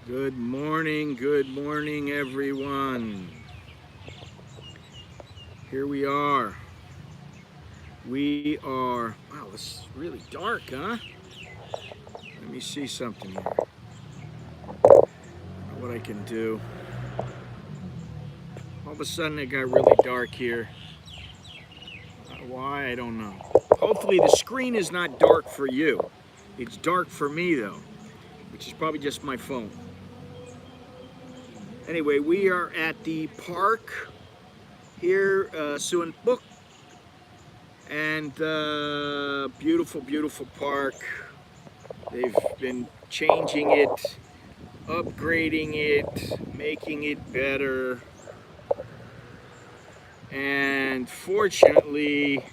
Good morning, everyone. Here we are. Wow, it's really dark, huh? Let me see something here. I don't know what I can do. All of a sudden it got really dark here. Why, I don't know. Hopefully the screen is not dark for you. It's dark for me though, which is probably just my phone. Anyway, we are at the park here, Suan Book, and beautiful park. They've been changing it, upgrading it, making it better, and fortunately,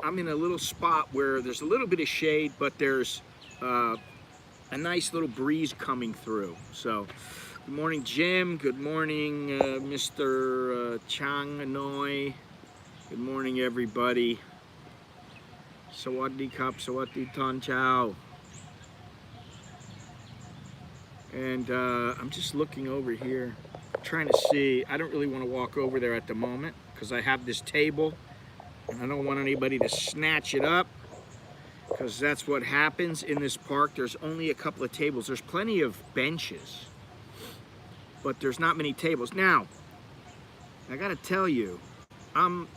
I'm in a little spot where there's a little bit of shade, but there's a nice little breeze coming through. So, good morning, Jim. Good morning, Mr. Chang Hanoi. Good morning, everybody. Sawadee Kap, Sawadee Ton Chow. And I'm just looking over here, trying to see. I don't really want to walk over there at the moment because I have this table and I don't want anybody to snatch it up, because that's what happens in this park. There's only a couple of tables. There's plenty of benches, but there's not many tables. Now, I gotta tell you, I'm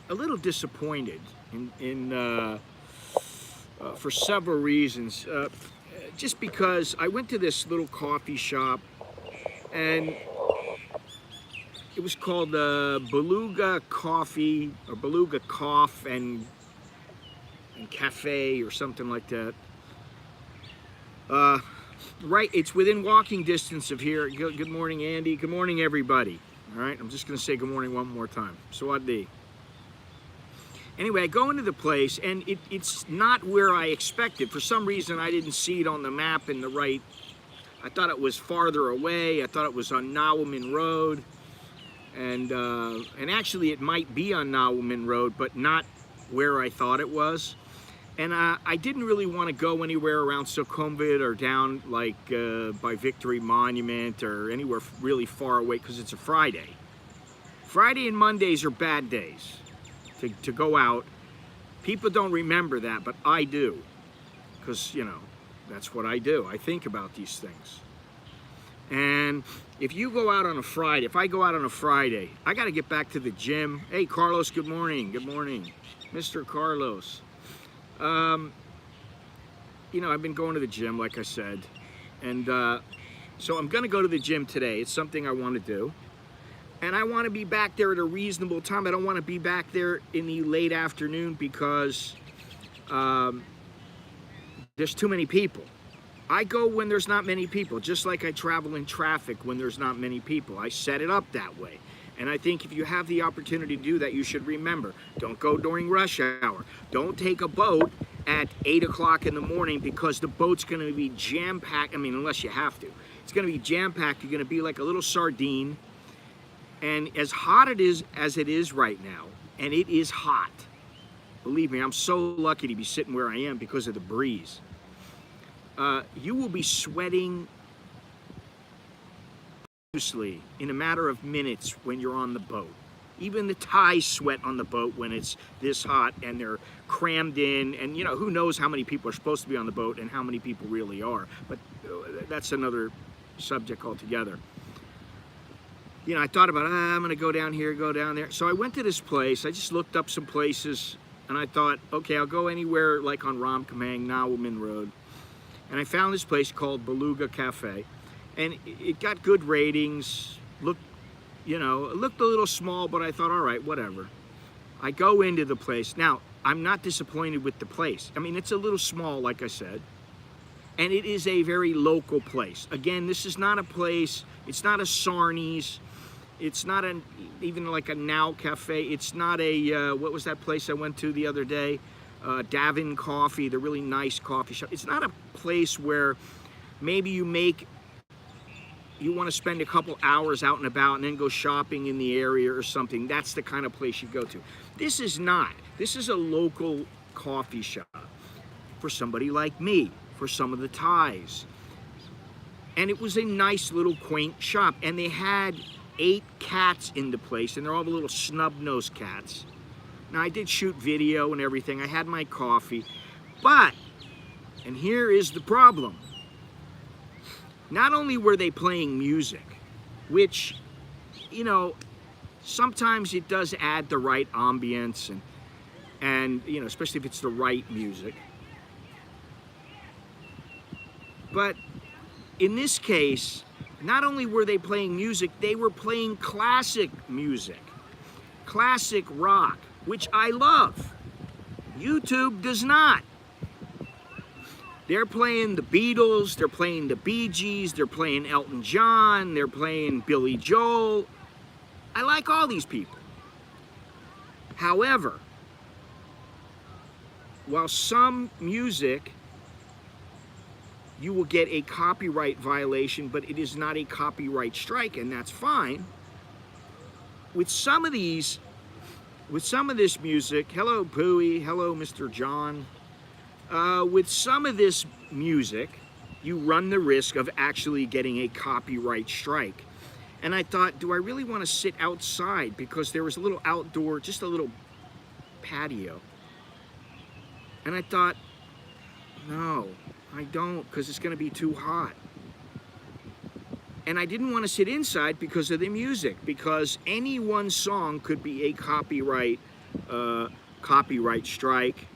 a little disappointed for several reasons. Just because I went to this little coffee shop, and it was called Beluga Coffee, or Beluga Coff and Cafe, or something like that. Right, it's within walking distance of here. Good morning, Andy. Good morning, everybody. All right, I'm just gonna say good morning one more time. Sawadee. Anyway, I go into the place, and it's not where I expected. For some reason, I didn't see it on the map in the right. I thought it was farther away. I thought it was on Nawamin Road, and actually it might be on Nawamin Road, but not where I thought it was. And I didn't really want to go anywhere around Sukhumvit or down like by Victory Monument or anywhere really far away, because it's a Friday. Friday and Mondays are bad days to go out. People don't remember that, but I do, because, you know, that's what I do. I think about these things. And if you go out on a Friday, if I go out on a Friday, I got to get back to the gym. Hey, Carlos, good morning. Good morning, Mr. Carlos. You know, I've been going to the gym, like I said, and so I'm going to go to the gym today. It's something I want to do, and I want to be back there at a reasonable time. I don't want to be back there in the late afternoon because there's too many people. I go when there's not many people, just like I travel in traffic when there's not many people. I set it up that way. And I think if you have the opportunity to do that, you should remember, don't go during rush hour. Don't take a boat at 8 o'clock in the morning, because the boat's going to be jam-packed. I mean, unless you have to. It's going to be jam-packed. You're going to be like a little sardine. And as hot as it is right now, and it is hot, believe me, I'm so lucky to be sitting where I am because of the breeze. You will be sweating in a matter of minutes when you're on the boat. Even the Thais sweat on the boat when it's this hot and they're crammed in, and you know, who knows how many people are supposed to be on the boat and how many people really are, but that's another subject altogether. You know, I thought about, I'm gonna go down here, go down there. So I went to this place. I just looked up some places, and I thought, okay, I'll go anywhere like on Ramkhamhaeng, Nawamin Road. And I found this place called Beluga Cafe. And it got good ratings. Looked, you know, it looked a little small, but I thought, all right, whatever. I go into the place. Now, I'm not disappointed with the place. I mean, it's a little small, like I said, and it is a very local place. Again, this is not a place, it's not a Sarni's, it's not even like a Now Cafe, it's not a, what was that place I went to the other day? Davin Coffee, the really nice coffee shop. It's not a place where maybe you want to spend a couple hours out and about and then go shopping in the area or something. That's the kind of place you go to. This is not. This is a local coffee shop for somebody like me, for some of the Thais. And it was a nice little quaint shop. And they had 8 cats in the place, and they're all the little snub-nosed cats. Now, I did shoot video and everything. I had my coffee. But, and here is the problem. Not only were they playing music, which, you know, sometimes it does add the right ambience and you know, especially if it's the right music. But in this case, not only were they playing music, they were playing classic music, classic rock, which I love. YouTube does not. They're playing the Beatles, they're playing the Bee Gees, they're playing Elton John, they're playing Billy Joel. I like all these people. However, while some music you will get a copyright violation, but it is not a copyright strike, and that's fine. With some of this music, hello Pooey, hello Mr. John. With some of this music, you run the risk of actually getting a copyright strike. And I thought, do I really want to sit outside? Because there was a little outdoor, just a little patio. And I thought, no, I don't, because it's going to be too hot. And I didn't want to sit inside because of the music, because any one song could be a copyright strike.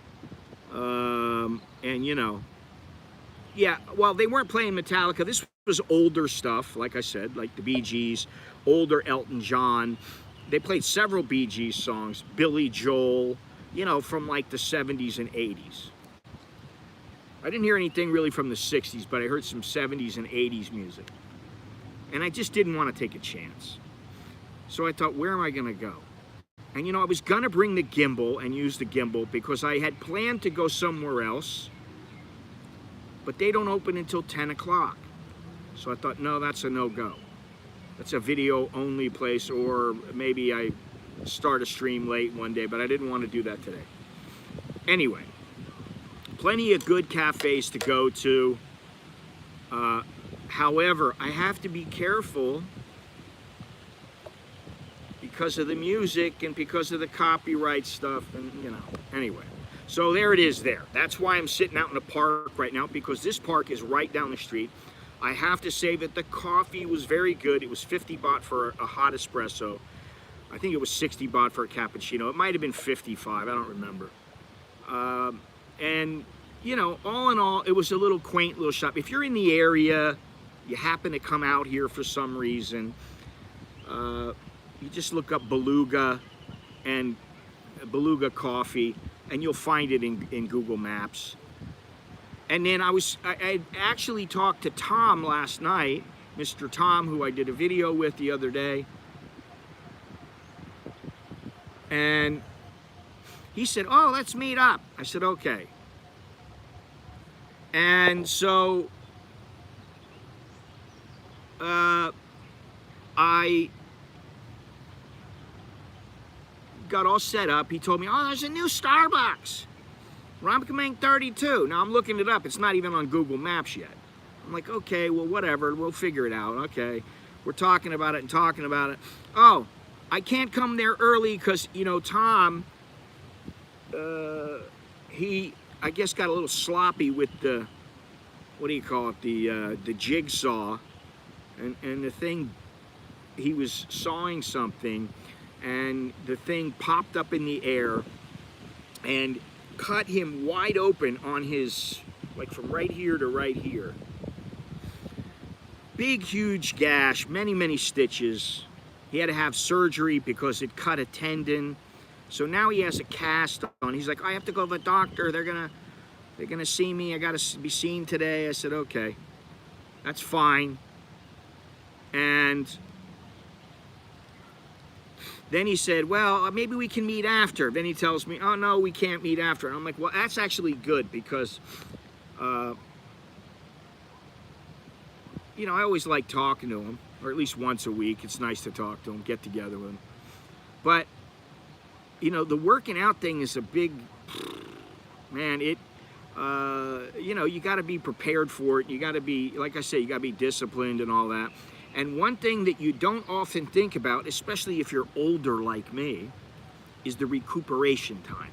And you know, yeah, well, they weren't playing Metallica. This was older stuff, like I said, like the Bee Gees, older Elton John. They played several Bee Gees songs, Billy Joel, you know, from like the 70s and 80s. I didn't hear anything really from the 60s, but I heard some 70s and 80s music. And I just didn't want to take a chance. So I thought, where am I going to go? And you know, I was going to bring the gimbal and use the gimbal because I had planned to go somewhere else, but they don't open until 10 o'clock. So I thought, no, that's a no-go. That's a video-only place, or maybe I start a stream late one day, but I didn't want to do that today. Anyway, plenty of good cafes to go to. However, I have to be careful because of the music and because of the copyright stuff, and you know, anyway. So there it is there. That's why I'm sitting out in the park right now, because this park is right down the street. I have to say that the coffee was very good. It was 50 baht for a hot espresso. I think it was 60 baht for a cappuccino. It might have been 55, I don't remember. And you know, all in all, it was a little quaint little shop. If you're in the area, you happen to come out here for some reason, you just look up Beluga and Beluga coffee, and you'll find it in Google Maps. And then I actually talked to Tom last night, Mr. Tom, who I did a video with the other day. And he said, oh, let's meet up. I said, okay. And so I got all set up. He told me, oh, there's a new Starbucks, Ramkamang 32. Now I'm looking it up. It's not even on Google Maps yet. I'm like, okay, well, whatever. We'll figure it out. Okay. We're talking about it and talking about it. Oh, I can't come there early because, you know, Tom, he, I guess, got a little sloppy with the, what do you call it, the jigsaw, and the thing, he was sawing something, and the thing popped up in the air and cut him wide open on his, like from right here to right here. Big, huge gash, many, many stitches. He had to have surgery because it cut a tendon. So now he has a cast on. He's like, I have to go to the doctor. They're gonna see me. I gotta be seen today. I said, okay, that's fine. And then he said, well, maybe we can meet after. Then he tells me, oh no, we can't meet after. And I'm like, well, that's actually good because, you know, I always like talking to him, or at least once a week. It's nice to talk to him, get together with him. But, you know, the working out thing is a big, man, you know, you got to be prepared for it. You got to be, like I say, you got to be disciplined and all that. And one thing that you don't often think about, especially if you're older like me, is the recuperation time.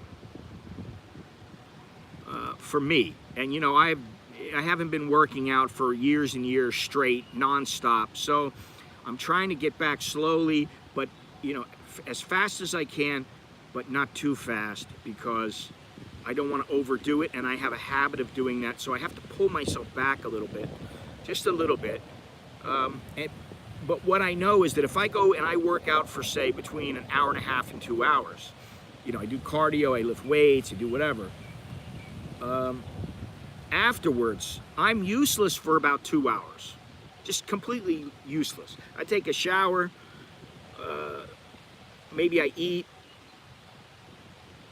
For me, and you know, I haven't been working out for years and years straight, nonstop. So I'm trying to get back slowly, but you know, as fast as I can, but not too fast, because I don't want to overdo it, and I have a habit of doing that. So I have to pull myself back a little bit, just a little bit. But what I know is that if I go and I work out for, say, between an hour and a half and 2 hours, you know, I do cardio, I lift weights, I do whatever. Afterwards, I'm useless for about 2 hours. Just completely useless. I take a shower, maybe I eat,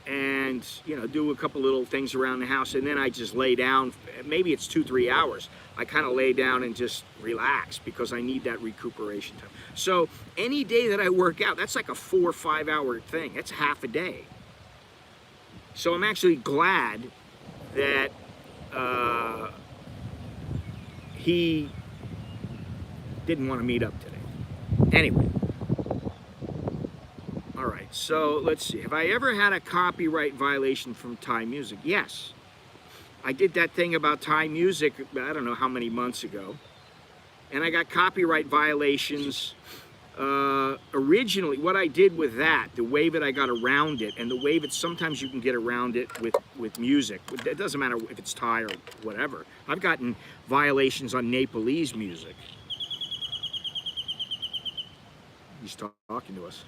and you know, do a couple little things around the house, and then I just lay down. Maybe it's 2-3 hours. I kind of lay down and just relax because I need that recuperation time. So any day that I work out, that's like a 4 or 5 hour thing. That's half a day. So I'm actually glad that he didn't want to meet up today. Anyway. All right, so let's see. Have I ever had a copyright violation from Thai music? Yes. I did that thing about Thai music, I don't know how many months ago. And I got copyright violations. Originally, what I did with that, the way that I got around it, and the way that sometimes you can get around it with music. It doesn't matter if it's Thai or whatever. I've gotten violations on Nepalese music. He's talking to us.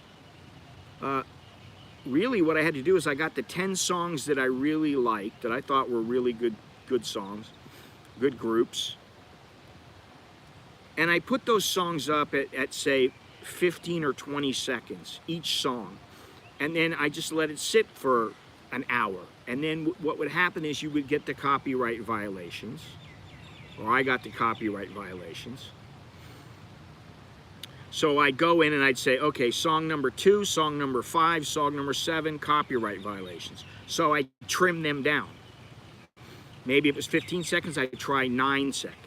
Really what I had to do is I got the 10 songs that I really liked, that I thought were really good songs, good groups. And I put those songs up at say 15 or 20 seconds, each song. And then I just let it sit for an hour. And then what would happen is you would get the copyright violations, or I got the copyright violations. So I'd go in and I'd say, okay, song number 2, song number 5, song number 7, copyright violations. So I trim them down. Maybe if it was 15 seconds, I'd try 9 seconds.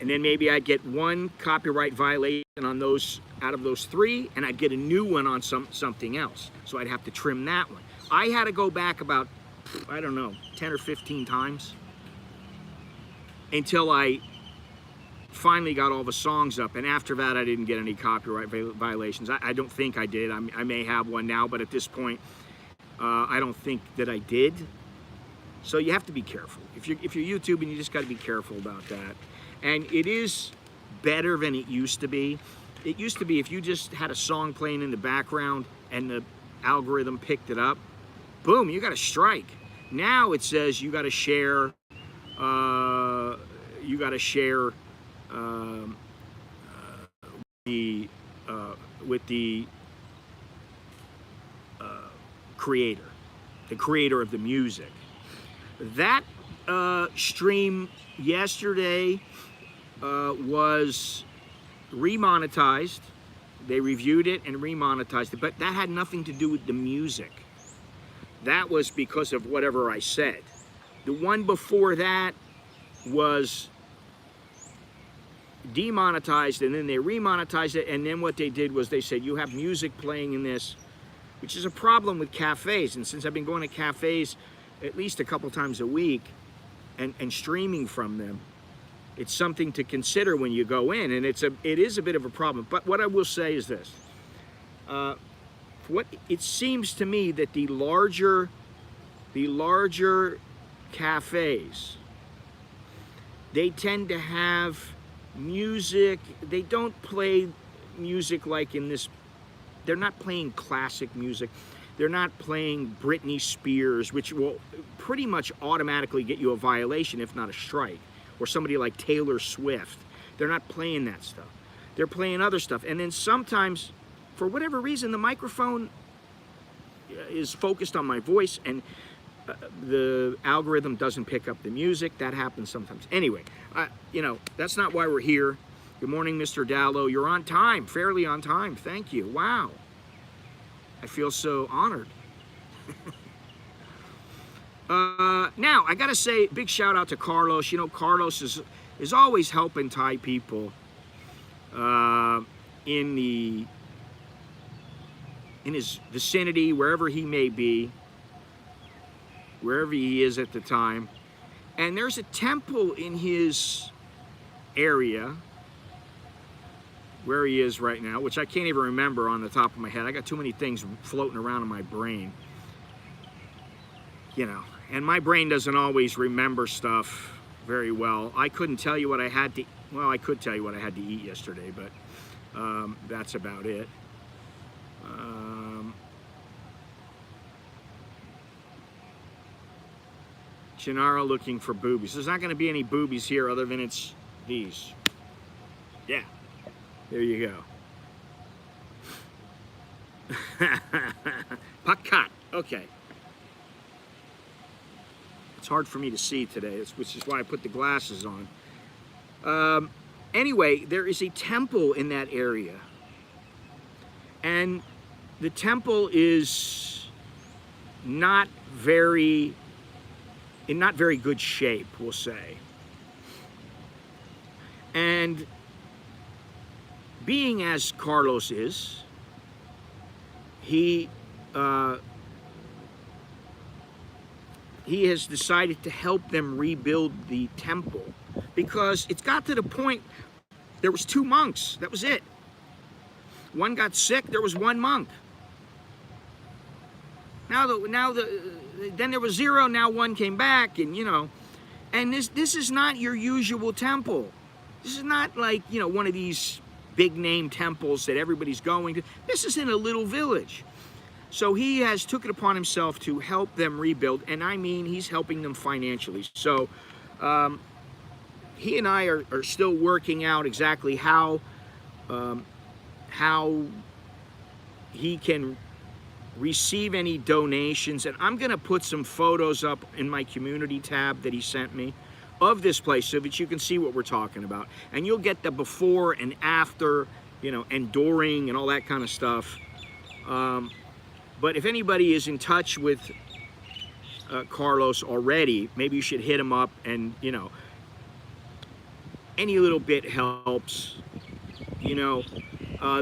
And then maybe I'd get 1 copyright violation on those, out of those 3, and I'd get a new one on something else. So I'd have to trim that one. I had to go back about, I don't know, 10 or 15 times until I finally got all the songs up, and after that I didn't get any copyright violations. I don't think I did. I may have one now, but at this point I don't think that I did. So you have to be careful. If you're YouTubing, you just got to be careful about that. And it is better than it used to be. It used to be if you just had a song playing in the background and the algorithm picked it up, boom, you got a strike. Now it says you got to share with the creator of the music. That stream yesterday was remonetized. They reviewed it and remonetized it, but that had nothing to do with the music. That was because of whatever I said. The one before that was demonetized, and then they remonetized it, and then what they did was they said, you have music playing in this, which is a problem with cafes. And since I've been going to cafes at least a couple times a week and streaming from them, it's something to consider when you go in, and it is a bit of a problem. But what I will say is this. What it seems to me that the larger cafes, they tend to have music. They don't play music like in this. They're not playing classic music. They're not playing Britney Spears, which will pretty much automatically get you a violation, if not a strike. Or somebody like Taylor Swift. They're not playing that stuff. They're playing other stuff. And then sometimes, for whatever reason, the microphone is focused on my voice, and the algorithm doesn't pick up the music. That happens sometimes. Anyway, you know, that's not why we're here. Good morning, Mr. Dallow. You're on time, fairly on time. Thank you. Wow. I feel so honored. Now I gotta say, big shout out to Carlos. You know, Carlos is always helping Thai people in his vicinity, wherever he may be, wherever he is at the time. And there's a temple in his area where he is right now, which I can't even remember on the top of my head. I got too many things floating around in my brain, you know, and my brain doesn't always remember stuff very well. I couldn't tell you what I had to, well, I could tell you what I had to eat yesterday, but that's about it. Gennaro looking for boobies. There's not going to be any boobies here other than it's these. Yeah, there you go. Pakat. Okay. It's hard for me to see today, which is why I put the glasses on. Anyway, there is a temple in that area. And the temple is not very, in not very good shape, we'll say. And being as Carlos is, he has decided to help them rebuild the temple, because it's got to the point, there was 2 monks, that was it. One got sick, there was 1 monk. Then there was 0, now 1 came back, and you know, and this is not your usual temple. This is not like, you know, one of these big name temples that everybody's going to. This is in a little village. So he has took it upon himself to help them rebuild, and I mean, he's helping them financially. So he and I are still working out exactly how he can receive any donations, and I'm gonna put some photos up in my community tab that he sent me of this place so that you can see what we're talking about, and you'll get the before and after, you know, and during and all that kind of stuff. But if anybody is in touch with Carlos already, maybe you should hit him up, and you know, any little bit helps. You know,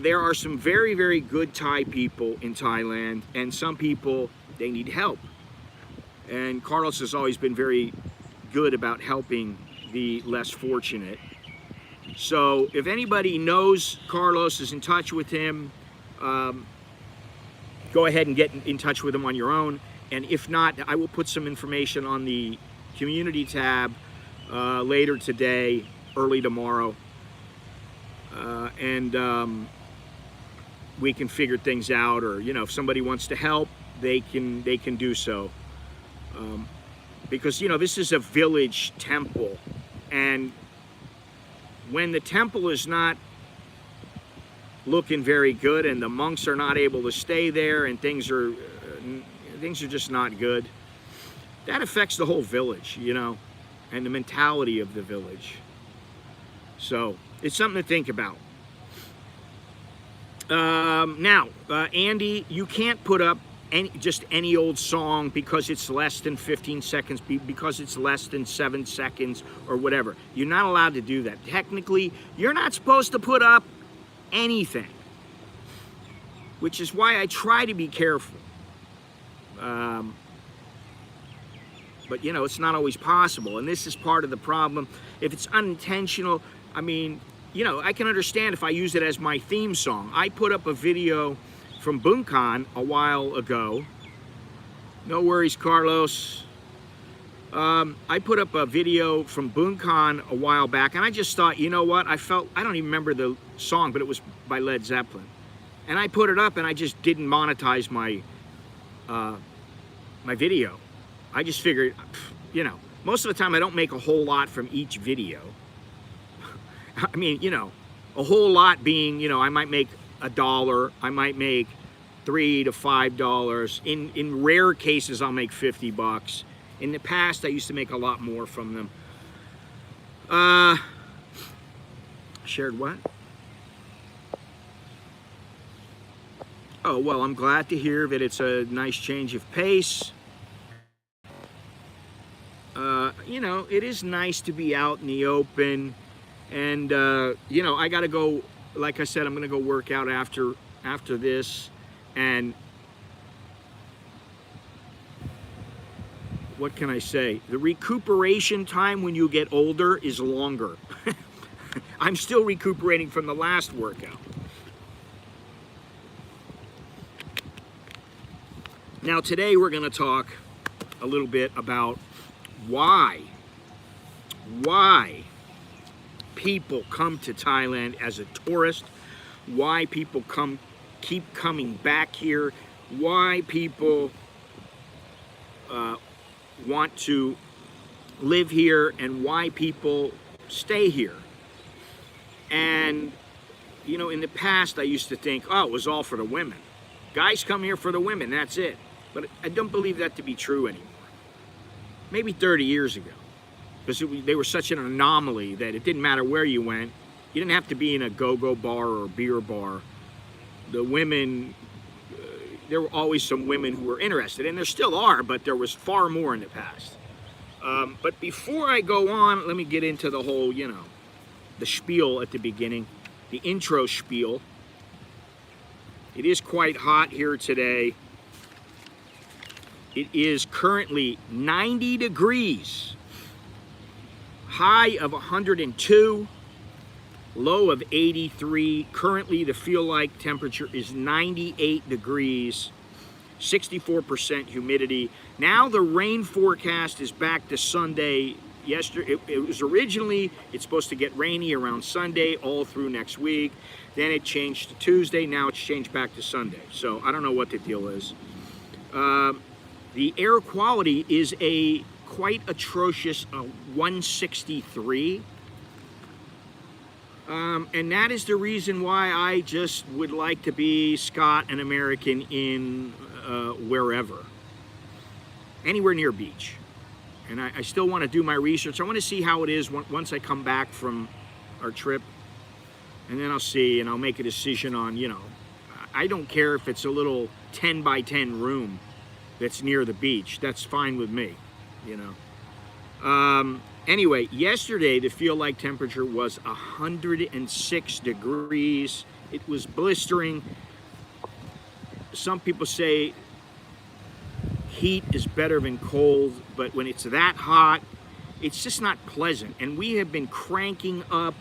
there are some very, very good Thai people in Thailand, and some people, they need help. And Carlos has always been very good about helping the less fortunate. So if anybody knows Carlos, is in touch with him, go ahead and get in touch with him on your own. And if not, I will put some information on the community tab later today, early tomorrow. And we can figure things out, or you know, if somebody wants to help, they can do so. Because you know, this is a village temple, and when the temple is not looking very good, and the monks are not able to stay there, and things are just not good, that affects the whole village, you know, and the mentality of the village. So it's something to think about. Now, Andy, you can't put up just any old song because it's less than 15 seconds, because it's less than 7 seconds or whatever. You're not allowed to do that. Technically, you're not supposed to put up anything, which is why I try to be careful. But you know, it's not always possible, and this is part of the problem. If it's unintentional, I mean, you know, I can understand if I use it as my theme song. I put up a video from Bangkok a while ago. No worries, Carlos. I put up a video from Bangkok a while back, and I just thought, you know what? I don't even remember the song, but it was by Led Zeppelin. And I put it up, and I just didn't monetize my my video. I just figured, you know, most of the time I don't make a whole lot from each video. I mean, you know, a whole lot being, you know, I might make $1, I might make $3 to $5. In rare cases, I'll make $50. In the past, I used to make a lot more from them. Shared what? Oh, well, I'm glad to hear that it's a nice change of pace. you know, it is nice to be out in the open. And, you know, I got to go, like I said, I'm going to go work out after this. And what can I say? The recuperation time when you get older is longer. I'm still recuperating from the last workout. Now today we're going to talk a little bit about why people come to Thailand as a tourist, why people keep coming back here, why people want to live here, and why people stay here. And you know, in the past I used to think, oh, it was all for the women. Guys come here for the women, that's it. But I don't believe that to be true anymore. Maybe 30 years ago, because they were such an anomaly that it didn't matter where you went. You didn't have to be in a go-go bar or a beer bar. The women, there were always some women who were interested, and there still are, but there was far more in the past. But before I go on, let me get into the whole, you know, the spiel at the beginning, the intro spiel. It is quite hot here today. It is currently 90 degrees, high of 102, low of 83. Currently, the feel-like temperature is 98 degrees, 64% humidity. Now the rain forecast is back to Sunday. Yesterday, it was originally, it's supposed to get rainy around Sunday all through next week. Then it changed to Tuesday. Now it's changed back to Sunday. So I don't know what the deal is. The air quality is a quite atrocious 163. And that is the reason why I just would like to be Scott, an American, in wherever. Anywhere near beach. And I still want to do my research. I want to see how it is once I come back from our trip. And then I'll see, and I'll make a decision on, you know, I don't care if it's a little 10 by 10 room that's near the beach. That's fine with me, you know. Anyway, yesterday the feel-like temperature was 106 degrees. It was blistering. Some people say heat is better than cold, but when it's that hot, it's just not pleasant. And we have been cranking up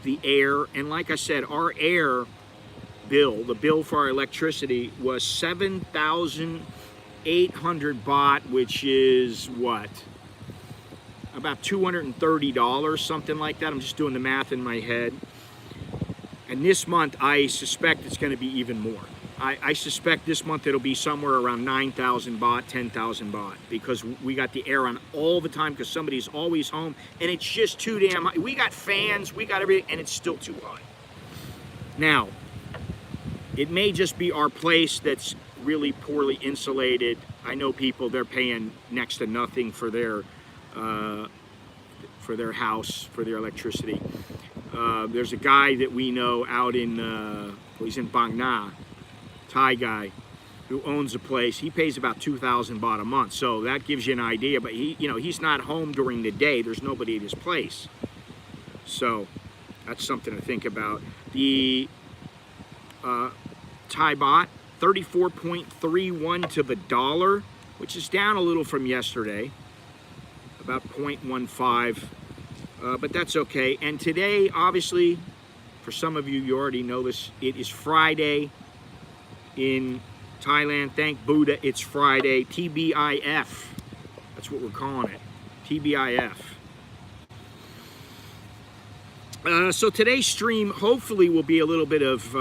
the air, and like I said, our air bill, the bill for our electricity, was 7,800 baht, which is what? About $230, something like that. I'm just doing the math in my head. And this month, I suspect it's going to be even more. I suspect this month it'll be somewhere around 9,000 baht, 10,000 baht, because we got the air on all the time because somebody's always home, and it's just too damn hot. We got fans, we got everything, and it's still too hot. Now, it may just be our place that's really poorly insulated. I know people, they're paying next to nothing for their house, for their electricity. There's a guy that we know out in, he's in Bang Na, Thai guy, who owns a place. He pays about 2,000 baht a month, so that gives you an idea. But he, you know, he's not home during the day. There's nobody at his place, so that's something to think about. The Thai baht, 34.31 to the dollar, which is down a little from yesterday, about 0.15. But that's okay. And today, obviously, for some of you, you already know this, it is Friday in Thailand. Thank Buddha, it's Friday. TBIF. That's what we're calling it. TBIF. So today's stream hopefully will be a little bit of,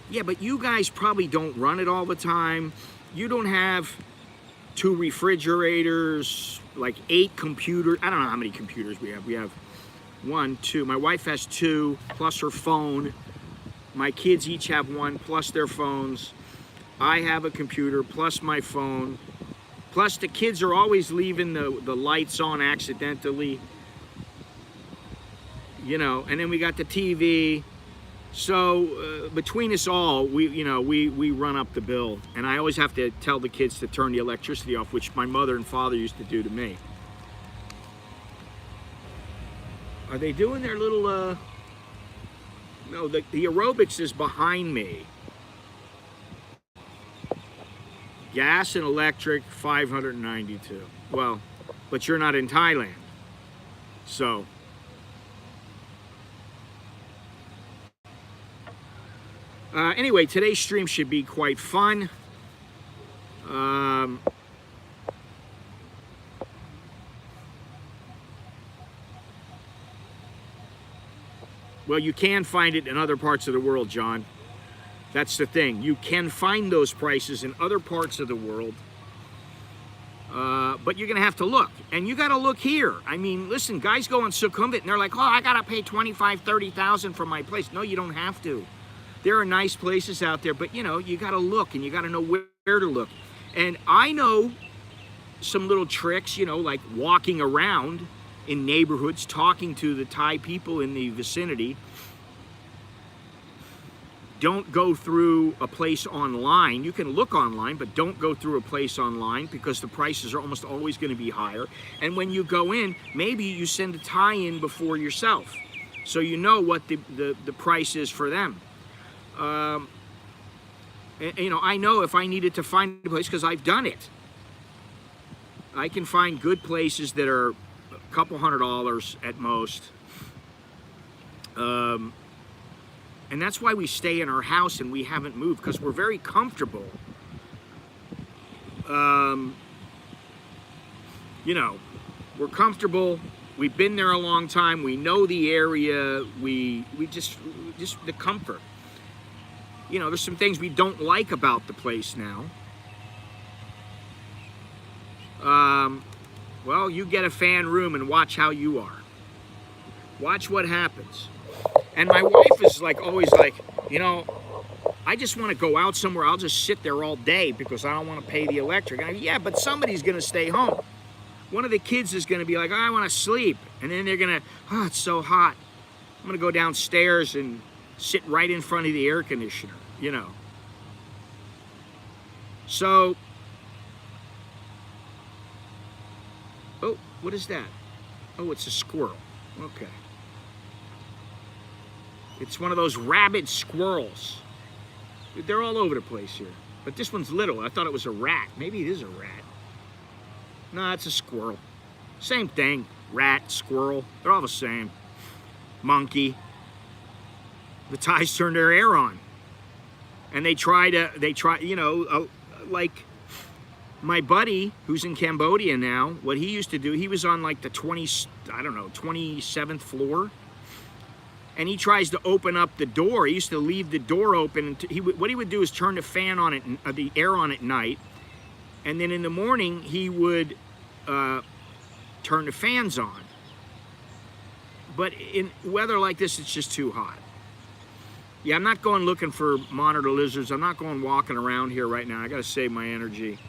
yeah, but you guys probably don't run it all the time. You don't have 2 refrigerators, like 8 computers. I don't know how many computers we have. We have 1, 2. My wife has 2, plus her phone. My kids each have 1, plus their phones. I have a computer, plus my phone. Plus the kids are always leaving the lights on accidentally. You know, and then we got the TV. So between us all, we run up the bill, and I always have to tell the kids to turn the electricity off, which my mother and father used to do to me. Are they doing their little? No, the aerobics is behind me. Gas and electric, 592. Well, but you're not in Thailand, so. Anyway, today's stream should be quite fun. Well, you can find it in other parts of the world, John. That's the thing. You can find those prices in other parts of the world. But you're going to have to look. And you got to look here. I mean, listen, guys go on Sukhumvit and they're like, oh, I got to pay 25, 30,000 for my place. No, you don't have to. There are nice places out there, but you got to look and you got to know where to look. And I know some little tricks, like walking around in neighborhoods, talking to the Thai people in the vicinity. Don't go through a place online. You can look online, but don't go through a place online because the prices are almost always going to be higher. And when you go in, maybe you send a Thai in before yourself, so you know what the price is for them. I know if I needed to find a place, because I've done it. I can find good places that are a couple $100 at most. And that's why we stay in our house and we haven't moved, because we're very comfortable. We're comfortable. We've been there a long time. We know the area. We just the comfort. There's some things we don't like about the place now. Well, you get a fan room and watch how you are. Watch what happens. And my wife is always like, I just want to go out somewhere. I'll just sit there all day because I don't want to pay the electric. And yeah, but somebody's going to stay home. One of the kids is going to be like, oh, I want to sleep. And then they're going to, oh, it's so hot. I'm going to go downstairs and sit right in front of the air conditioner, So, oh, what is that? Oh, it's a squirrel. Okay. It's one of those rabid squirrels. They're all over the place here. But this one's little. I thought it was a rat. Maybe it is a rat. No, it's a squirrel. Same thing. Rat, squirrel. They're all the same. Monkey. The Thais turn their air on. And they try, like my buddy who's in Cambodia now, what he used to do, he was on the 27th floor. And he tries to open up the door. He used to leave the door open. What he would do is turn the fan on the air on at night. And then in the morning, he would turn the fans on. But in weather like this, it's just too hot. Yeah, I'm not going looking for monitor lizards. I'm not going walking around here right now. I got to save my energy.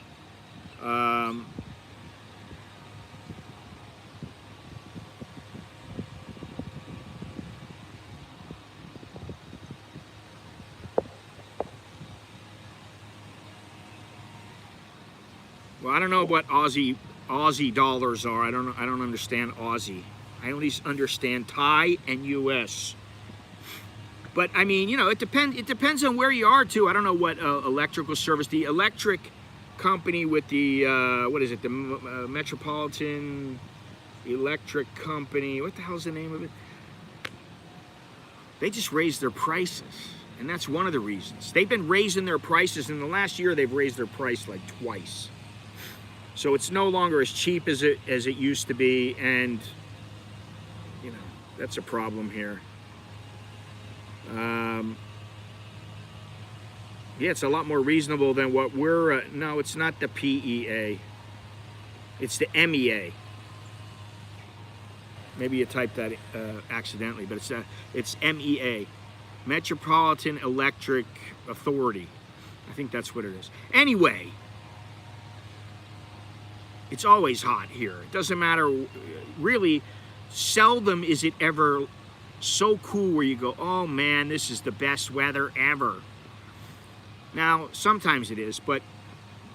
Well, I don't know what Aussie dollars are. I don't understand Aussie. I only understand Thai and U.S. But I mean, it depends on where you are too. I don't know what electrical service. The electric company with the what is it? The Metropolitan Electric Company. What the hell's the name of it? They just raised their prices, and that's one of the reasons. They've been raising their prices. In the last year, they've raised their price like twice. So it's no longer as cheap as it used to be, and that's a problem here. Yeah, it's a lot more reasonable than what we're. No, it's not the PEA. It's the MEA. Maybe you typed that accidentally, but it's MEA, Metropolitan Electric Authority. I think that's what it is. Anyway, it's always hot here. It doesn't matter, really. Seldom is it ever so cool where you go, oh man, this is the best weather ever. Now, sometimes it is, but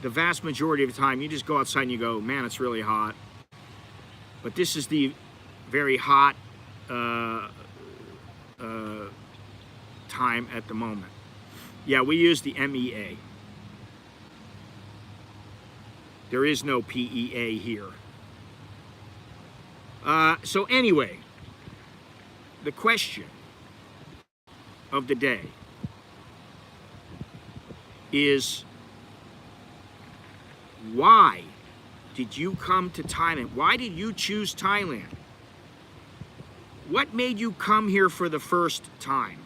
the vast majority of the time, you just go outside and you go, man, it's really hot. But this is the very hot time at the moment. Yeah, we use the MEA. There is no PEA here. So anyway, the question of the day is, why did you come to Thailand? Why did you choose Thailand? What made you come here for the first time?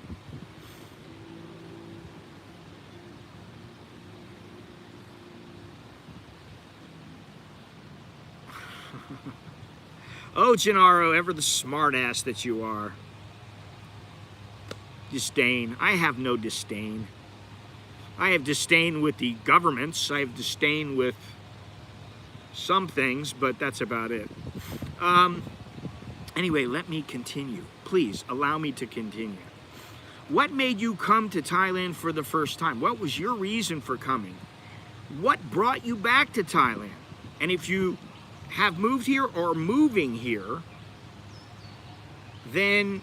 Oh, Gennaro, ever the smartass that you are. Disdain. I have no disdain. I have disdain with the governments. I have disdain with some things, but that's about it. Anyway, let me continue. Please allow me to continue. What made you come to Thailand for the first time? What was your reason for coming? What brought you back to Thailand? And if you have moved here or moving here, then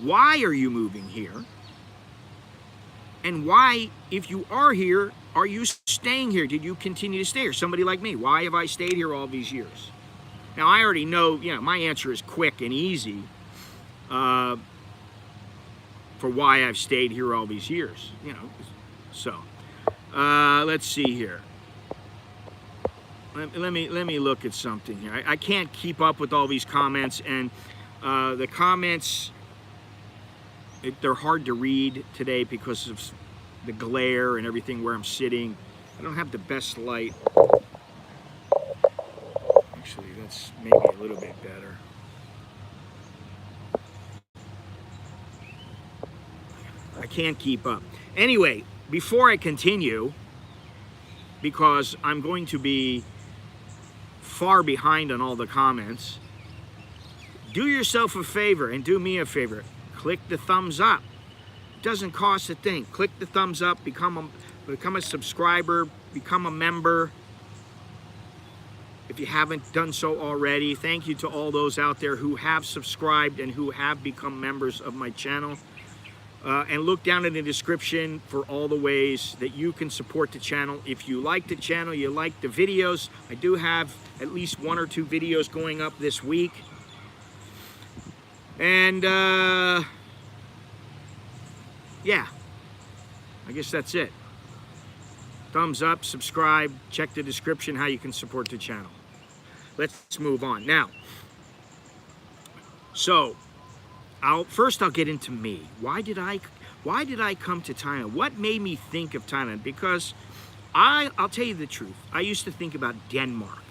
why are you moving here? And why, if you are here, are you staying here? Did you continue to stay here? Somebody like me, why have I stayed here all these years? Now, I already know, my answer is quick and easy for why I've stayed here all these years, So, let's see here. Let me look at something here. I can't keep up with all these comments, and the comments, they're hard to read today because of the glare and everything where I'm sitting. I don't have the best light. Actually, that's maybe a little bit better. I can't keep up. Anyway, before I continue, because I'm going to be far behind on all the comments, do yourself a favor and do me a favor. Click the thumbs up. It doesn't cost a thing. Click the thumbs up, become a subscriber, become a member. If you haven't done so already, thank you to all those out there who have subscribed and who have become members of my channel. And look down in the description for all the ways that you can support the channel. If you like the channel, you like the videos, I do have at least 1 or 2 videos going up this week. And yeah, I guess that's it. Thumbs up, subscribe, check the description how you can support the channel. Let's move on. Now, so I'll get into me. Why did I come to Thailand? What made me think of Thailand? Because I'll tell you the truth. I used to think about Denmark.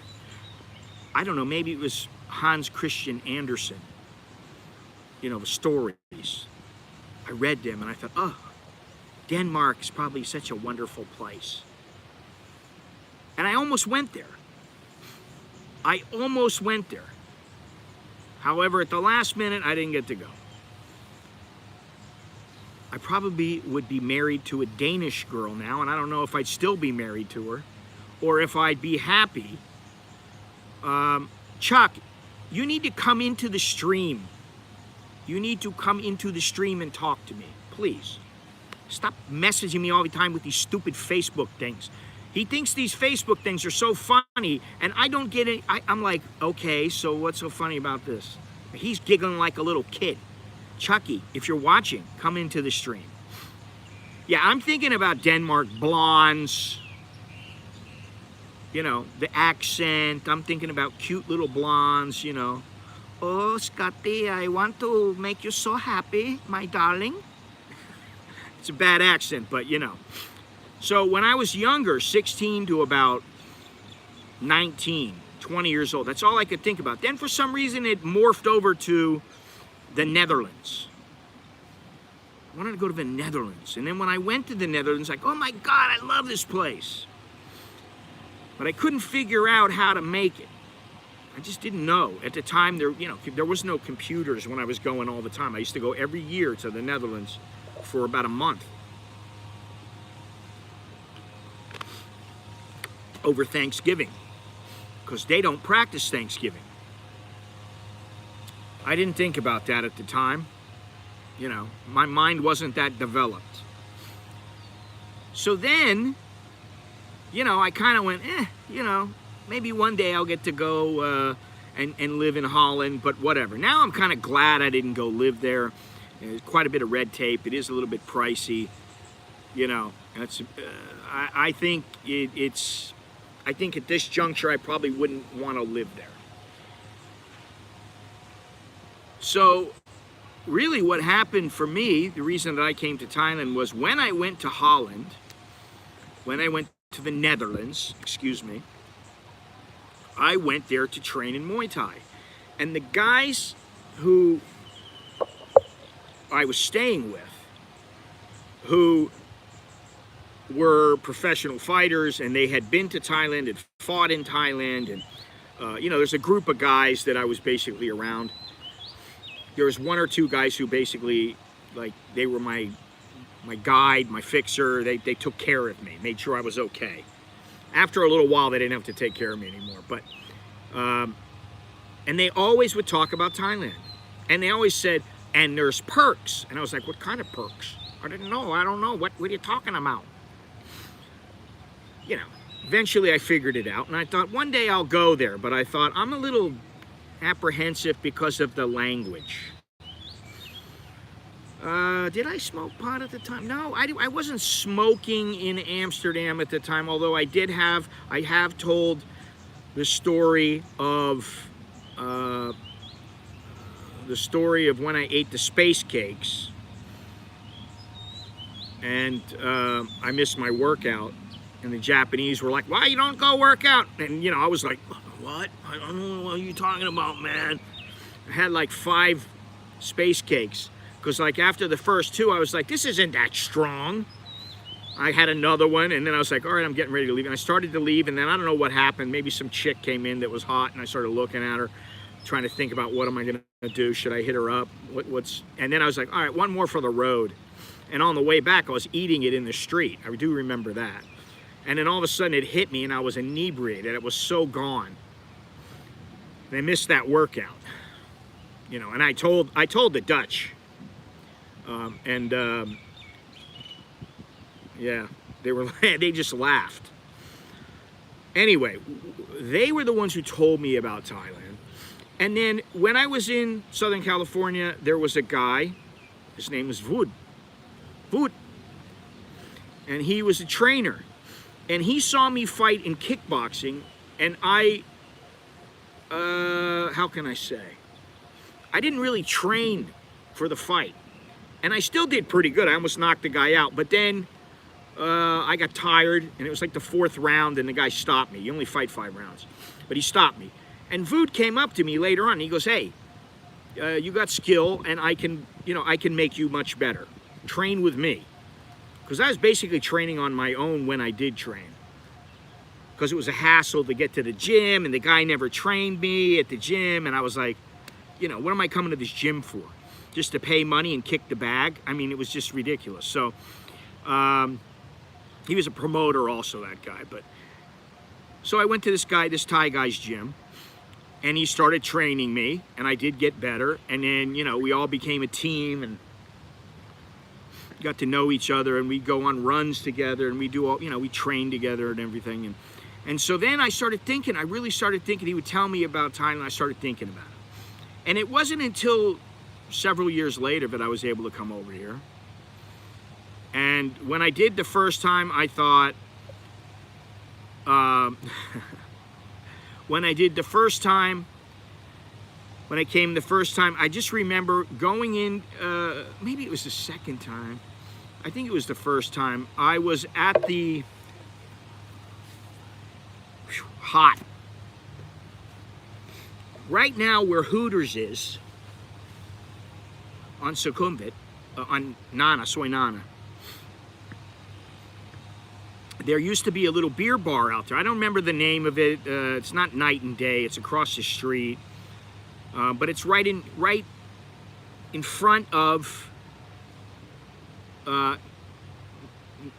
I don't know, maybe it was Hans Christian Andersen. The stories. I read them and I thought, oh, Denmark is probably such a wonderful place. And I almost went there. However, at the last minute, I didn't get to go. I probably would be married to a Danish girl now, and I don't know if I'd still be married to her, or if I'd be happy. Chuck, you need to come into the stream. You need to come into the stream and talk to me, please. Stop messaging me all the time with these stupid Facebook things. He thinks these Facebook things are so funny, and I don't get it. I'm like, okay, so what's so funny about this? He's giggling like a little kid. Chucky, if you're watching, come into the stream. Yeah, I'm thinking about Denmark, blondes, the accent. I'm thinking about cute little blondes, Oh, Scotty, I want to make you so happy, my darling. It's a bad accent, but So when I was younger, 16 to about 19, 20 years old, that's all I could think about. Then for some reason, it morphed over to the Netherlands. wanted to go to the Netherlands. And then when I went to the Netherlands, like, oh my God, I love this place. But I couldn't figure out how to make it. I just didn't know. At the time, there was no computers when I was going all the time. I used to go every year to the Netherlands for about a month. Over Thanksgiving, because they don't practice Thanksgiving. I didn't think about that at the time. My mind wasn't that developed. So then, I kind of went, maybe one day I'll get to go and live in Holland, but whatever. Now I'm kind of glad I didn't go live there. There's quite a bit of red tape. It is a little bit pricey. I think I think at this juncture I probably wouldn't want to live there. So really what happened for me, the reason that I came to Thailand, was when I went to Holland, when I went to the Netherlands, I went there to train in Muay Thai. And the guys who I was staying with, who were professional fighters, and they had been to Thailand and fought in Thailand, and there's a group of guys that I was basically around. There was one or two guys who basically, like, they were my guide, my fixer. They took care of me, made sure I was okay. After a little while, they didn't have to take care of me anymore. But and they always would talk about Thailand, and they always said, and there's perks. And I was like, what kind of perks? I don't know. What are you talking about? Eventually I figured it out, and I thought one day I'll go there, but I thought I'm a little apprehensive because of the language. Did I smoke pot at the time? No, I wasn't smoking in Amsterdam at the time, although I have told the story of when I ate the space cakes and I missed my workout, and the Japanese were like, why you don't go work out? And I was like, what? I don't know what you're talking about, man. I had like 5 space cakes, because like after the first 2, I was like, this isn't that strong. I had another one, and then I was like, all right, I'm getting ready to leave. And I started to leave, and then I don't know what happened. Maybe some chick came in that was hot, and I started looking at her, trying to think about what am I gonna do? Should I hit her up? And then I was like, all right, one more for the road. And on the way back, I was eating it in the street. I do remember that. And then all of a sudden it hit me, and I was inebriated. It was so gone. And I missed that workout. And I told the Dutch. Yeah, they just laughed. Anyway, they were the ones who told me about Thailand. And then when I was in Southern California, there was a guy, his name was Wood. And he was a trainer. And he saw me fight in kickboxing, and how can I say? I didn't really train for the fight. And I still did pretty good. I almost knocked the guy out. But then I got tired, and it was like the 4th round, and the guy stopped me. You only fight 5 rounds. But he stopped me. And Vood came up to me later on, and he goes, hey, you got skill, and I can make you much better. Train with me. Because I was basically training on my own when I did train. Because it was a hassle to get to the gym, and the guy never trained me at the gym, and I was like, what am I coming to this gym for? Just to pay money and kick the bag? I mean, it was just ridiculous. So he was a promoter also, that guy. So I went to this Thai guy's gym, and he started training me, and I did get better. And then, we all became a team, and got to know each other, and we go on runs together, and we do all, we train together and everything. And so then I really started thinking, he would tell me about Thailand, I started thinking about it. And it wasn't until several years later that I was able to come over here. And when I did the first time, I thought, when I came the first time, I just remember going in, maybe it was the second time. I think it was the first time. I was at the hot. Right now where Hooters is, on Sukhumvit, on Nana, Soy Nana. There used to be a little beer bar out there. I don't remember the name of it. It's not Night and Day. It's across the street, but it's right in front of the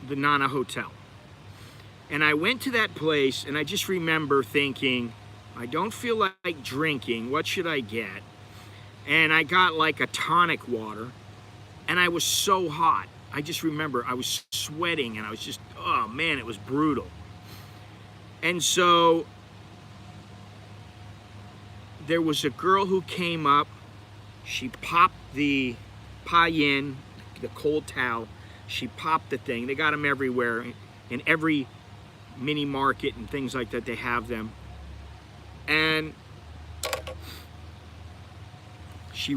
Nana Hotel. And I went to that place, and I just remember thinking, I don't feel like drinking. What should I get? And I got like a tonic water, and I was so hot. I just remember I was sweating, and I was just, oh man, it was brutal. And so there was a girl who came up. She popped the payin, the cold towel. She popped the thing. They got them everywhere. In every mini market and things like that, they have them. And she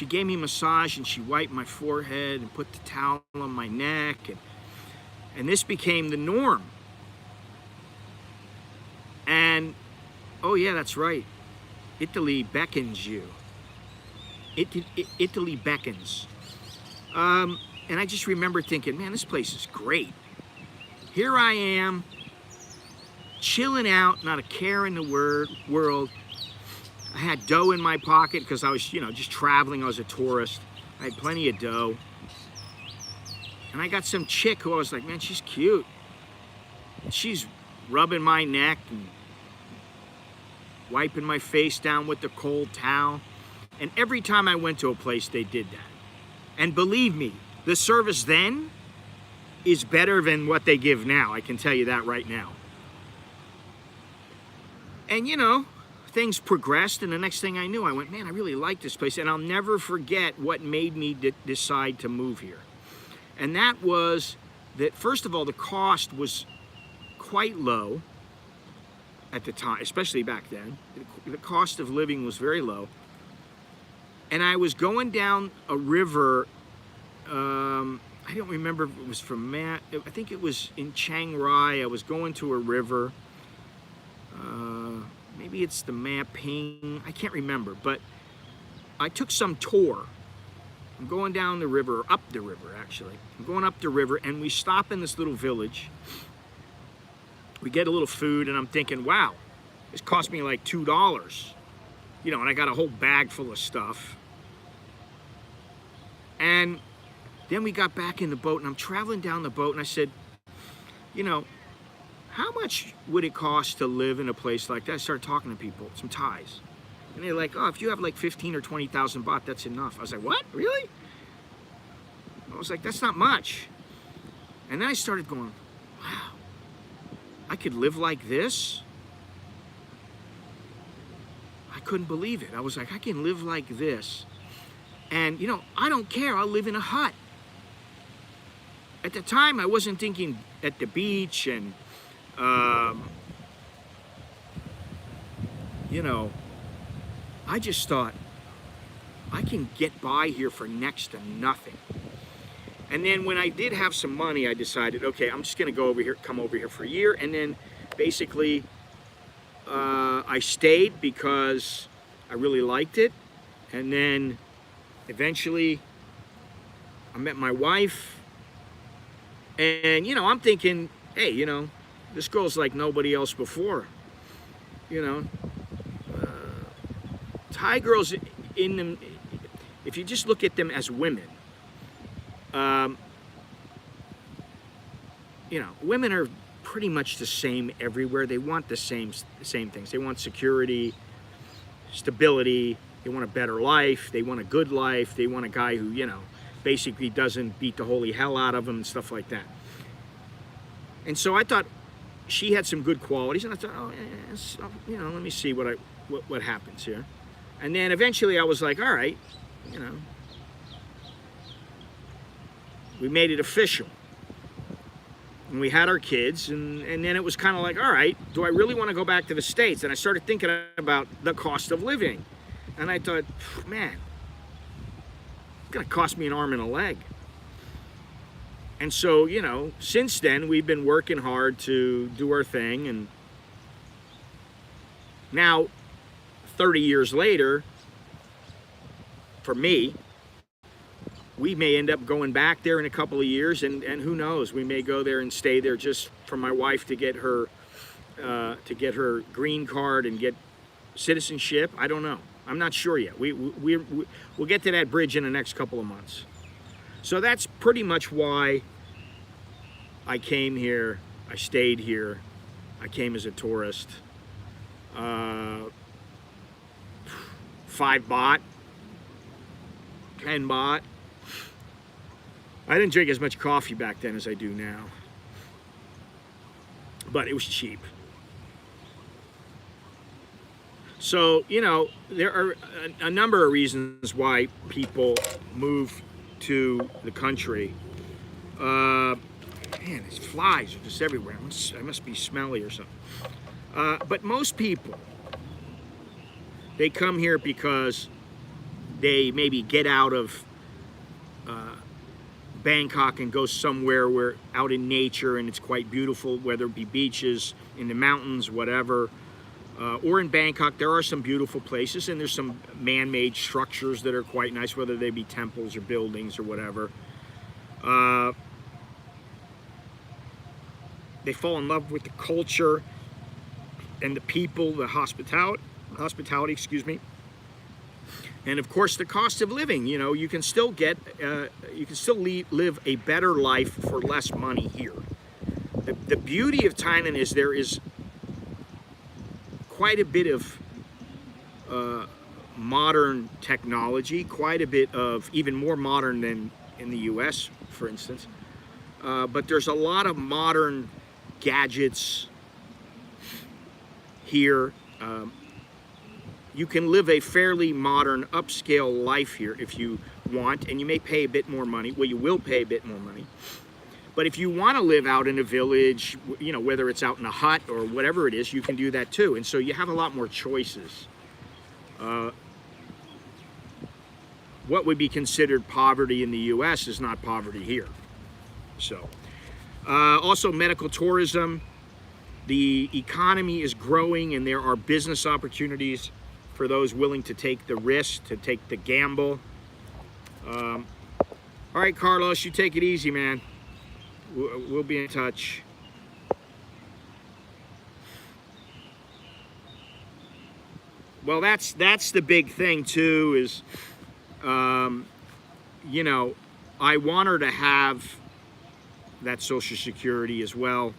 gave me a massage, and she wiped my forehead and put the towel on my neck, and this became the norm. And oh yeah, that's right, Italy beckons you. Italy beckons. And I just remember thinking, man, this place is great. Here I am, chilling out, not a care in the world. I had dough in my pocket because I was, just traveling. I was a tourist. I had plenty of dough. And I got some chick who I was like, man, she's cute. And she's rubbing my neck and wiping my face down with the cold towel. And every time I went to a place, they did that. And believe me, the service then is better than what they give now. I can tell you that right now. And things progressed, and the next thing I knew, I went, man, I really like this place. And I'll never forget what made me decide to move here. And that was that, first of all, the cost was quite low at the time, especially back then. The cost of living was very low. And I was going down a river, I don't remember if it was from I think it was in Chiang Rai. I was going to a river. Maybe it's the Ma Ping. I can't remember, but I took some tour. I'm going down the river, or up the river actually. I'm going up the river, and we stop in this little village. We get a little food, and I'm thinking, wow, this cost me like $2. And I got a whole bag full of stuff. And then we got back in the boat, and I'm traveling down the boat, and I said, how much would it cost to live in a place like that? I started talking to people, some Thais. And they're like, oh, if you have like 15 or 20,000 baht, that's enough. I was like, what? Really? I was like, that's not much. And then I started going, wow, I could live like this? I couldn't believe it. I was like, I can live like this. And, I don't care. I'll live in a hut. At the time, I wasn't thinking at the beach and, I just thought, I can get by here for next to nothing. And then when I did have some money, I decided, okay, I'm just going to come over here for a year. And then basically, I stayed because I really liked it. And then eventually, I met my wife. And, I'm thinking, hey, this girl's like nobody else before. Thai girls in them, if you just look at them as women, women are pretty much the same everywhere. They want the same things. They want security, stability. They want a better life. They want a good life. They want a guy who, basically doesn't beat the holy hell out of them and stuff like that. And so I thought she had some good qualities, and I thought, oh, yes, let me see what happens here. And then eventually I was like, all right, we made it official. And we had our kids, and then it was kind of like, all right, do I really want to go back to the States? And I started thinking about the cost of living. And I thought, man, it's going to cost me an arm and a leg. And so, since then, we've been working hard to do our thing. And now, 30 years later, for me, we may end up going back there in a couple of years, and who knows, we may go there and stay there just for my wife to get her green card and get citizenship. I don't know. I'm not sure yet. We'll get to that bridge in the next couple of months. So that's pretty much why I came here. I stayed here. I came as a tourist. 5 baht, 10 baht. I didn't drink as much coffee back then as I do now, but it was cheap. So, you know, there are a number of reasons why people move to the country. Man, these flies are just everywhere. I must be smelly or something. But most people, they come here because they maybe get out of Bangkok and go somewhere where out in nature and it's quite beautiful, whether it be beaches, in the mountains, whatever. Or in Bangkok, there are some beautiful places, and there's some man-made structures that are quite nice, whether they be temples or buildings or whatever. They fall in love with the culture and the people, the hospitality, excuse me. And of course, the cost of living. You know, you can still live a better life for less money here. The beauty of Thailand is there is quite a bit of modern technology, quite a bit of even more modern than in the US, for instance. But there's a lot of modern gadgets here. You can live a fairly modern, upscale life here if you want, and you may pay a bit more money. Well, you will pay a bit more money. But if you want to live out in a village, you know, whether it's out in a hut or whatever it is, you can do that too. And so you have a lot more choices. What would be considered poverty in the US is not poverty here. So, also medical tourism. The economy is growing and there are business opportunities for those willing to take the risk, to take the gamble. All right, Carlos, you take it easy, man. We'll be in touch. Well, that's the big thing too, is, you know, I want her to have that Social Security as well.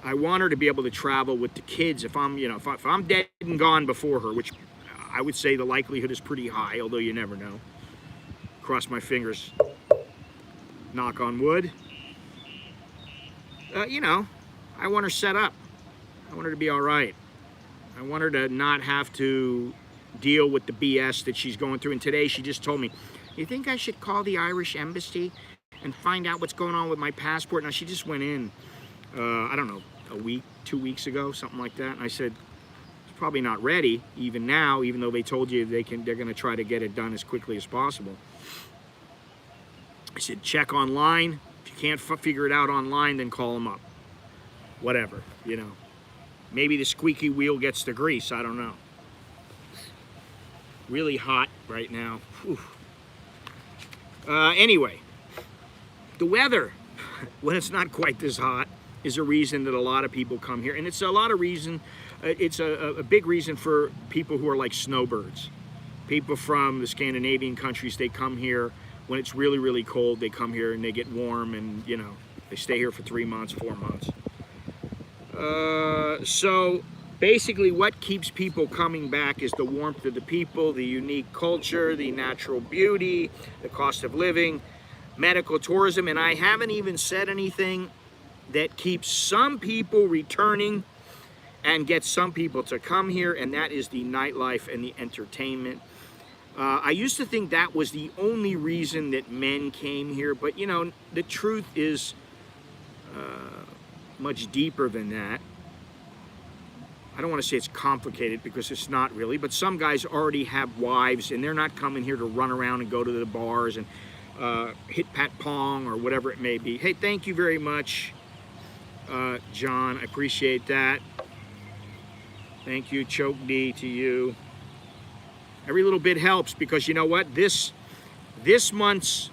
I want her to be able to travel with the kids. If I'm, you know, if I'm dead and gone before her, which I would say the likelihood is pretty high, although you never know. Cross my fingers. Knock on wood. You know, I want her set up. I want her to be all right. I want her to not have to deal with the BS that she's going through. And today she just told me, you think I should call the Irish embassy and find out what's going on with my passport? Now, she just went in, I don't know, a week, 2 weeks ago, something like that. And I said, it's probably not ready even now, even though they told you they're going to try to get it done as quickly as possible. I said, check online. If you can't figure it out online, then call them up. Whatever, you know. Maybe the squeaky wheel gets the grease. I don't know. Really hot right now. Anyway, the weather, when it's not quite this hot, is a reason that a lot of people come here. And it's a lot of reason, it's a big reason for people who are like snowbirds. People from the Scandinavian countries, they come here when it's really, really cold. They come here and they get warm, and, you know, they stay here for 3 months, 4 months. So basically what keeps people coming back is the warmth of the people, the unique culture, the natural beauty, the cost of living, medical tourism, and I haven't even said anything that keeps some people returning and gets some people to come here, and that is the nightlife and the entertainment. I used to think that was the only reason that men came here, but you know, the truth is much deeper than that. I don't want to say it's complicated because it's not really, but some guys already have wives and they're not coming here to run around and go to the bars and hit pat pong or whatever it may be. Hey, thank you very much, John. I appreciate that. Thank you, Choke D, to you. Every little bit helps because you know what? This month's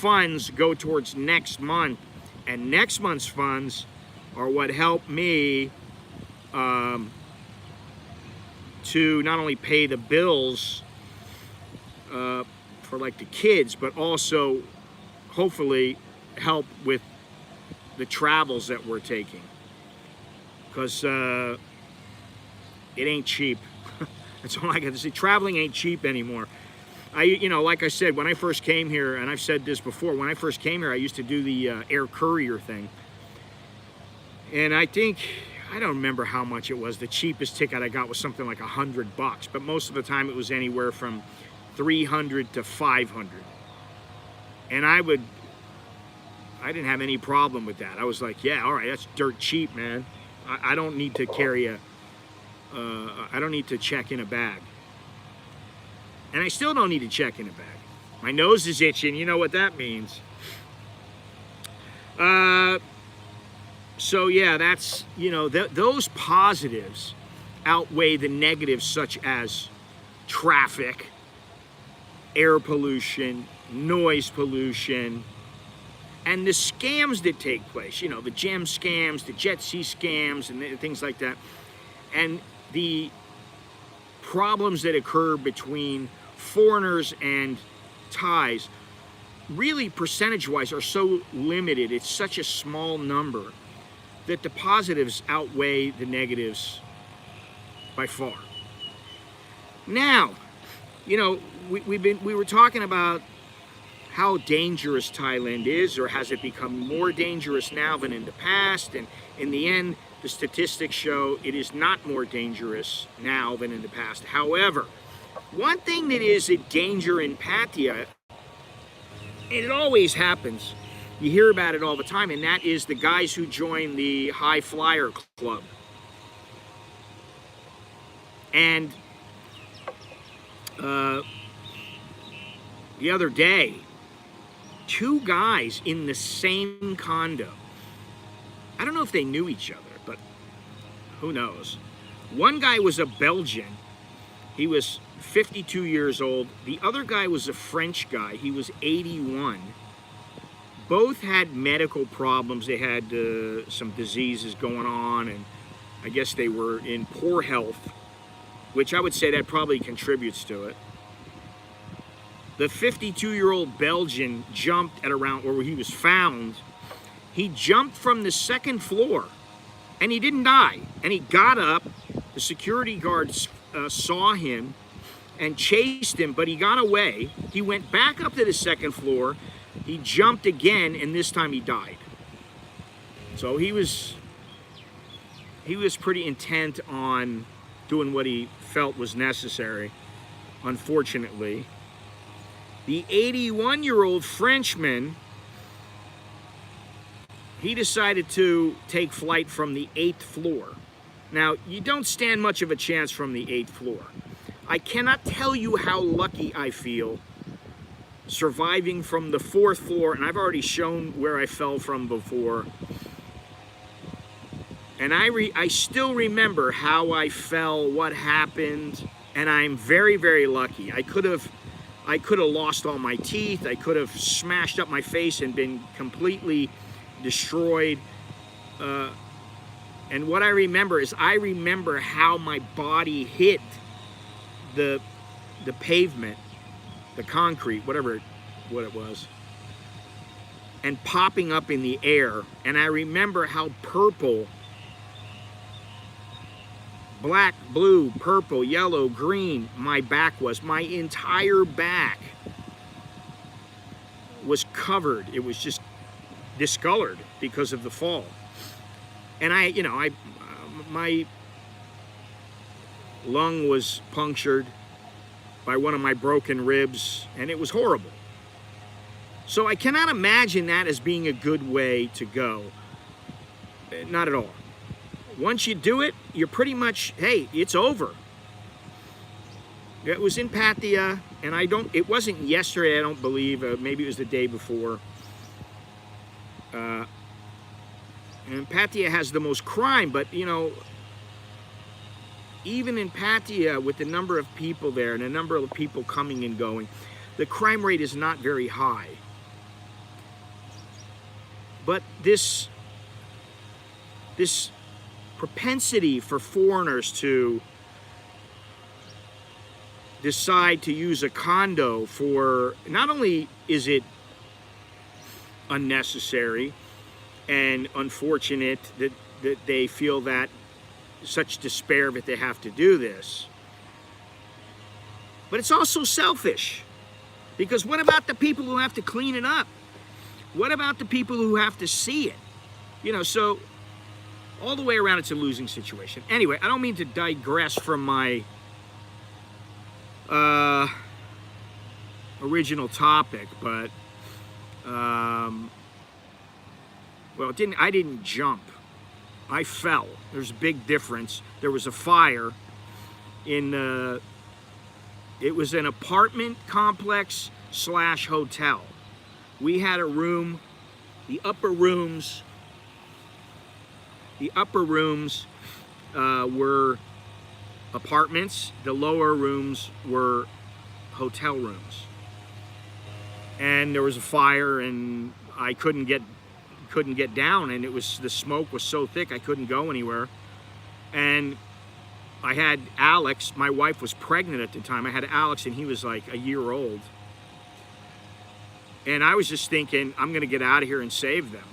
funds go towards next month, and next month's funds are what help me to not only pay the bills for like the kids, but also hopefully help with the travels that we're taking, because it ain't cheap. That's all I got to say. Traveling ain't cheap anymore. Like I said, when I first came here, and I've said this before, when I first came here, I used to do the air courier thing. And I don't remember how much it was. The cheapest ticket I got was something like $100, but most of the time it was anywhere from $300 to $500. And I didn't have any problem with that. I was like, yeah, all right, that's dirt cheap, man. I don't need to carry I don't need to check in a bag. And I still don't need to check in a bag. My nose is itching, you know what that means. So yeah, that's, those positives outweigh the negatives, such as traffic, air pollution, noise pollution, and the scams that take place. The gem scams, the jet ski scams, and things like that. And the problems that occur between foreigners and Thais, really percentage-wise, are so limited. It's such a small number that the positives outweigh the negatives by far. Now, we were talking about how dangerous Thailand is, or has it become more dangerous now than in the past? And in the end, the statistics show it is not more dangerous now than in the past. However, one thing that is a danger in Pattaya, and it always happens, you hear about it all the time, and that is the guys who join the High Flyer Club. And the other day, 2 guys in the same condo, I don't know if they knew each other, but who knows. One guy was a Belgian. He was 52 years old. The other guy was a French guy. He was 81. Both had medical problems. They had some diseases going on, and I guess they were in poor health, which I would say that probably contributes to it. The 52-year-old Belgian jumped at around where he was found. He jumped from the 2nd floor, and he didn't die. And he got up. The security guards saw him and chased him, but he got away. He went back up to the 2nd floor. He jumped again, and this time he died. So he was pretty intent on doing what he felt was necessary, unfortunately. The 81-year-old Frenchman, he decided to take flight from the 8th floor. Now, you don't stand much of a chance from the 8th floor. I cannot tell you how lucky I feel surviving from the 4th floor, and I've already shown where I fell from before. And I still remember how I fell, what happened, and I'm very, very lucky. I could have lost all my teeth. I could have smashed up my face and been completely destroyed. And what I remember is I remember how my body hit the pavement, the concrete, what it was, and popping up in the air. And I remember how purple, black, blue, purple, yellow, green my back was. My entire back was covered. It was just discolored because of the fall. And my lung was punctured by one of my broken ribs, and it was horrible. So I cannot imagine that as being a good way to go. Not at all. Once you do it, you're pretty much, hey, it's over. It was in Pattaya, and it wasn't yesterday, I don't believe. Maybe it was the day before. And Pattaya has the most crime, but even in Pattaya, with the number of people there and the number of people coming and going, the crime rate is not very high. But this propensity for foreigners to decide to use a condo for, not only is it unnecessary and unfortunate that they feel that such despair that they have to do this, but it's also selfish. Because what about the people who have to clean it up? What about the people who have to see it? You know, so all the way around, it's a losing situation. Anyway, I don't mean to digress from my original topic, but well, I didn't jump. I fell. There's a big difference. There was a fire in it was an apartment complex / hotel. We had a room. The upper rooms were apartments. The lower rooms were hotel rooms. And there was a fire, and I couldn't get down, and the smoke was so thick I couldn't go anywhere. And I had Alex, my wife was pregnant at the time. I had Alex, and he was like a year old. And I was just thinking, I'm gonna get out of here and save them.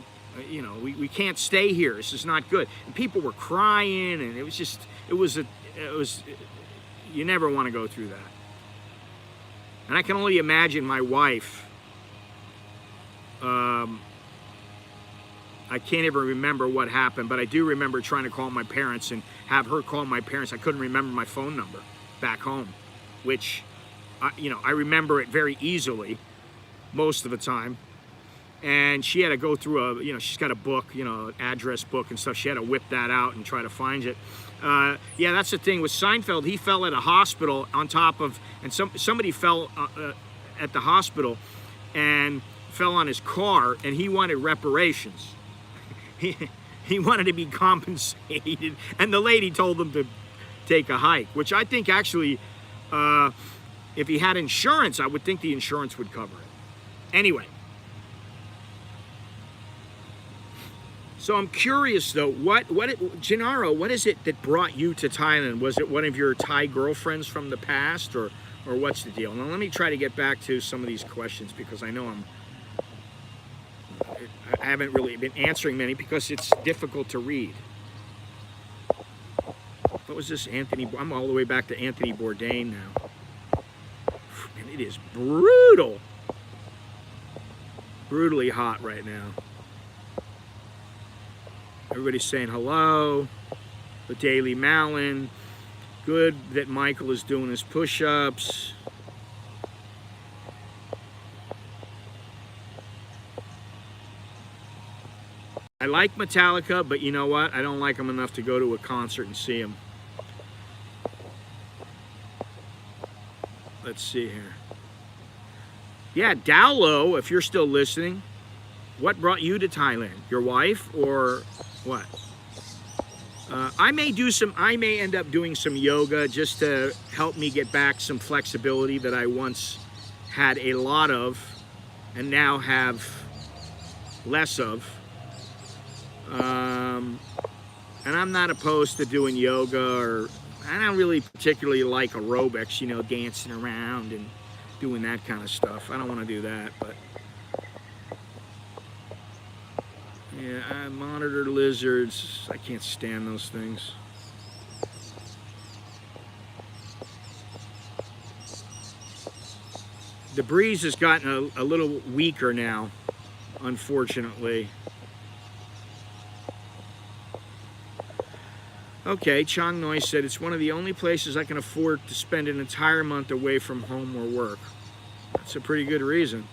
You know, we can't stay here. This is not good. And people were crying, and you never want to go through that. And I can only imagine my wife. I can't even remember what happened, but I do remember trying to call my parents and have her call my parents. I couldn't remember my phone number back home, which, I remember it very easily most of the time. And she had to go through she's got a book, an address book and stuff. She had to whip that out and try to find it. Yeah, that's the thing with Seinfeld. He fell at a hospital on top of, and somebody fell at the hospital and fell on his car, and he wanted reparations. He wanted to be compensated, and the lady told him to take a hike, which I think actually, if he had insurance, I would think the insurance would cover it. Anyway. So I'm curious though, Gennaro, what is it that brought you to Thailand? Was it one of your Thai girlfriends from the past, or what's the deal? Now let me try to get back to some of these questions, because I know I haven't really been answering many because it's difficult to read. What was this, Anthony? I'm all the way back to Anthony Bourdain now. And it is brutally hot right now. Everybody's saying hello. The Daily Mallon. Good that Michael is doing his push-ups. I like Metallica, but you know what? I don't like them enough to go to a concert and see them. Let's see here. Yeah, Dowlow, if you're still listening, what brought you to Thailand? Your wife or what? I may end up doing some yoga just to help me get back some flexibility that I once had a lot of and now have less of. And I'm not opposed to doing yoga, or I don't really particularly like aerobics, dancing around and doing that kind of stuff. I don't want to do that, but yeah, I monitor lizards. I can't stand those things. The breeze has gotten a little weaker now, unfortunately. Okay, Chong Noi said, it's one of the only places I can afford to spend an entire month away from home or work. That's a pretty good reason.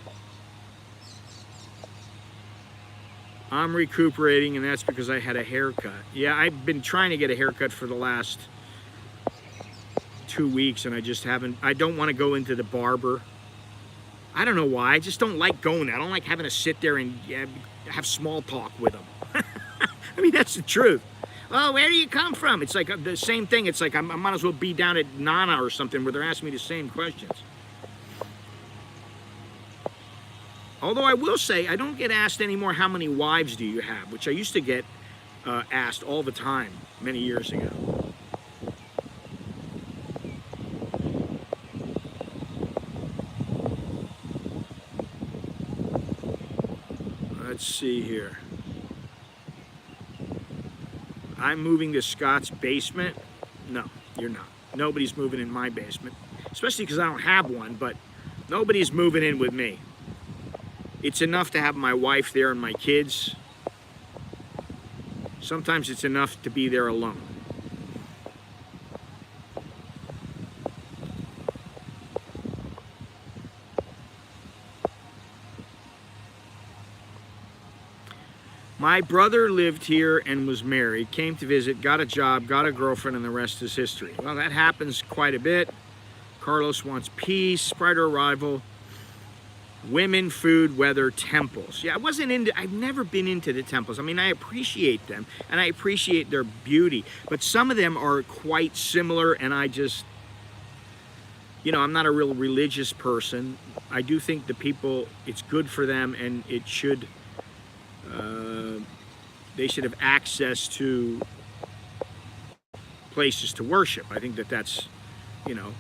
I'm recuperating, and that's because I had a haircut. Yeah, I've been trying to get a haircut for the last 2 weeks, and I just haven't. I don't want to go into the barber. I don't know why. I just don't like going there. I don't like having to sit there and have small talk with them. I mean, that's the truth. Oh, where do you come from? It's like the same thing. It's like I might as well be down at Nana or something where they're asking me the same questions. Although I will say, I don't get asked anymore, how many wives do you have? Which I used to get asked all the time many years ago. Let's see here. I'm moving to Scott's basement. No, you're not. Nobody's moving in my basement. Especially because I don't have one, but nobody's moving in with me. It's enough to have my wife there and my kids. Sometimes it's enough to be there alone. My brother lived here and was married, came to visit, got a job, got a girlfriend, and the rest is history. Well, that happens quite a bit. Carlos wants peace, prior to arrival, women, food, weather, temples. Yeah, I've never been into the temples. I mean, I appreciate them, and I appreciate their beauty, but some of them are quite similar, and I just, you know, I'm not a real religious person. I do think the people, it's good for them, and it should, they should have access to places to worship. I think that that's, you know,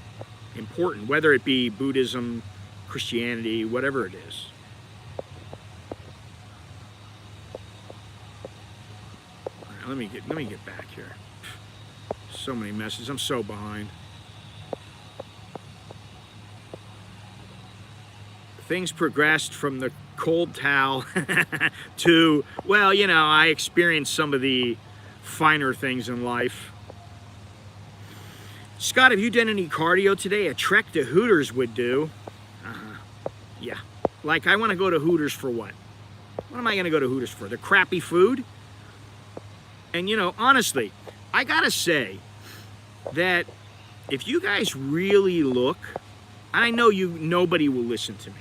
important, whether it be Buddhism, Christianity, whatever it is. All right, let me get back here. So many messages. I'm so behind. Things progressed from the cold towel to, well, you know, I experienced some of the finer things in life. Scott, have you done any cardio today? A trek to Hooters would do. Yeah. Like, I want to go to Hooters for what? What am I going to go to Hooters for? The crappy food? And, you know, honestly, I got to say that if you guys really look, and I know nobody will listen to me,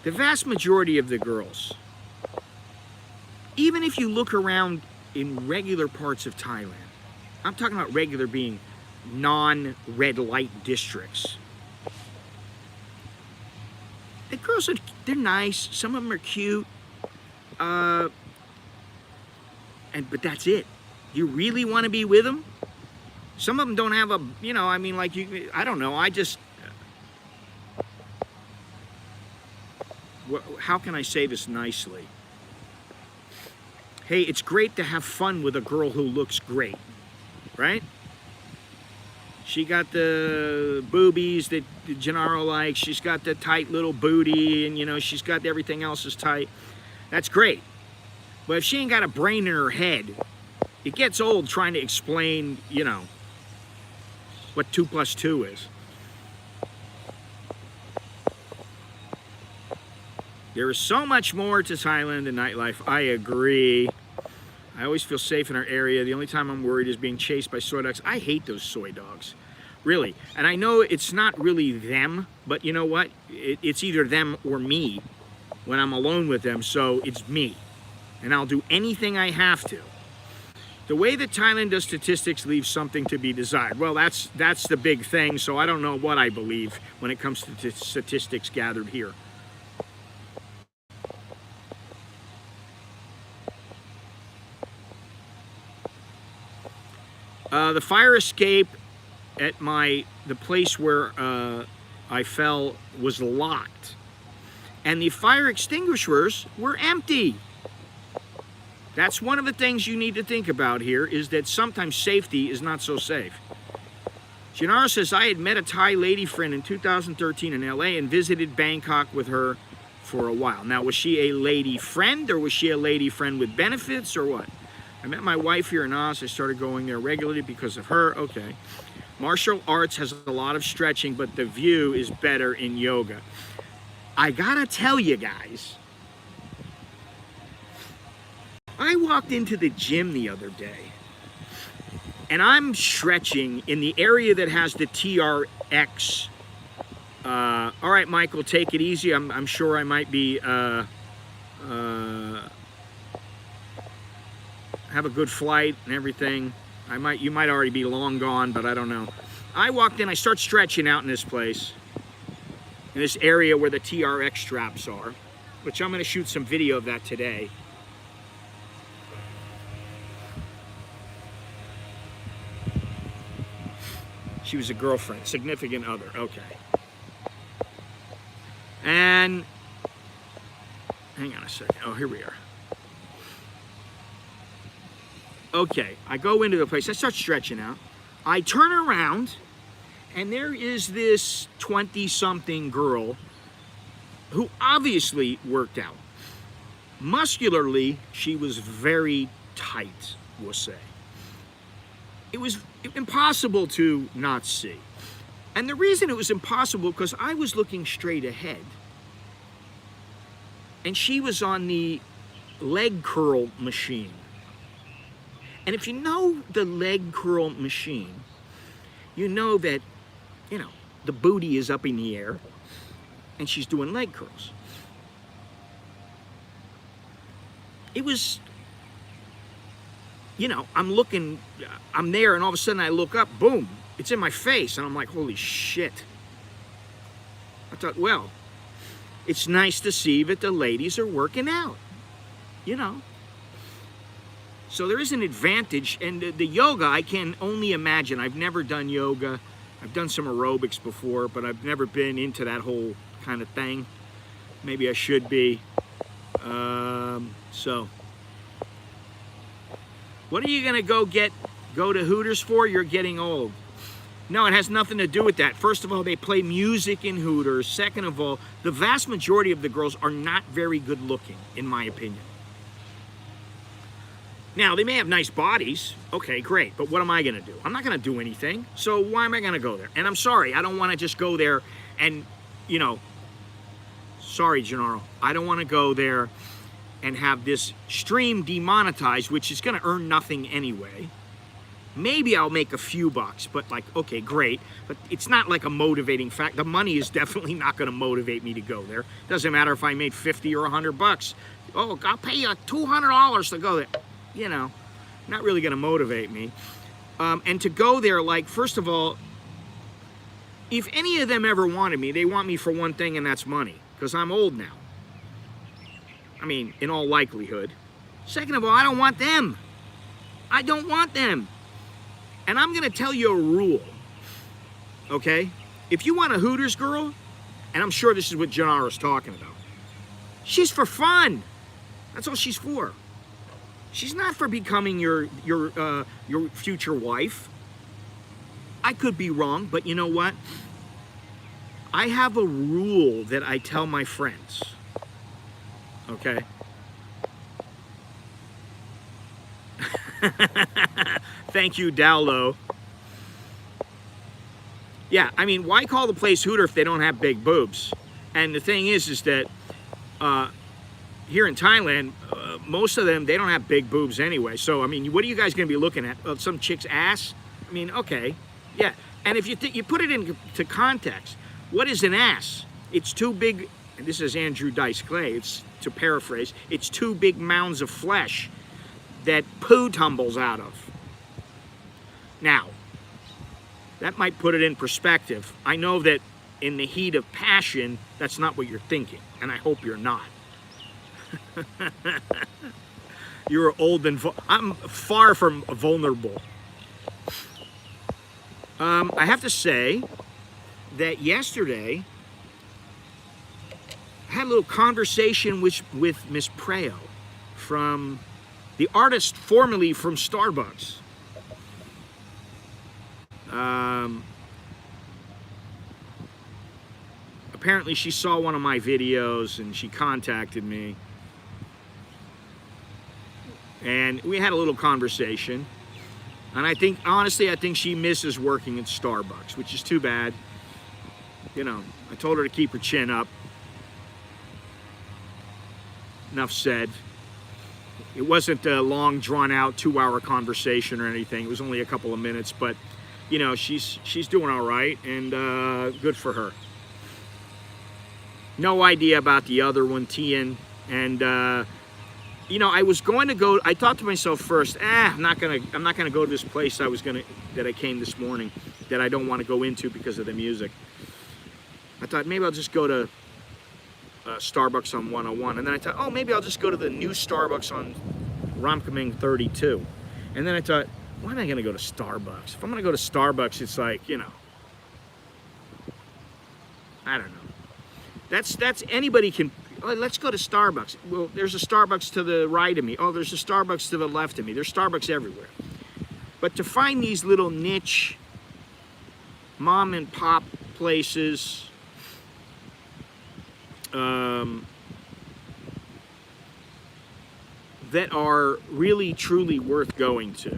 the vast majority of the girls, even if you look around in regular parts of Thailand, I'm talking about regular being non-red light districts, the girls they're nice. Some of them are cute, but that's it. You really want to be with them? Some of them don't have a, you know, I mean, like, I don't know. How can I say this nicely? Hey, it's great to have fun with a girl who looks great, right? She got the boobies that Gennaro likes. She's got the tight little booty, and, you know, she's got everything else is tight. That's great. But if she ain't got a brain in her head, it gets old trying to explain, you know, what 2 + 2 is. There is so much more to Thailand than nightlife. I agree. I always feel safe in our area. The only time I'm worried is being chased by soy dogs. I hate those soy dogs, really. And I know it's not really them, but you know what? It's either them or me when I'm alone with them, so it's me. And I'll do anything I have to. The way that Thailand does statistics leaves something to be desired. Well, that's the big thing, so I don't know what I believe when it comes to statistics gathered here. The fire escape at the place where I fell was locked, and the fire extinguishers were empty. That's one of the things you need to think about here, is that sometimes safety is not so safe. Gennaro says, I had met a Thai lady friend in 2013 in LA and visited Bangkok with her for a while. Now, was she a lady friend, or was she a lady friend with benefits, or what? I met my wife here in Oz. I started going there regularly because of her. Okay. Martial arts has a lot of stretching, but the view is better in yoga. I gotta tell you guys, I walked into the gym the other day, and I'm stretching in the area that has the TRX. All right, Michael, take it easy. I'm sure I might be... have a good flight and everything. You might already be long gone, but I don't know. I walked in, I start stretching out in this place. in this area where the TRX straps are, which I'm going to shoot some video of that today. She was a girlfriend, significant other, okay. And, hang on a second, oh, here we are. Okay, I go into the place, I start stretching out. I turn around, and there is this 20-something girl who obviously worked out. Muscularly, she was very tight, we'll say. It was impossible to not see. And the reason it was impossible, because I was looking straight ahead. And she was on the leg curl machine. And if you know the leg curl machine, you know that, you know, the booty is up in the air and she's doing leg curls. It was, you know, I'm looking, I'm there, and all of a sudden I look up, boom, it's in my face, and I'm like, holy shit. I thought, well, it's nice to see that the ladies are working out, you know. So there is an advantage, and the yoga, I can only imagine. I've never done yoga. I've done some aerobics before, but I've never been into that whole kind of thing. Maybe I should be. So, what are you gonna go to Hooters for? You're getting old. No, it has nothing to do with that. First of all, they play music in Hooters. Second of all, the vast majority of the girls are not very good looking, in my opinion. Now, they may have nice bodies. Okay, great. But what am I going to do? I'm not going to do anything. So why am I going to go there? And I'm sorry, I don't want to just go there and, you know, sorry, Gennaro, I don't want to go there and have this stream demonetized, which is going to earn nothing anyway. Maybe I'll make a few bucks, but like, okay, great. But it's not like a motivating fact. The money is definitely not going to motivate me to go there. Doesn't matter if I made 50 or 100 bucks. Oh, I'll pay you $200 to go there. You know, not really going to motivate me. And to go there, like, first of all, if any of them ever wanted me, they want me for one thing, and that's money, because I'm old now. I mean, in all likelihood. Second of all, I don't want them. I don't want them. And I'm going to tell you a rule, okay? If you want a Hooters girl, and I'm sure this is what Gennaro's talking about, she's for fun. That's all she's for. She's not for becoming your future wife. I could be wrong, but you know what? I have a rule that I tell my friends. Okay? Thank you, Dowlow. Yeah, I mean, why call the place Hooter if they don't have big boobs? And the thing is that here in Thailand, most of them, they don't have big boobs anyway. So, I mean, what are you guys going to be looking at? Some chick's ass? I mean, okay, yeah. And if you put it into context, what is an ass? It's two big, and this is Andrew Dice Clay, it's, to paraphrase, it's two big mounds of flesh that poo tumbles out of. Now, that might put it in perspective. I know that in the heat of passion, that's not what you're thinking, and I hope you're not. You're old and I'm far from vulnerable. I have to say that yesterday I had a little conversation with Miss Preo, from the artist formerly from Starbucks. Apparently she saw one of my videos and she contacted me. And we had a little conversation. And I think, honestly, I think she misses working at Starbucks, which is too bad. You know, I told her to keep her chin up. Enough said. It wasn't a long, drawn-out, 2-hour conversation or anything. It was only a couple of minutes, but, you know, she's doing all right, and good for her. No idea about the other one, Tian, and you know, I was going to go. I thought to myself first, I'm not gonna go to this place that I came this morning, that I don't want to go into because of the music. I thought maybe I'll just go to Starbucks on 101. And then I thought, oh, maybe I'll just go to the new Starbucks on Ramkaming 32. And then I thought, why am I going to go to Starbucks? If I'm going to go to Starbucks, it's like, you know, I don't know. That's anybody can, oh, let's go to Starbucks. Well, there's a Starbucks to the right of me. Oh, there's a Starbucks to the left of me. There's Starbucks everywhere. But to find these little niche mom and pop places, that are really truly worth going to.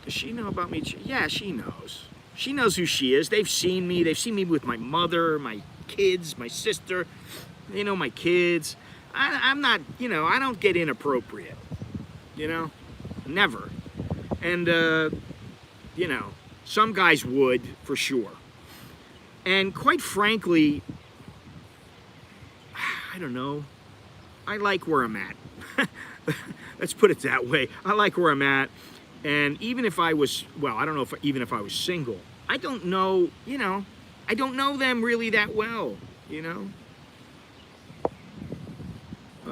Does she know about me? Yeah, she knows. She knows who she is. They've seen me. They've seen me with my mother, my kids, my sister. They know my kids. I'm not, you know, I don't get inappropriate. You know? Never. And, you know, some guys would, for sure. And quite frankly, I don't know. I like where I'm at. Let's put it that way. I like where I'm at. And even if I was, well, I don't know if even if I was single, I don't know, you know, I don't know them really that well, you know.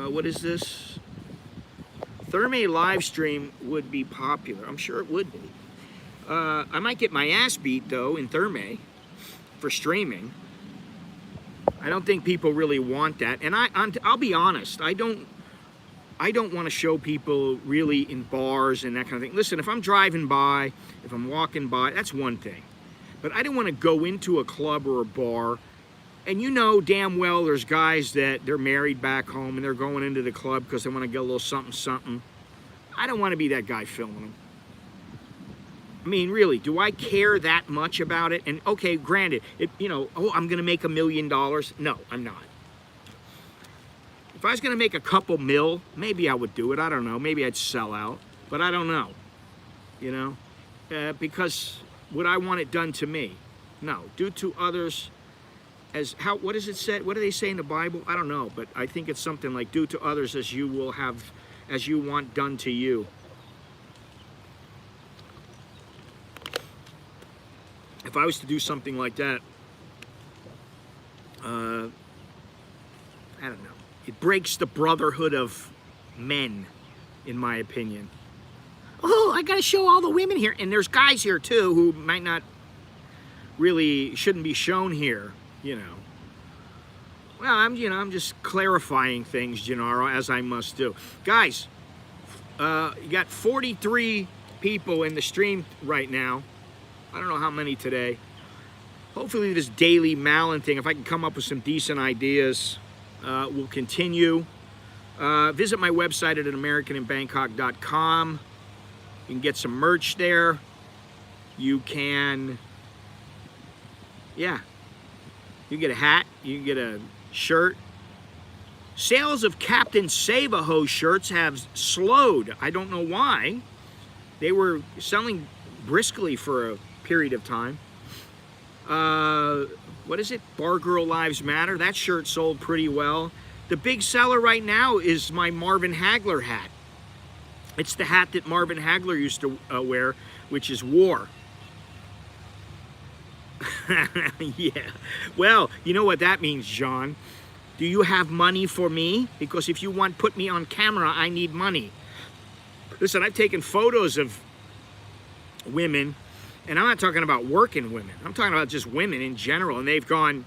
What is this? Therme live stream would be popular. I'm sure it would be. I might get my ass beat though in Therme for streaming. I don't think people really want that. And I'll be honest, I don't want to show people really in bars and that kind of thing. Listen, if I'm driving by, if I'm walking by, that's one thing. But I don't want to go into a club or a bar. And you know damn well there's guys that they're married back home and they're going into the club because they want to get a little something, something. I don't want to be that guy filming them. I mean, really, do I care that much about it? And okay, granted, you know, oh, I'm going to make $1 million. No, I'm not. If I was going to make a couple mil, maybe I would do it. I don't know. Maybe I'd sell out, but I don't know. You know, because would I want it done to me? No. Do to others as how? What does it say? What do they say in the Bible? I don't know, but I think it's something like do to others as you will have, as you want done to you. If I was to do something like that, I don't know. It breaks the brotherhood of men, in my opinion. Oh, I gotta show all the women here. And there's guys here too who might not really, shouldn't be shown here, you know. Well, I'm just clarifying things, Gennaro, as I must do. Guys, you got 43 people in the stream right now. I don't know how many today. Hopefully this daily Mallon thing, if I can come up with some decent ideas, will continue. Visit my website at americaninbangkok.com. You can get some merch there. You can, yeah, you can get a hat, you can get a shirt. Sales of Captain Save-A-Ho shirts have slowed. I don't know why. They were selling briskly for a period of time. What is it? Bar Girl Lives Matter. That shirt sold pretty well. The big seller right now is my Marvin Hagler hat. It's the hat that Marvin Hagler used to wear, which is war. Yeah. Well, you know what that means, John. Do you have money for me? Because if you want put me on camera, I need money. Listen, I've taken photos of women, and I'm not talking about working women. I'm talking about just women in general, and they've gone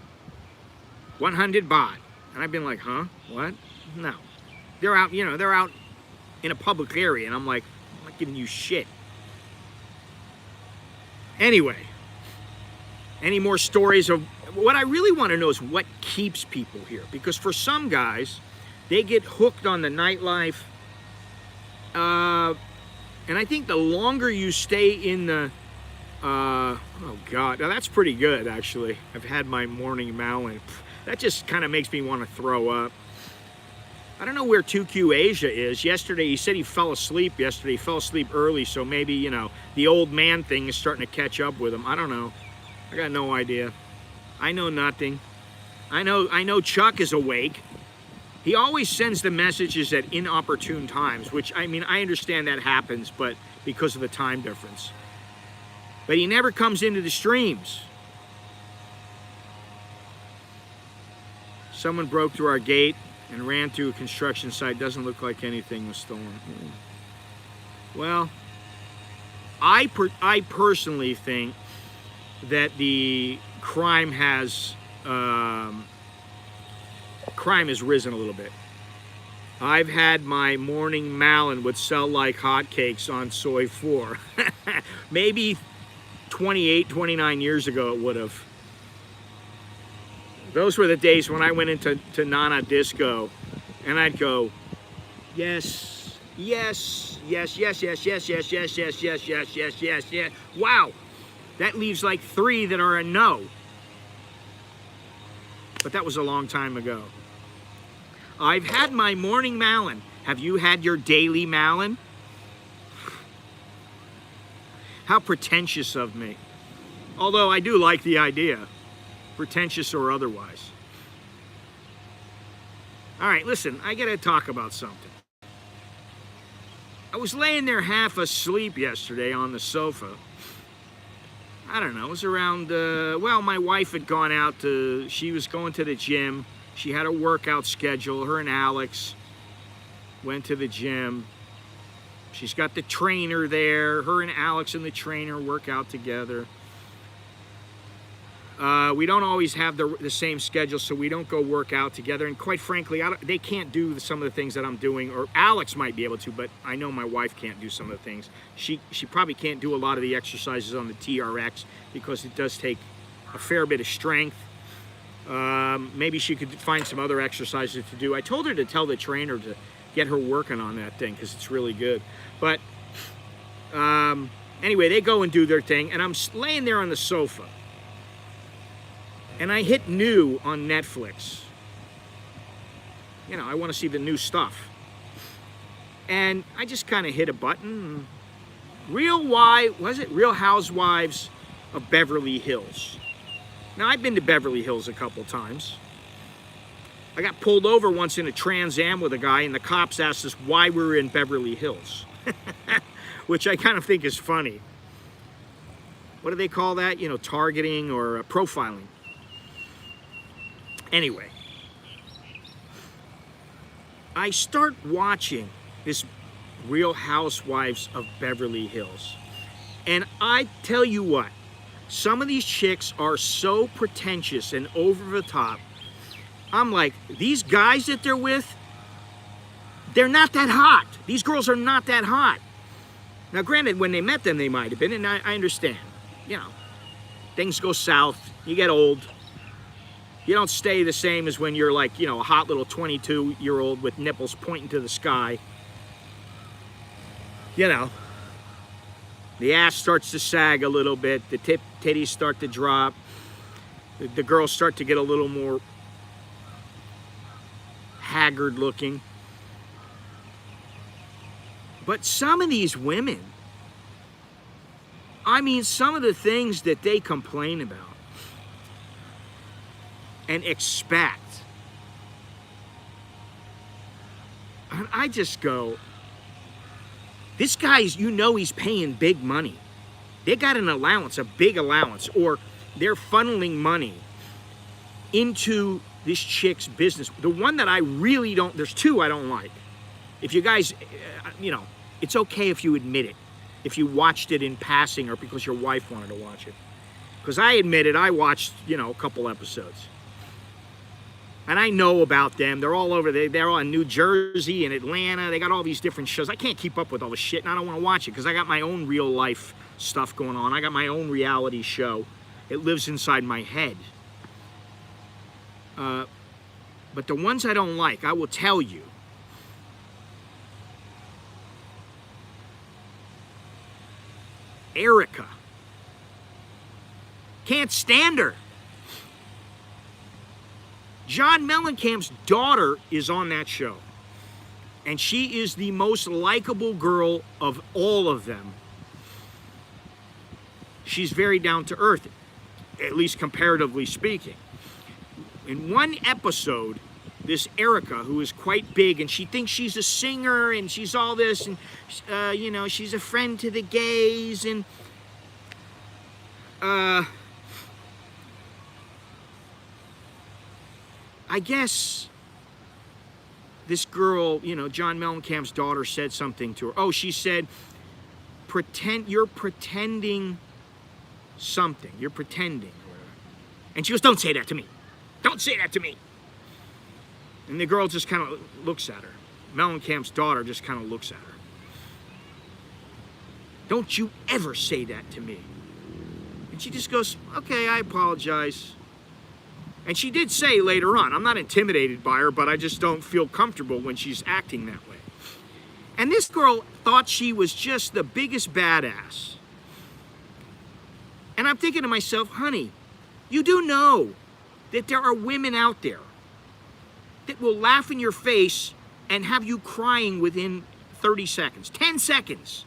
100 baht. And I've been like, huh? What? No. They're out, you know, they're out in a public area, and I'm like, I'm not giving you shit. Anyway, any more stories of what I really want to know is what keeps people here, because for some guys, they get hooked on the nightlife, and I think the longer you stay in the oh God, now that's pretty good actually. I've had my morning Mallon. That just kind of makes me want to throw up. I don't know where 2Q Asia is. Yesterday, he said he fell asleep yesterday. He fell asleep early, so maybe, you know, the old man thing is starting to catch up with him. I don't know. I got no idea. I know nothing. I know Chuck is awake. He always sends the messages at inopportune times, which, I mean, I understand that happens, but because of the time difference. But he never comes into the streams. Someone broke through our gate and ran through a construction site. Doesn't look like anything was stolen. Well, I personally think that the crime has risen a little bit. I've had my morning Mallon would sell like hotcakes on soy 4. Maybe 28, 29 years ago it would have. Those were the days when I went into Nana Disco and I'd go, yes, yes, yes, yes, yes, yes, yes, yes, yes, yes, yes, yes, yes, yes. Wow, that leaves like 3 that are a no. But that was a long time ago. I've had my morning Mallon. Have you had your daily Mallon? How pretentious of me. Although I do like the idea, pretentious or otherwise. All right, listen, I gotta talk about something. I was laying there half asleep yesterday on the sofa. I don't know, it was around, well, my wife had gone out she was going to the gym. She had a workout schedule. Her and Alex went to the gym. She's got the trainer there. Her and Alex and the trainer work out together. We don't always have the same schedule, so we don't go work out together. And quite frankly, they can't do some of the things that I'm doing, or Alex might be able to, but I know my wife can't do some of the things. She probably can't do a lot of the exercises on the TRX because it does take a fair bit of strength. Maybe she could find some other exercises to do. I told her to tell the trainer to get her working on that thing because it's really good. But anyway, they go and do their thing, and I'm laying there on the sofa. And I hit new on Netflix. You know, I want to see the new stuff. And I just kind of hit a button. Real Housewives of Beverly Hills. Now, I've been to Beverly Hills a couple times. I got pulled over once in a Trans Am with a guy, and the cops asked us why we were in Beverly Hills. Which I kind of think is funny. What do they call that? You know, targeting or profiling. Anyway, I start watching this Real Housewives of Beverly Hills. And I tell you what, some of these chicks are so pretentious and over the top. I'm like, these guys that they're with, they're not that hot. These girls are not that hot. Now, granted, when they met them, they might have been, and I understand. You know, things go south, you get old. You don't stay the same as when you're like, you know, a hot little 22-year-old with nipples pointing to the sky. You know, the ass starts to sag a little bit, the titties start to drop, the girls start to get a little more haggard looking. But some of these women, I mean, some of the things that they complain about and expect. And I just go, this guy's, you know, he's paying big money. They got an allowance, a big allowance, or they're funneling money into this chick's business. The one that I really don't, there's 2 I don't like. If you guys, you know, it's okay if you admit it. If you watched it in passing or because your wife wanted to watch it. Because I admit it, I watched, you know, a couple episodes. And I know about them. They're all over. They're all in New Jersey and Atlanta. They got all these different shows. I can't keep up with all the shit, and I don't want to watch it because I got my own real life stuff going on. I got my own reality show. It lives inside my head. But the ones I don't like, I will tell you. Erica. Can't stand her. John Mellencamp's daughter is on that show. And she is the most likable girl of all of them. She's very down to earth, at least comparatively speaking. In one episode, this Erica, who is quite big, and she thinks she's a singer, and she's all this, and, you know, she's a friend to the gays, and, I guess this girl, you know, John Mellencamp's daughter said something to her. Oh, she said, you're pretending something. You're pretending. And she goes, don't say that to me. Don't say that to me. And the girl just kind of looks at her. Mellencamp's daughter just kind of looks at her. Don't you ever say that to me. And she just goes, okay, I apologize. And she did say later on, I'm not intimidated by her, but I just don't feel comfortable when she's acting that way. And this girl thought she was just the biggest badass. And I'm thinking to myself, honey, you do know that there are women out there that will laugh in your face and have you crying within 30 seconds, 10 seconds.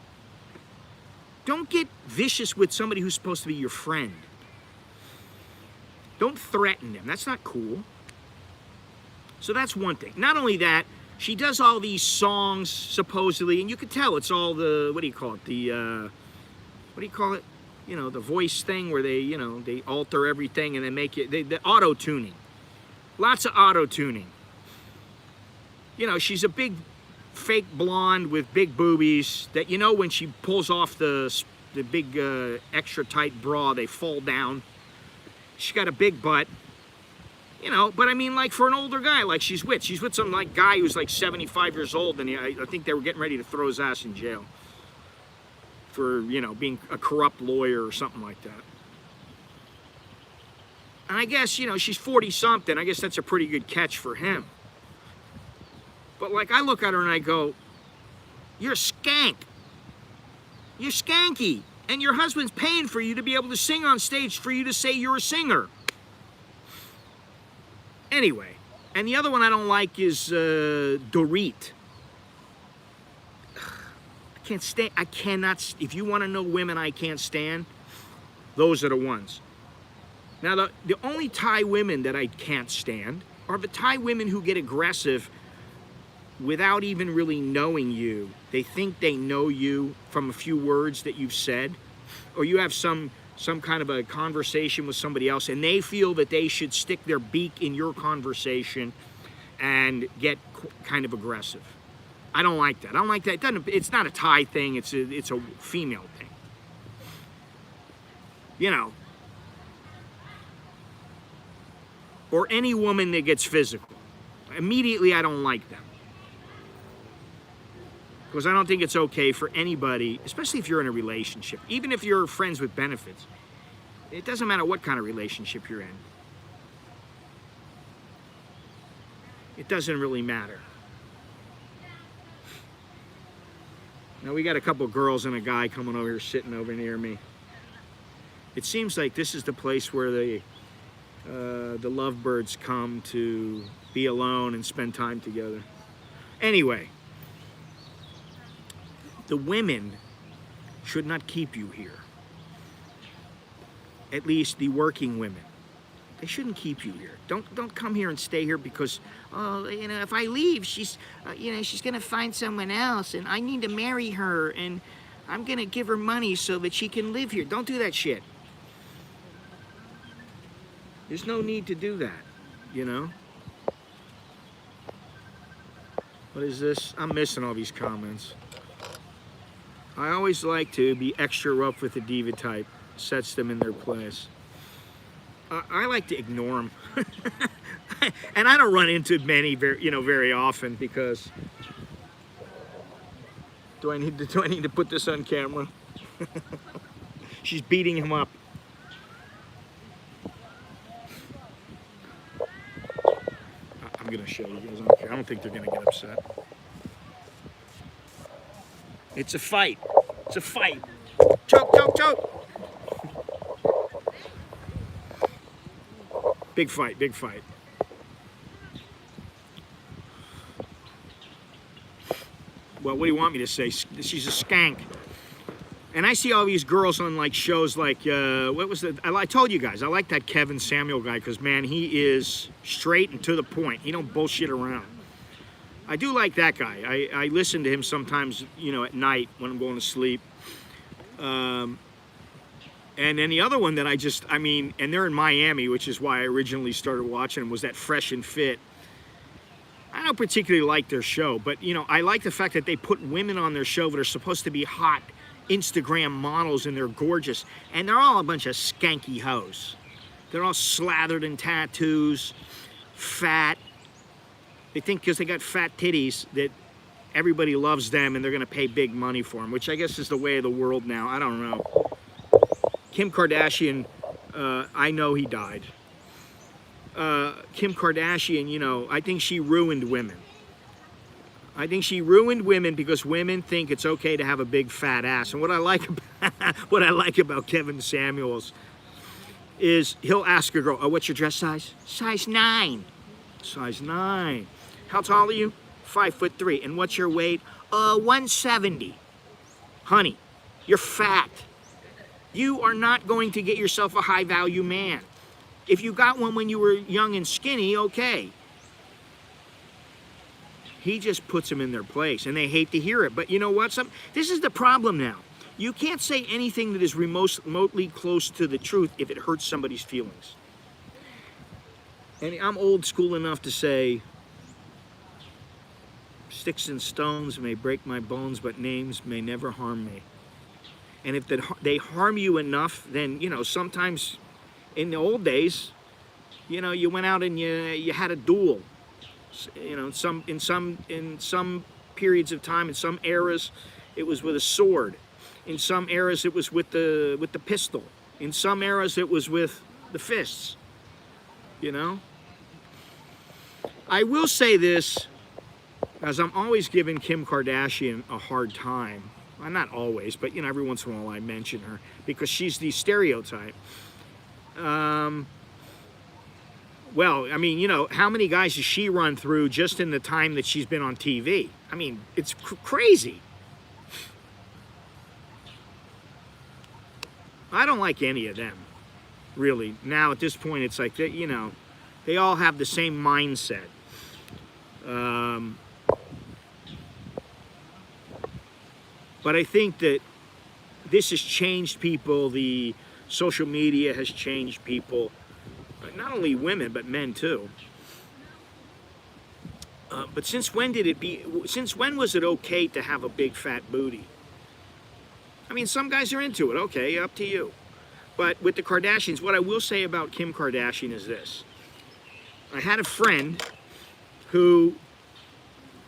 Don't get vicious with somebody who's supposed to be your friend. Don't threaten them. That's not cool. So that's one thing. Not only that, she does all these songs, supposedly, and you can tell it's all the, what do you call it? The, what do you call it? You know, the voice thing where they, you know, they alter everything and they make it, the auto-tuning. Lots of auto-tuning. You know, she's a big fake blonde with big boobies that, you know, when she pulls off the big extra tight bra, they fall down. She's got a big butt, you know, but I mean, like, for an older guy like she's with some like guy who's like 75 years old, and I think they were getting ready to throw his ass in jail for, you know, being a corrupt lawyer or something like that. And I guess, you know, she's 40 something. I guess that's a pretty good catch for him. But like, I look at her and I go, you're a skank. You're skanky. And your husband's paying for you to be able to sing on stage for you to say you're a singer. Anyway, and the other one I don't like is Dorit. I can't stand, I cannot, if you want to know women I can't stand, those are the ones. Now, the only Thai women that I can't stand are the Thai women who get aggressive without even really knowing you. They think they know you from a few words that you've said, or you have some kind of a conversation with somebody else, and they feel that they should stick their beak in your conversation and get kind of aggressive. I don't like that. I don't like that. It's not a Thai thing. It's a female thing. You know. Or any woman that gets physical. Immediately, I don't like them. Because I don't think it's okay for anybody, especially if you're in a relationship, even if you're friends with benefits. It doesn't matter what kind of relationship you're in. It doesn't really matter. Now, we got a couple girls and a guy coming over here, sitting over near me. It seems like this is the place where the lovebirds come to be alone and spend time together. Anyway. The women should not keep you here. At least the working women. They shouldn't keep you here. Don't come here and stay here because, oh, you know, if I leave, she's, you know, she's gonna find someone else, and I need to marry her, and I'm gonna give her money so that she can live here. Don't do that shit. There's no need to do that, you know. What is this? I'm missing all these comments. I always like to be extra rough with the diva type. Sets them in their place. I like to ignore them. And I don't run into many very often because... Do I need to put this on camera? She's beating him up. I'm going to show you guys. I don't think they're going to get upset. It's a fight. It's a fight. Choke, choke, choke. Big fight, big fight. Well, what do you want me to say? She's a skank. And I see all these girls on like shows like, what was the, I told you guys, I like that Kevin Samuel guy because, man, he is straight and to the point. He don't bullshit around. I do like that guy. I listen to him sometimes, you know, at night when I'm going to sleep. And then the other one that I mean, and they're in Miami, which is why I originally started watching them, was that Fresh and Fit. I don't particularly like their show, but, you know, I like the fact that they put women on their show that are supposed to be hot Instagram models, and they're gorgeous. And they're all a bunch of skanky hoes. They're all slathered in tattoos, fat. They think because they got fat titties that everybody loves them and they're going to pay big money for them, which I guess is the way of the world now. I don't know. Kim Kardashian, I know he died. Kim Kardashian, you know, I think she ruined women. I think she ruined women because women think it's okay to have a big fat ass. And what I like about Kevin Samuels is he'll ask a girl, "Oh, what's your dress size?" "Size 9." "Size 9. How tall are you?" 5'3". "And what's your weight?" 170. "Honey, you're fat. You are not going to get yourself a high value man. If you got one when you were young and skinny, okay." He just puts them in their place, and they hate to hear it. But you know what? This is the problem now. You can't say anything that is remotely close to the truth if it hurts somebody's feelings. And I'm old school enough to say, sticks and stones may break my bones, but names may never harm me. And if they harm you enough, then, you know, sometimes in the old days, you know, you went out and you had a duel. You know, in some periods of time, in some eras, it was with a sword. In some eras, it was with the pistol. In some eras, it was with the fists. You know? I will say this, as I'm always giving Kim Kardashian a hard time. Well, not always, but, you know, every once in a while I mention her because she's the stereotype. Well, I mean, you know, how many guys has she run through just in the time that she's been on TV? I mean, it's crazy. I don't like any of them, really. Now, at this point, it's like, you know, they all have the same mindset. But I think that this has changed people. The social media has changed people. Not only women, but men too. But since when was it okay to have a big fat booty? I mean, some guys are into it. Okay, up to you. But with the Kardashians, what I will say about Kim Kardashian is this. I had a friend who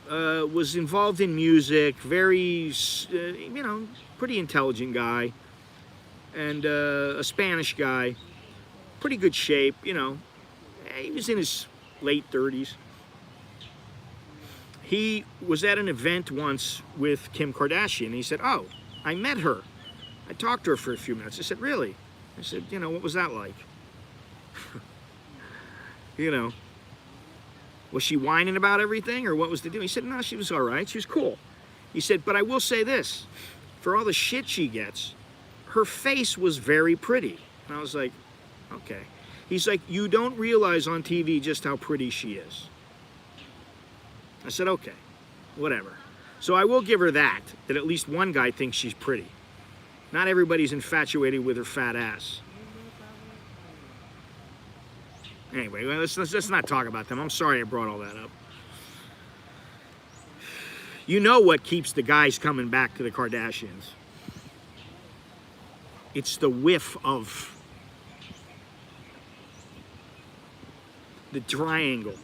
was involved in music, very, you know, pretty intelligent guy, and a Spanish guy. Pretty good shape, you know. He was in his late 30s. He was at an event once with Kim Kardashian. He said, "Oh, I met her. I talked to her for a few minutes." I said, "Really?" I said, "You know, what was that like?" You know, was she whining about everything, or what was the deal? He said, "No, she was all right. She was cool." He said, "But I will say this. For all the shit she gets, her face was very pretty." And I was like, okay. He's like, "You don't realize on TV just how pretty she is." I said, okay, whatever. So I will give her that at least one guy thinks she's pretty. Not everybody's infatuated with her fat ass. Anyway, let's not talk about them. I'm sorry I brought all that up. You know what keeps the guys coming back to the Kardashians? It's the whiff of the triangle.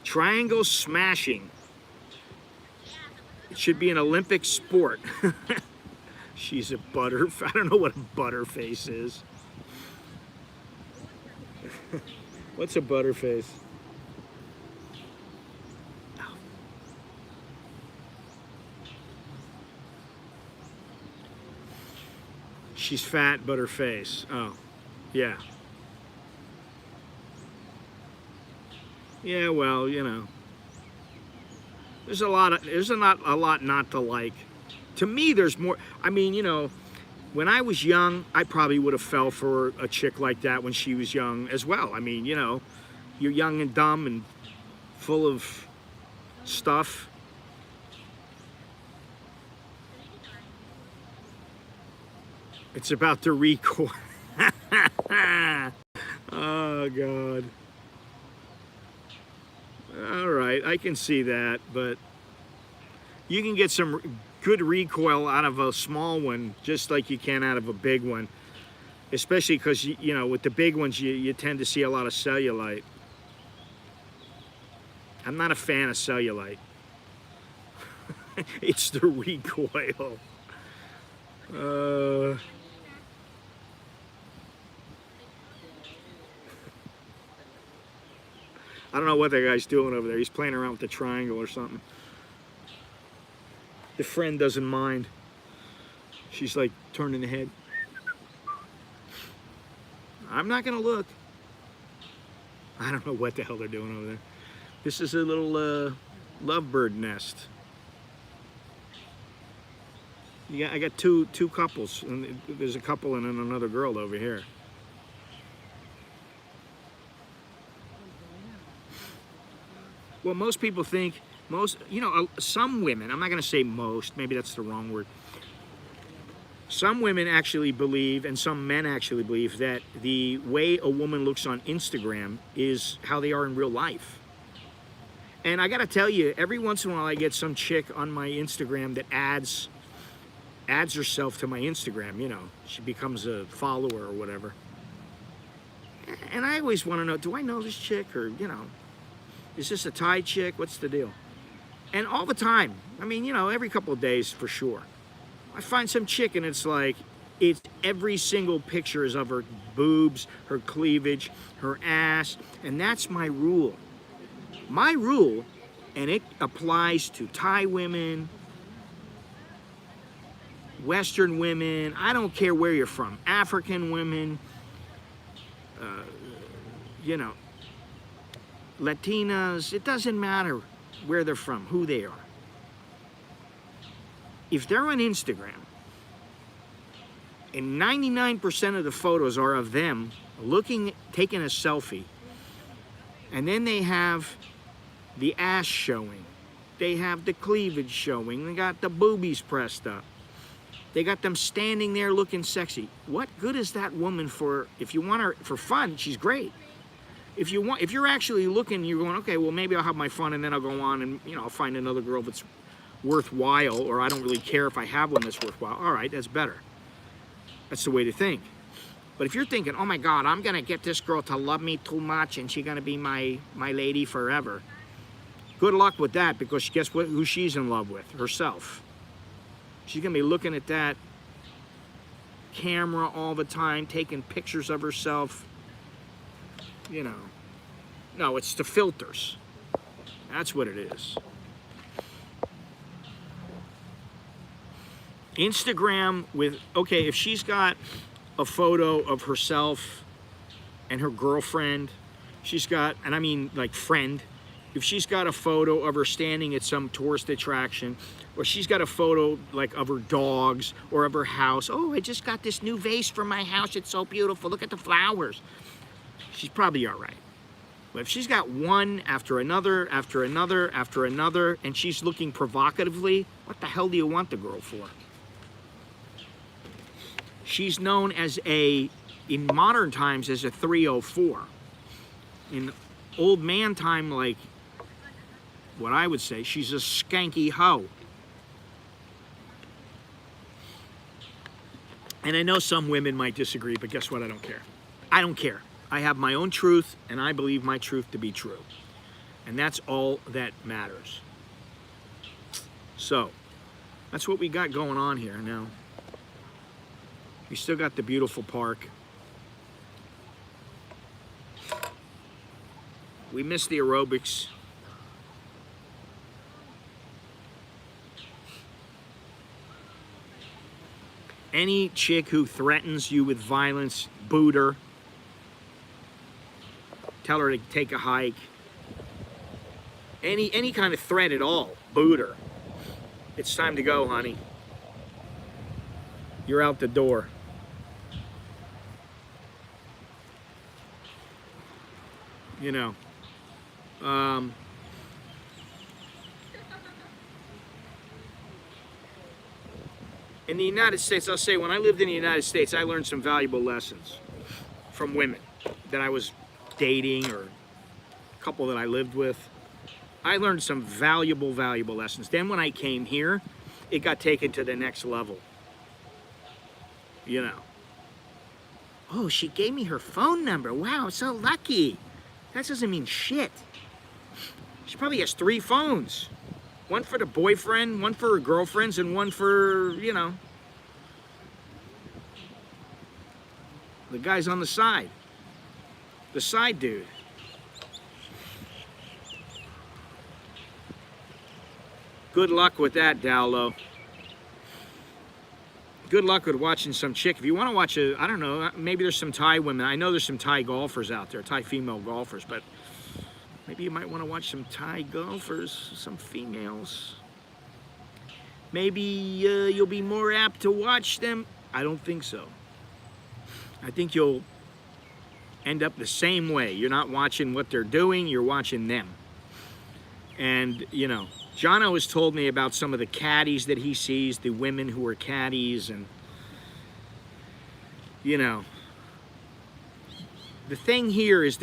Triangle smashing. It should be an Olympic sport. She's a I don't know what a butterface is. What's a butterface? She's fat, but her face. Oh, yeah. Yeah, well, you know, there's not a lot not to like. To me, there's more. I mean, you know, when I was young, I probably would have fell for a chick like that when she was young as well. I mean, you know, you're young and dumb and full of stuff. It's about the recoil. Oh, God. All right, I can see that, but you can get some good recoil out of a small one just like you can out of a big one. Especially because, you know, with the big ones, you tend to see a lot of cellulite. I'm not a fan of cellulite. It's the recoil. I don't know what that guy's doing over there. He's playing around with the triangle or something. The friend doesn't mind. She's like turning the head. I'm not gonna look. I don't know what the hell they're doing over there. This is a little lovebird nest. Yeah, I got two couples, and there's a couple and then another girl over here. Well, most people think, you know, some women, I'm not going to say most, maybe that's the wrong word. Some women actually believe, and some men actually believe, that the way a woman looks on Instagram is how they are in real life. And I got to tell you, every once in a while I get some chick on my Instagram that adds herself to my Instagram, you know. She becomes a follower or whatever. And I always want to know, do I know this chick, or, you know, is this a Thai chick? What's the deal? And all the time, I mean, you know, every couple of days for sure, I find some chick and it's like, it's every single picture is of her boobs, her cleavage, her ass, and that's my rule. My rule, and it applies to Thai women, Western women, I don't care where you're from, African women, you know, Latinas, it doesn't matter where they're from, who they are. If they're on Instagram and 99% of the photos are of them taking a selfie, and then they have the ass showing, they have the cleavage showing, they got the boobies pressed up, they got them standing there looking sexy. What good is that woman for? If you want her for fun, she's great. If you're actually looking, you're going, okay, well, maybe I'll have my fun and then I'll go on and, you know, I'll find another girl that's worthwhile, or I don't really care if I have one that's worthwhile. All right, that's better. That's the way to think. But if you're thinking, oh my God, I'm gonna get this girl to love me too much and she's gonna be my lady forever. Good luck with that, because guess what? Who she's in love with? Herself. She's gonna be looking at that camera all the time, taking pictures of herself. You know, no, it's the filters. That's what it is. Instagram with, okay, if she's got a photo of herself and her girlfriend, she's got, and I mean like friend, if she's got a photo of her standing at some tourist attraction, or she's got a photo like of her dogs or of her house, oh, I just got this new vase for my house, it's so beautiful, look at the flowers. She's probably all right. But if she's got one after another, after another, after another, and she's looking provocatively, what the hell do you want the girl for? She's known as in modern times, as a 304. In old man time, like what I would say, she's a skanky hoe. And I know some women might disagree, but guess what? I don't care. I don't care. I have my own truth, and I believe my truth to be true. And that's all that matters. So, that's what we got going on here now. We still got the beautiful park. We missed the aerobics. Any chick who threatens you with violence, boot her. Tell her to take a hike. Any kind of threat at all, boot her. It's time to go, honey. You're out the door. You know. In the United States, I'll say when I lived in the United States, I learned some valuable lessons from women that I was dating or a couple that I lived with. I learned some valuable lessons. Then when I came here, it got taken to the next level. You know. Oh, she gave me her phone number. Wow, so lucky. That doesn't mean shit. She probably has 3 phones. One for the boyfriend, one for her girlfriends, and one for, you know, the guys on the side. The side dude. Good luck with that, Dowlow. Good luck with watching some chick. If you want to watch I don't know, maybe there's some Thai women. I know there's some Thai golfers out there, Thai female golfers, but maybe you might want to watch some Thai golfers, some females. Maybe you'll be more apt to watch them. I don't think so. I think you'll end up the same way. You're not watching what they're doing, you're watching them. And, you know, Jono has told me about some of the caddies that he sees, the women who are caddies, and, you know, the thing here is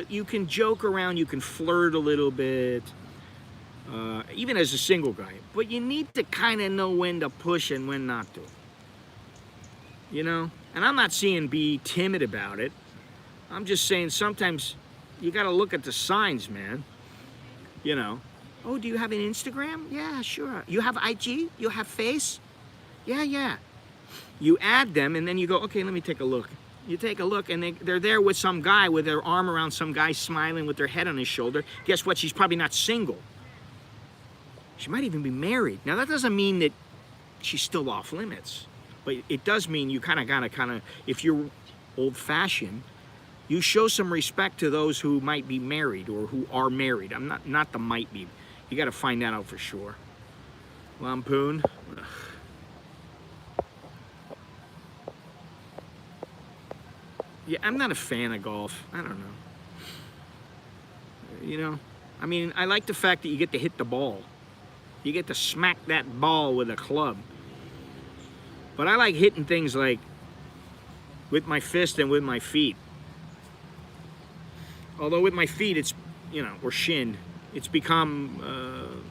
you can joke around, you can flirt a little bit, even as a single guy, but you need to kind of know when to push and when not to, you know? And I'm not saying be timid about it. I'm just saying sometimes you got to look at the signs, man, you know? Oh, do you have an Instagram? Yeah, sure. You have IG? You have Face? Yeah. You add them, and then you go, okay, let me take a look. You take a look, and they're there with some guy with their arm around some guy smiling with their head on his shoulder. Guess what? She's probably not single. She might even be married. Now, that doesn't mean that she's still off limits. But it does mean you kind of, if you're old-fashioned, you show some respect to those who might be married or who are married. I'm not the might be. You got to find that out for sure. Lampoon. Ugh. Yeah, I'm not a fan of golf. I don't know. You know, I mean, I like the fact that you get to hit the ball. You get to smack that ball with a club. But I like hitting things like with my fist and with my feet. Although with my feet, it's, you know, or shin, it's become,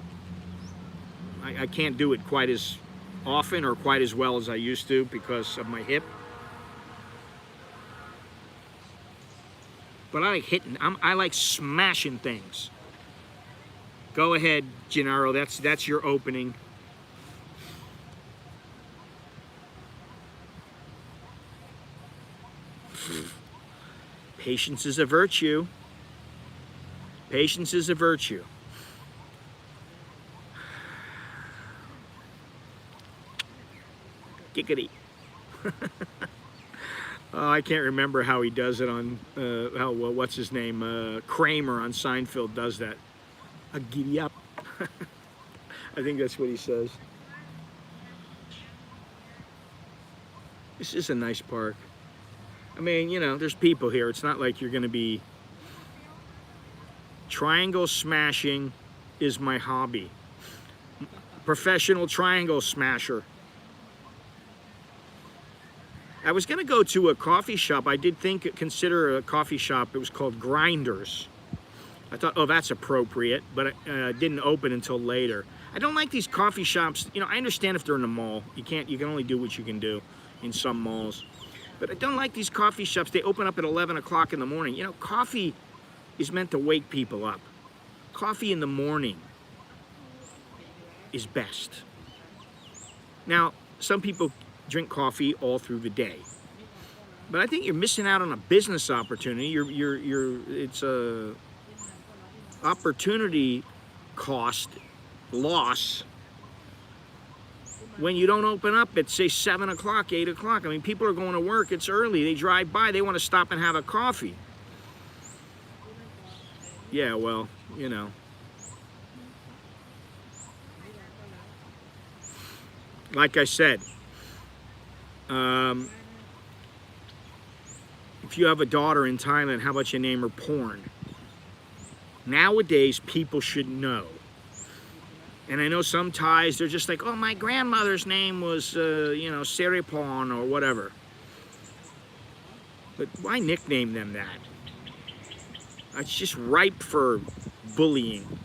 I can't do it quite as often or quite as well as I used to because of my hip. But I like hitting, I like smashing things. Go ahead, Gennaro, that's your opening. Patience is a virtue. Patience is a virtue. Giggity. Oh, I can't remember how he does it on, what's his name? Kramer on Seinfeld does that. A giddy up. I think that's what he says. This is a nice park. I mean, you know, there's people here. It's not like you're going to be... Triangle smashing is my hobby. Professional triangle smasher. I was going to go to a coffee shop. I did consider a coffee shop. It was called Grinders. I thought, oh, that's appropriate, but it didn't open until later. I don't like these coffee shops. You know, I understand if they're in the mall. You can only do what you can do in some malls. But I don't like these coffee shops. They open up at 11 o'clock in the morning. You know, coffee is meant to wake people up. Coffee in the morning is best. Now, some people drink coffee all through the day. But I think you're missing out on a business opportunity. It's a opportunity cost loss when you don't open up at, say, 7 o'clock, 8 o'clock. I mean, people are going to work. It's early. They drive by. They want to stop and have a coffee. Yeah, well, you know. Like I said, if you have a daughter in Thailand, how about you name her Porn? Nowadays, people should know And I know some Thais, they're just like, oh, my grandmother's name was, you know, Seripon or whatever. But why nickname them that? It's just ripe for bullying.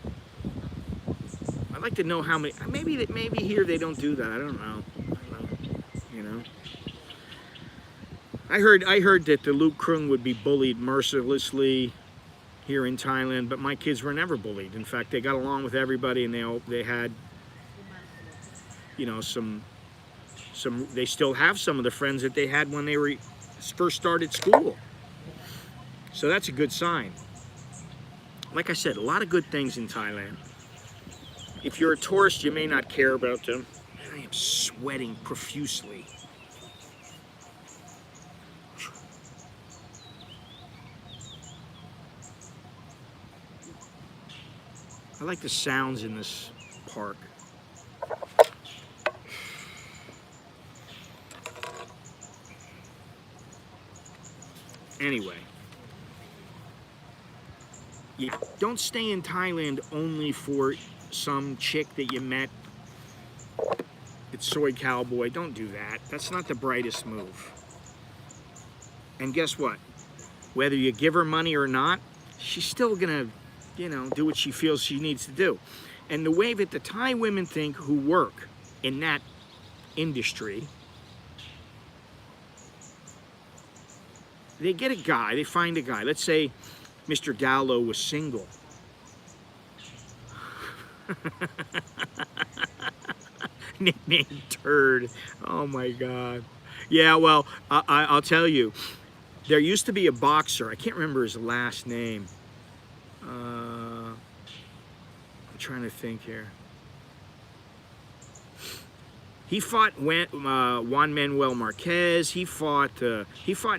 I'd like to know how many. Maybe here they don't do that. I don't know. You know. I heard that the Luke Krung would be bullied mercilessly here in Thailand, but my kids were never bullied. In fact, they got along with everybody, and they had, you know, some. They still have some of the friends that they had when they were first started school. So that's a good sign. Like I said, a lot of good things in Thailand. If you're a tourist, you may not care about them. I am sweating profusely. I like the sounds in this park. Anyway. You don't stay in Thailand only for some chick that you met at Soy Cowboy. Don't do that. That's not the brightest move. And guess what? Whether you give her money or not, she's still gonna, you know, do what she feels she needs to do. And the way that the Thai women think who work in that industry, they get a guy, they find a guy. Let's say Mr. Gallo was single. Nickname Turd. Oh my God. Yeah, well, I'll tell you, there used to be a boxer. I can't remember his last name. I'm trying to think here. He fought Juan Manuel Marquez. He fought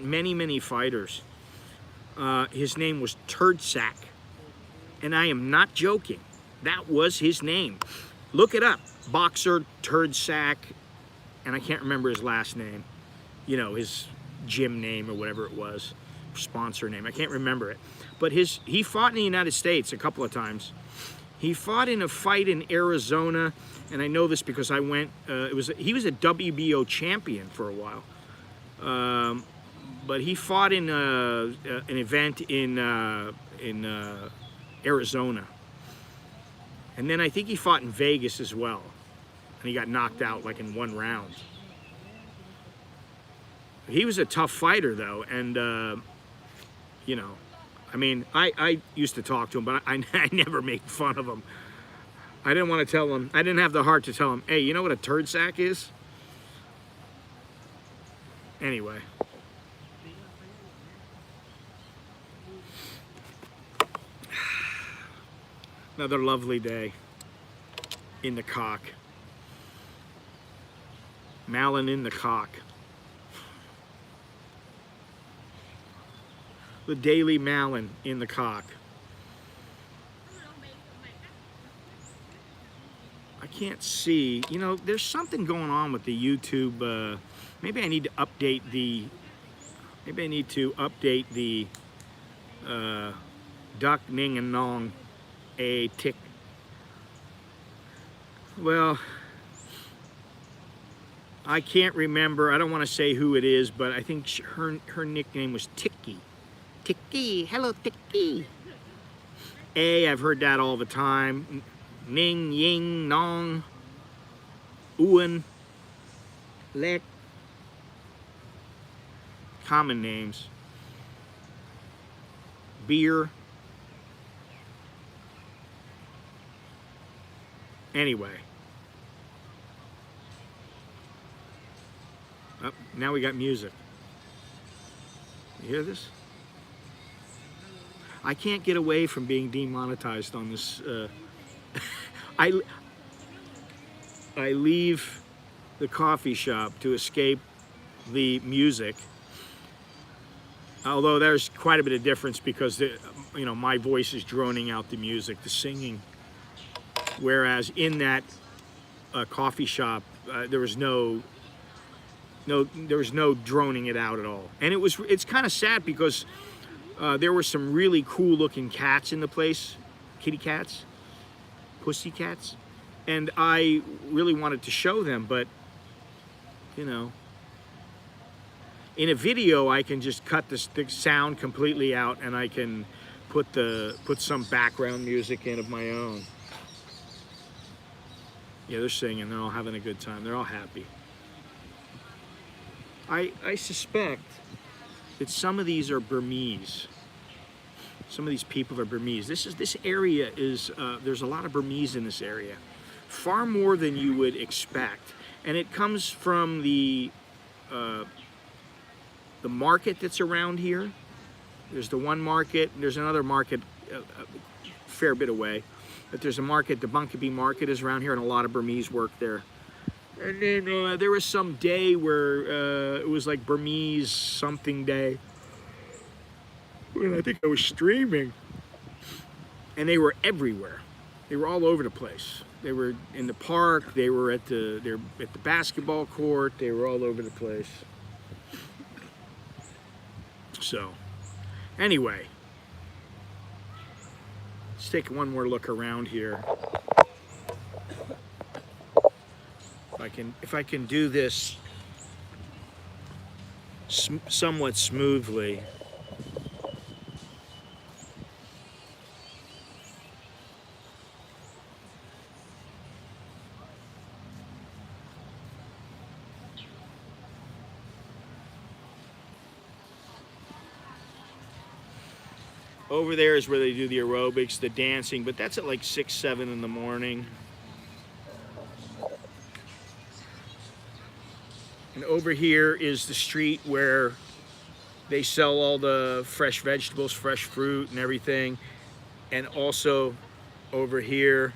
many fighters. His name was Turd Sack, and I am not joking. That was his name. Look it up. Boxer Turd Sack, and I can't remember his last name. You know, his gym name or whatever it was, sponsor name. I can't remember it. But he fought in the United States a couple of times. He fought in a fight in Arizona, and I know this because I went. He was a WBO champion for a while. But he fought in an event in Arizona. And then I think he fought in Vegas as well. And he got knocked out like in one round. He was a tough fighter though. And, you know, I mean, I used to talk to him, but I never made fun of him. I didn't want to tell him. I didn't have the heart to tell him, hey, you know what a turd sack is? Anyway. Another lovely day in the cock. Mallon in the cock. The daily Mallon in the cock. I can't see, you know, there's something going on with the YouTube. Maybe I need to update the Duck Ning and Nong a tick. Well, I can't remember. I don't want to say who it is, but I think her nickname was Tiki. Tiki, hello Tiki. I've heard that all the time. Ning, Ying, Nong, Uan, Lek. Common names. Beer. Anyway. Oh, now we got music. You hear this? I can't get away from being demonetized on this. I leave the coffee shop to escape the music. Although there's quite a bit of difference because you know, my voice is droning out the music, the singing. Whereas in that coffee shop, there was no droning it out at all. And it's kind of sad because there were some really cool looking cats in the place, kitty cats, pussy cats, And I really wanted to show them, but you know, in a video I can just cut the sound completely out, and I can put some background music in of my own. Yeah, they're singing, they're all having a good time, they're all happy. I suspect that some of these are Burmese. Some of these people are Burmese. This area is there's a lot of Burmese in this area, far more than you would expect, and it comes from the market that's around here. There's the one market, and there's another market a fair bit away, but there's a market, the Bangkok market is around here, and a lot of Burmese work there. And then there was some day where it was like Burmese something day, when I think I was streaming, and they were everywhere. They were all over the place. They were in the park, they were at the basketball court, they were all over the place. So, anyway, let's take one more look around here. If I can do this somewhat smoothly. Over there is where they do the aerobics, the dancing, but that's at like 6, 7 in the morning. And over here is the street where they sell all the fresh vegetables, fresh fruit and everything. And also over here,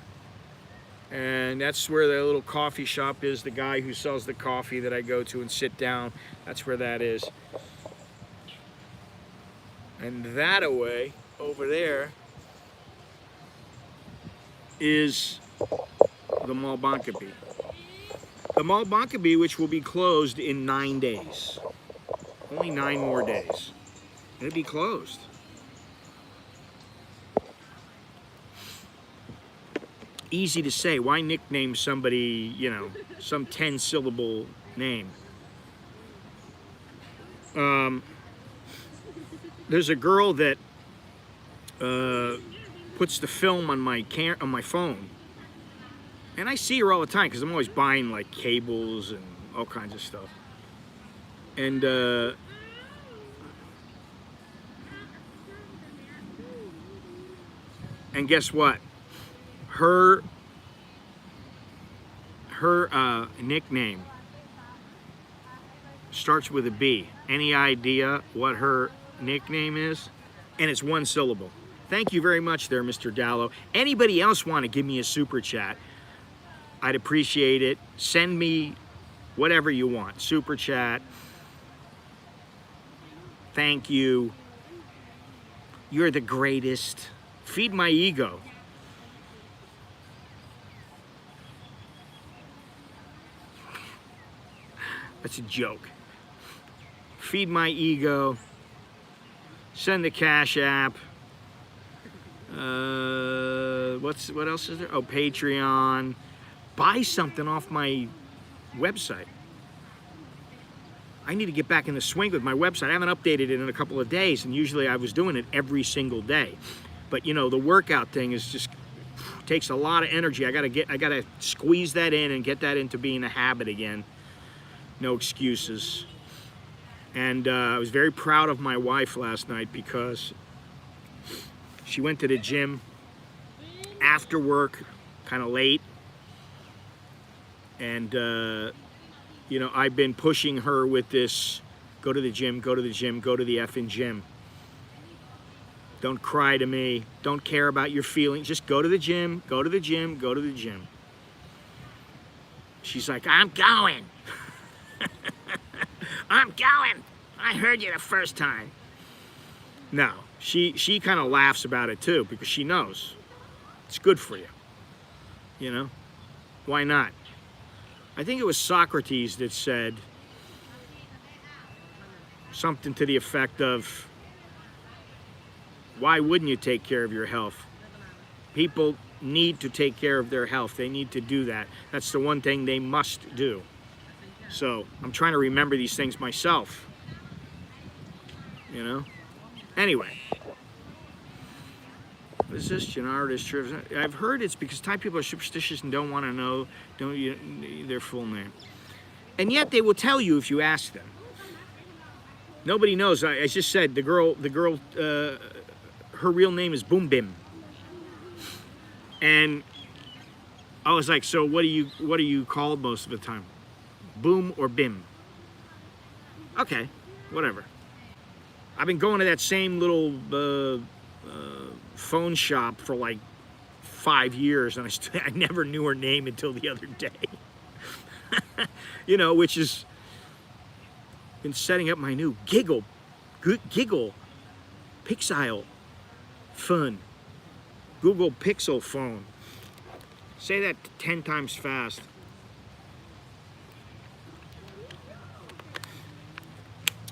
and that's where the little coffee shop is, the guy who sells the coffee that I go to and sit down, that's where that is. And that away, over there, is the Mall Bangkok. The Mall Bangkok, which will be closed in 9 days. Only 9 more days. It'll be closed. Easy to say. Why nickname somebody, you know, some 10-syllable name? There's a girl that puts the film on my phone, and I see her all the time because I'm always buying like cables and all kinds of stuff. And guess what? Her nickname starts with a B. Any idea what her nickname is? And it's 1 syllable. Thank you very much there, Mr. Dallo. Anybody else want to give me a super chat? I'd appreciate it. Send me whatever you want. Super chat. Thank you. You're the greatest. Feed my ego. That's a joke. Feed my ego. Send the Cash App. What else is there? Oh, Patreon. Buy something off my website. I need to get back in the swing with my website. I haven't updated it in a couple of days, and usually I was doing it every single day. But you know, the workout thing is just takes a lot of energy. I gotta squeeze that in and get that into being a habit again. No excuses. And I was very proud of my wife last night because she went to the gym after work, kind of late. And, you know, I've been pushing her with this, go to the gym, go to the gym, go to the effing gym. Don't cry to me. Don't care about your feelings. Just go to the gym, go to the gym, go to the gym. She's like, I'm going. I'm going. I heard you the first time. No, she kind of laughs about it too because she knows it's good for you. You know, why not? I think it was Socrates that said something to the effect of, why wouldn't you take care of your health? People need to take care of their health. They need to do that. That's the one thing they must do. So I'm trying to remember these things myself. You know? Anyway. What is this? Janara? I've heard it's because Thai people are superstitious and don't want to know their full name. And yet they will tell you if you ask them. Nobody knows. I just said the girl, her real name is Boom Bim. And I was like, so what are you called most of the time? Boom or Bim? Okay, whatever. I've been going to that same little phone shop for like 5 years, and I never knew her name until the other day. You know, which is been setting up my new Giggle Pixel phone. Google Pixel phone. Say that 10 times fast.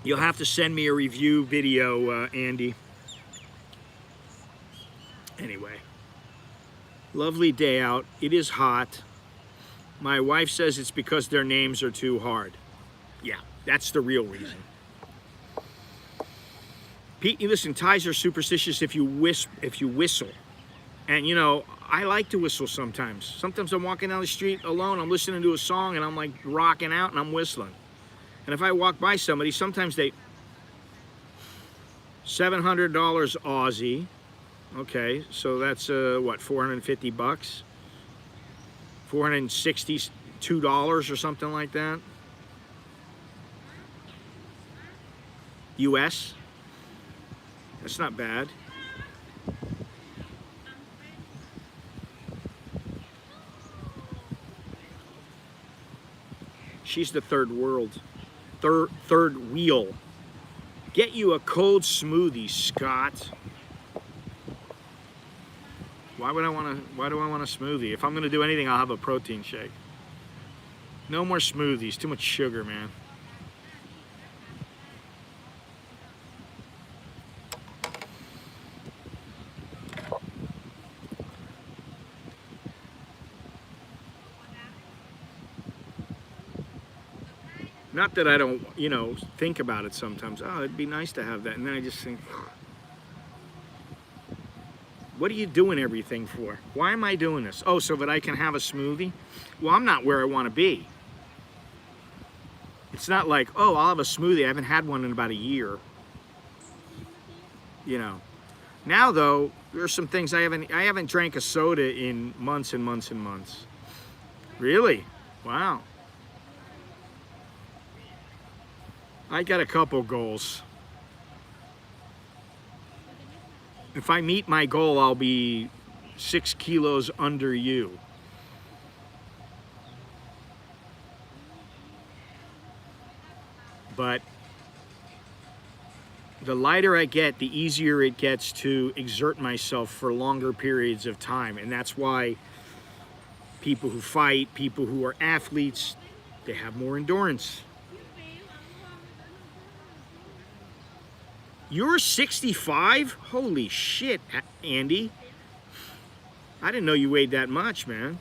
You'll have to send me a review video, Andy. Anyway, lovely day out. It is hot. My wife says it's because their names are too hard. Yeah, that's the real reason. Pete, listen, Thais are superstitious if you whistle. And you know, I like to whistle sometimes. Sometimes I'm walking down the street alone, I'm listening to a song and I'm like rocking out and I'm whistling. And if I walk by somebody, sometimes they... $700 Aussie. Okay, so that's what, 450 bucks? $462 or something like that. US. That's not bad. She's the third world. Third wheel. Get you a cold smoothie, Scott. Why do I want a smoothie? If I'm gonna do anything, I'll have a protein shake. No more smoothies, too much sugar, man. Not that I don't, you know, think about it sometimes. Oh, it'd be nice to have that. And then I just think, what are you doing everything for? Why am I doing this? Oh, so that I can have a smoothie? Well, I'm not where I want to be. It's not like, oh, I'll have a smoothie. I haven't had one in about a year. You know. Now, though, there's some things I haven't drank a soda in months and months and months. Really? Wow. I got a couple goals. If I meet my goal, I'll be 6 kilos under you. But the lighter I get, the easier it gets to exert myself for longer periods of time. And that's why people who fight, people who are athletes, they have more endurance. You're 65? Holy shit, Andy. I didn't know you weighed that much, man.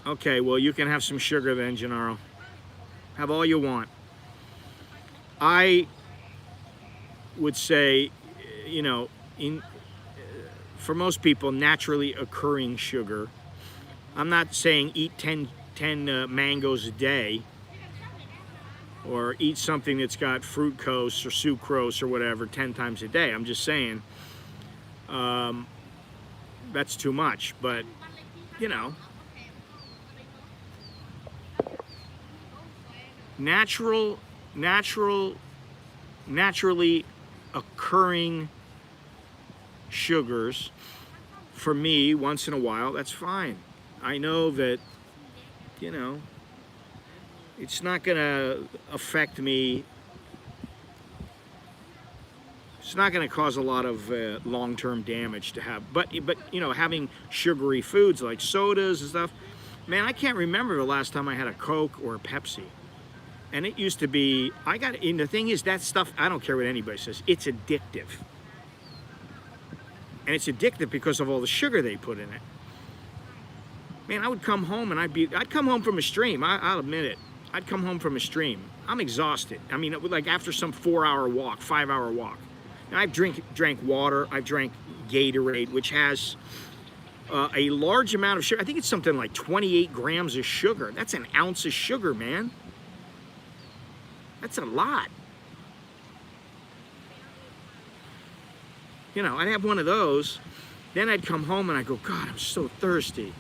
Okay, well, you can have some sugar then, Gennaro. Have all you want. I would say, you know, for most people, naturally occurring sugar. I'm not saying eat 10 mangoes a day or eat something that's got fructose or sucrose or whatever 10 times a day. I'm just saying that's too much, but you know, naturally occurring sugars for me once in a while, that's fine. I know that, you know, it's not going to affect me. It's not going to cause a lot of long-term damage to have. But you know, having sugary foods like sodas and stuff, man, I can't remember the last time I had a Coke or a Pepsi. And it used to be, and the thing is, that stuff, I don't care what anybody says, it's addictive. And it's addictive because of all the sugar they put in it. Man, I would come home and I'd come home from a stream, I'll admit it. I'd come home from a stream. I'm exhausted. I mean, like after some 4-hour walk, 5-hour walk. And I've drank water, I've drank Gatorade, which has a large amount of sugar. I think it's something like 28 grams of sugar. That's an ounce of sugar, man. That's a lot. You know, I'd have one of those, then I'd come home and I'd go, God, I'm so thirsty.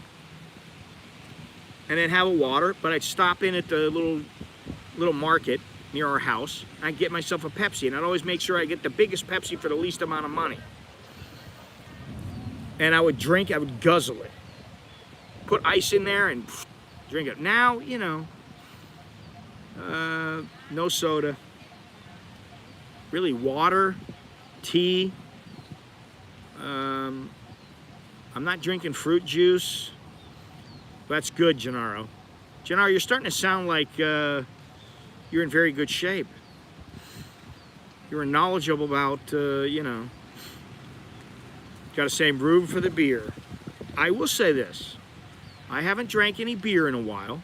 And then have a water, but I'd stop in at the little market near our house. I'd get myself a Pepsi, and I'd always make sure I get the biggest Pepsi for the least amount of money. And I would guzzle it. Put ice in there and drink it. Now, you know, no soda. Really water, tea. I'm not drinking fruit juice. That's good, Gennaro. Gennaro, you're starting to sound like you're in very good shape. You're knowledgeable about, you know, got to save room for the beer. I will say this. I haven't drank any beer in a while.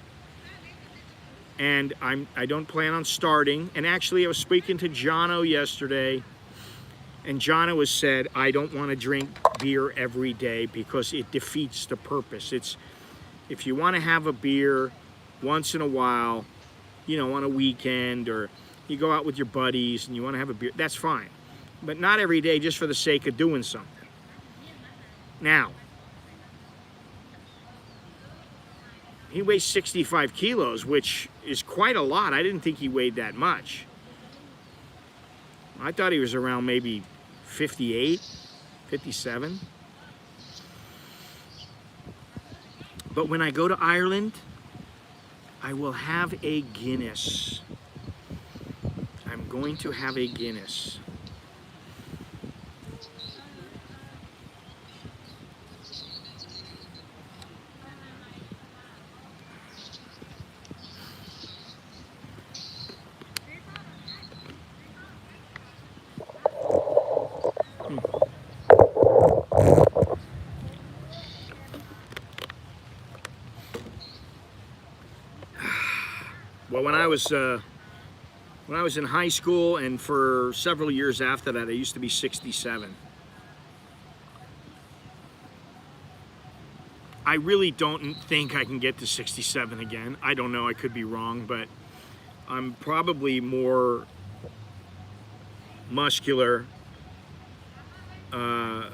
And I don't plan on starting. And actually, I was speaking to Jono yesterday. And Jono has said, I don't want to drink beer every day because it defeats the purpose. It's, if you want to have a beer once in a while, you know, on a weekend, or you go out with your buddies and you want to have a beer, that's fine. But not every day just for the sake of doing something. Now, he weighs 65 kilos, which is quite a lot. I didn't think he weighed that much. I thought he was around maybe 58, 57. But when I go to Ireland, I will have a Guinness. I'm going to have a Guinness. Well, when I was in high school and for several years after that, I used to be 67. I really don't think I can get to 67 again. I don't know, I could be wrong, but I'm probably more muscular, a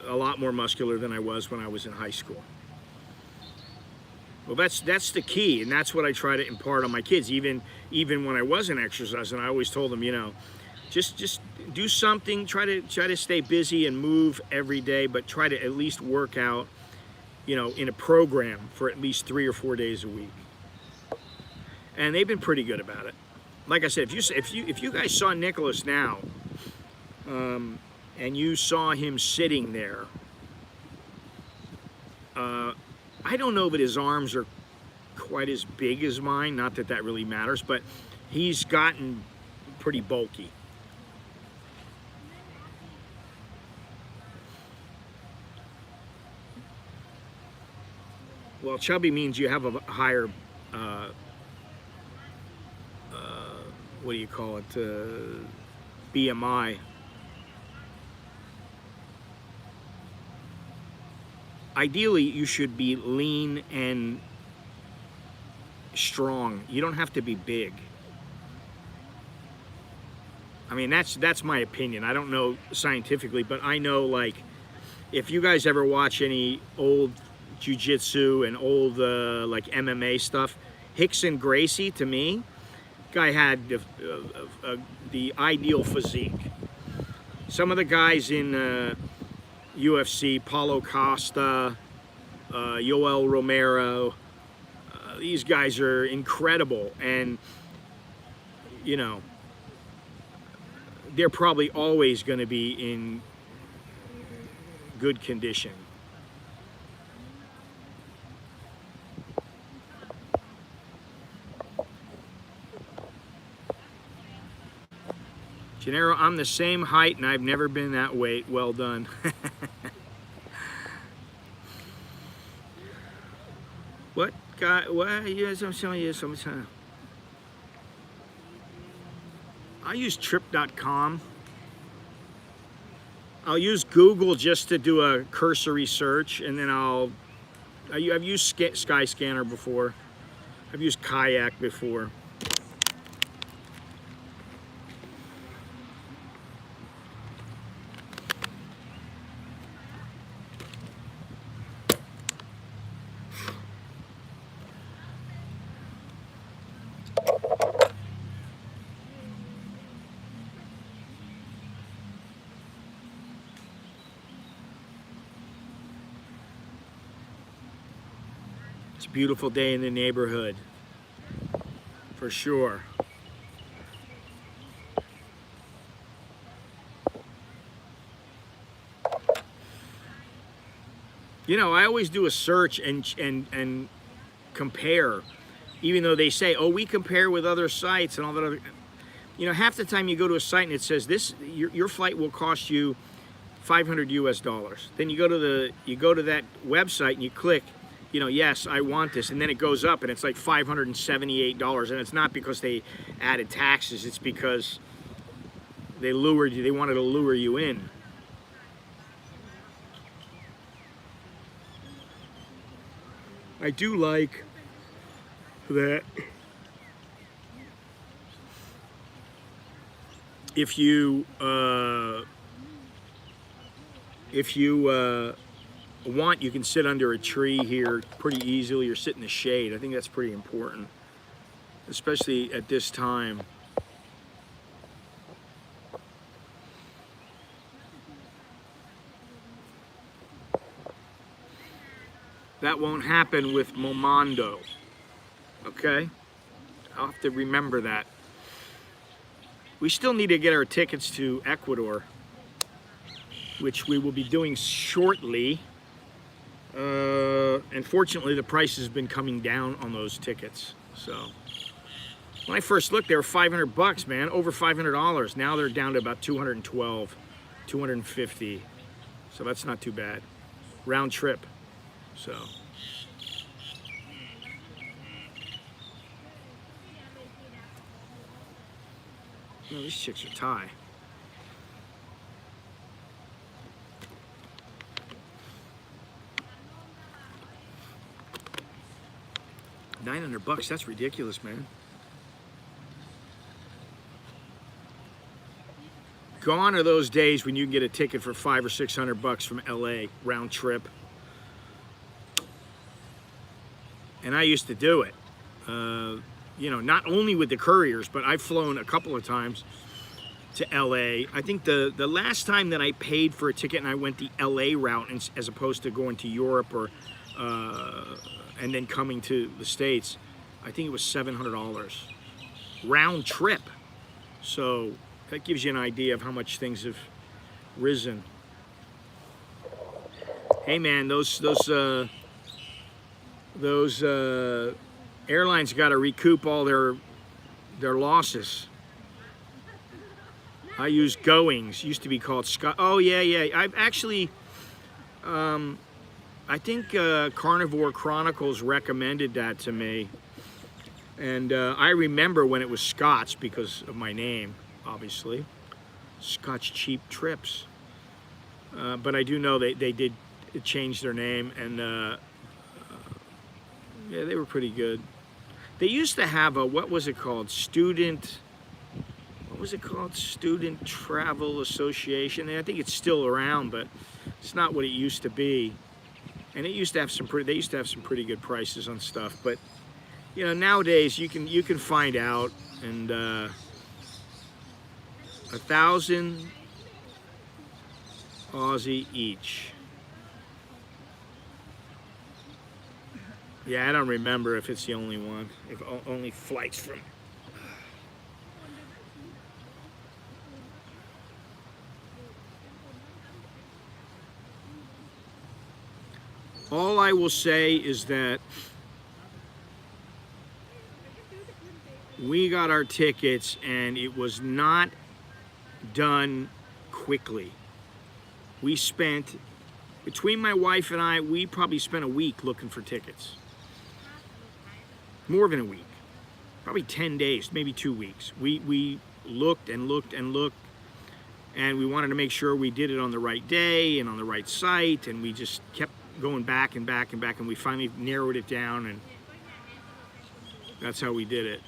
lot more muscular than I was when I was in high school. Well, that's the key, and that's what I try to impart on my kids. Even when I wasn't exercising, I always told them, you know, just do something. Try to stay busy and move every day, but try to at least work out, you know, in a program for at least 3 or 4 days a week. And they've been pretty good about it. Like I said, if you guys saw Nicholas now, and you saw him sitting there, I don't know that his arms are quite as big as mine, not that that really matters, but he's gotten pretty bulky. Well, chubby means you have a higher, what do you call it, BMI. Ideally, you should be lean and strong. You don't have to be big. I mean, that's my opinion. I don't know scientifically, but I know, like, if you guys ever watch any old jiu-jitsu and old like MMA stuff, Rickson Gracie, to me, guy had the ideal physique. Some of the guys in UFC, Paulo Costa, Yoel Romero, these guys are incredible, and you know, they're probably always going to be in good condition. Gennaro, I'm the same height and I've never been that weight. Well done. What guy? What? Yes, I'm showing you some. I use trip.com. I'll use Google just to do a cursory search, and then I've used Skyscanner before. I've used Kayak before. It's a beautiful day in the neighborhood, for sure. You know, I always do a search and compare, even though they say, oh, we compare with other sites and all that other, you know, half the time you go to a site and it says your flight will cost you $500 US. Then you go to that website and you click, you know, yes, I want this, and then it goes up and it's like $578, and it's not because they added taxes, it's because they lured you, they wanted to lure you in. I do like that if you want, you can sit under a tree here pretty easily or sit in the shade. I think that's pretty important, especially at this time. That won't happen with Momondo, okay? I'll have to remember that. We still need to get our tickets to Ecuador, which we will be doing shortly. Unfortunately, the price has been coming down on those tickets. So when I first looked, they were $500, man, over $500. Now they're down to about 212, 250. So that's not too bad. Round trip. So. Oh, these chicks are Thai. $900, that's ridiculous, man. Gone are those days when you can get a ticket for $500 or $600 from LA, round trip. And I used to do it. You know, not only with the couriers, but I've flown a couple of times to LA. I think the last time that I paid for a ticket and I went the LA route as opposed to going to Europe or and then coming to the States, I think it was $700 round trip. So that gives you an idea of how much things have risen. Hey man, those airlines got to recoup all their losses. I use Goings, used to be called Scott. Oh yeah. I've actually, I think Carnivore Chronicles recommended that to me, and I remember when it was Scott's because of my name, obviously, Scotch Cheap Trips. But I do know they did change their name, and yeah, they were pretty good. They used to have a, what was it called? Student Travel Association. And I think it's still around, but it's not what it used to be. And it used to have they used to have some pretty good prices on stuff. But you know, nowadays you can find out, and 1,000 Aussie each. Yeah, I don't remember if it's the only one, if only flights from. All I will say is that we got our tickets and it was not done quickly. We spent, between my wife and I, we probably spent a week looking for tickets. More than a week. Probably 10 days, maybe 2 weeks. We looked and looked and looked, and we wanted to make sure we did it on the right day and on the right site, and we just kept going back and back and back, and we finally narrowed it down, and that's how we did it.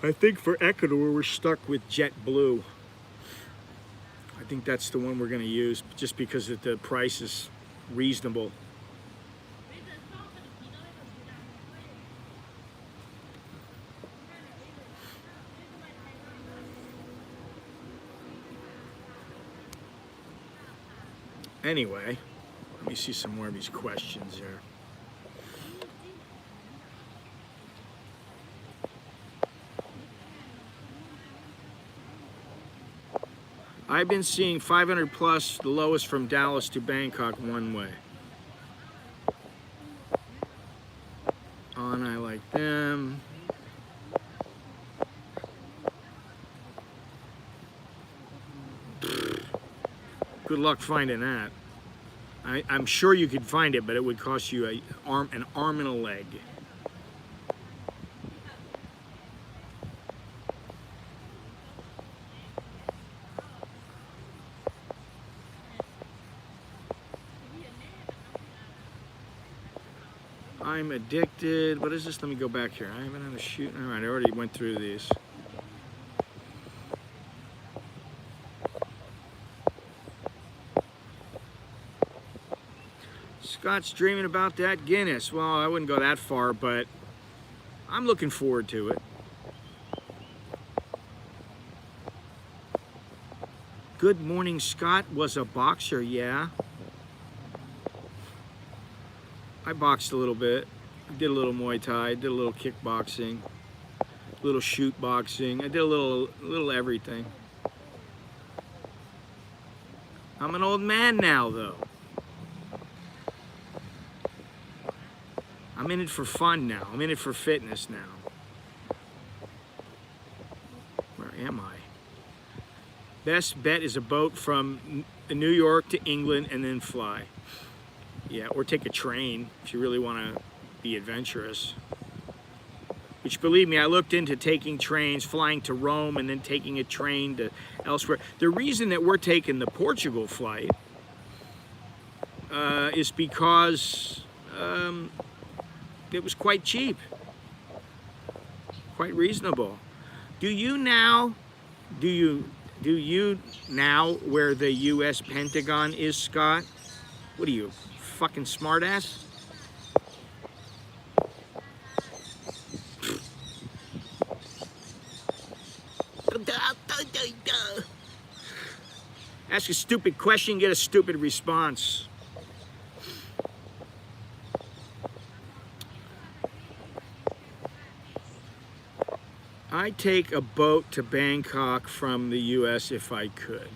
I think for Ecuador, we're stuck with JetBlue. I think that's the one we're going to use, just because the price is reasonable. Anyway, let me see some more of these questions here. I've been seeing 500 plus, the lowest from Dallas to Bangkok one way. On, I like them. Good luck finding that. I'm sure you could find it, but it would cost you an arm and a leg. I'm addicted. What is this? Let me go back here. I haven't had a shoot. All right, I already went through these. Scott's dreaming about that Guinness. Well, I wouldn't go that far, but I'm looking forward to it. Good morning, Scott. Was a boxer, yeah. I boxed a little bit. I did a little Muay Thai, did a little kickboxing, a little shoot boxing. I did a little everything. I'm an old man now, though. I'm in it for fun now. I'm in it for fitness now. Where am I? Best bet is a boat from New York to England and then fly. Yeah, or take a train if you really want to be adventurous. Which, believe me, I looked into taking trains, flying to Rome, and then taking a train to elsewhere. The reason that we're taking the Portugal flight is because it was quite cheap, quite reasonable. Do you now where the U.S. Pentagon is, Scott? What are you, fucking smartass? Ask a stupid question, get a stupid response. I take a boat to Bangkok from the U.S. if I could.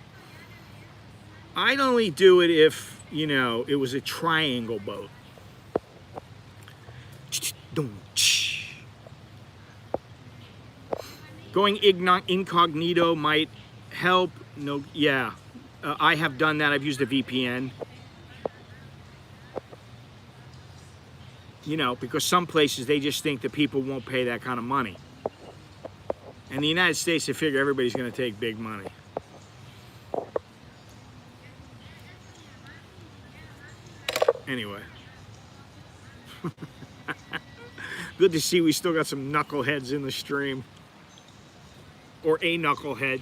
I'd only do it if, you know, it was a triangle boat. Going incognito might help. No, yeah, I have done that. I've used a VPN. You know, because some places they just think that people won't pay that kind of money. In the United States, they figure everybody's going to take big money. Anyway. Good to see we still got some knuckleheads in the stream. Or a knucklehead.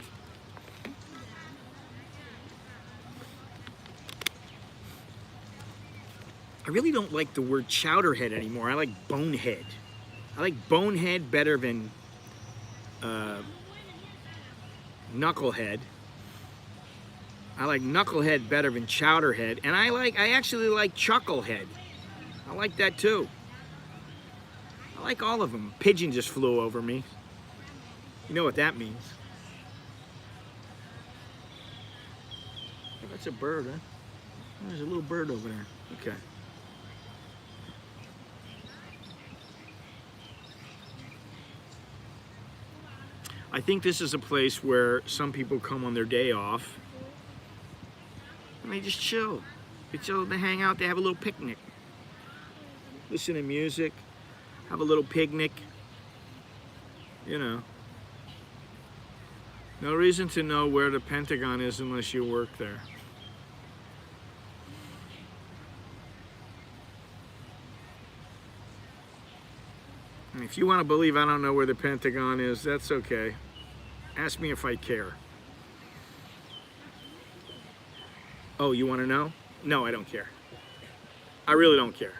I really don't like the word chowderhead anymore. I like bonehead. I like bonehead better than knucklehead. I like knucklehead better than chowderhead, and I actually like chucklehead. I like that too. I like all of them. Pigeon just flew over me. You know what that means. Oh, that's a bird, huh? Oh, there's a little bird over there. Okay. I think this is a place where some people come on their day off and they just chill. They chill, they hang out, they have a little picnic. Listen to music, have a little picnic. You know. No reason to know where the Pentagon is unless you work there. And if you want to believe I don't know where the Pentagon is, that's okay. Ask me if I care. Oh, you want to know? No, I don't care. I really don't care.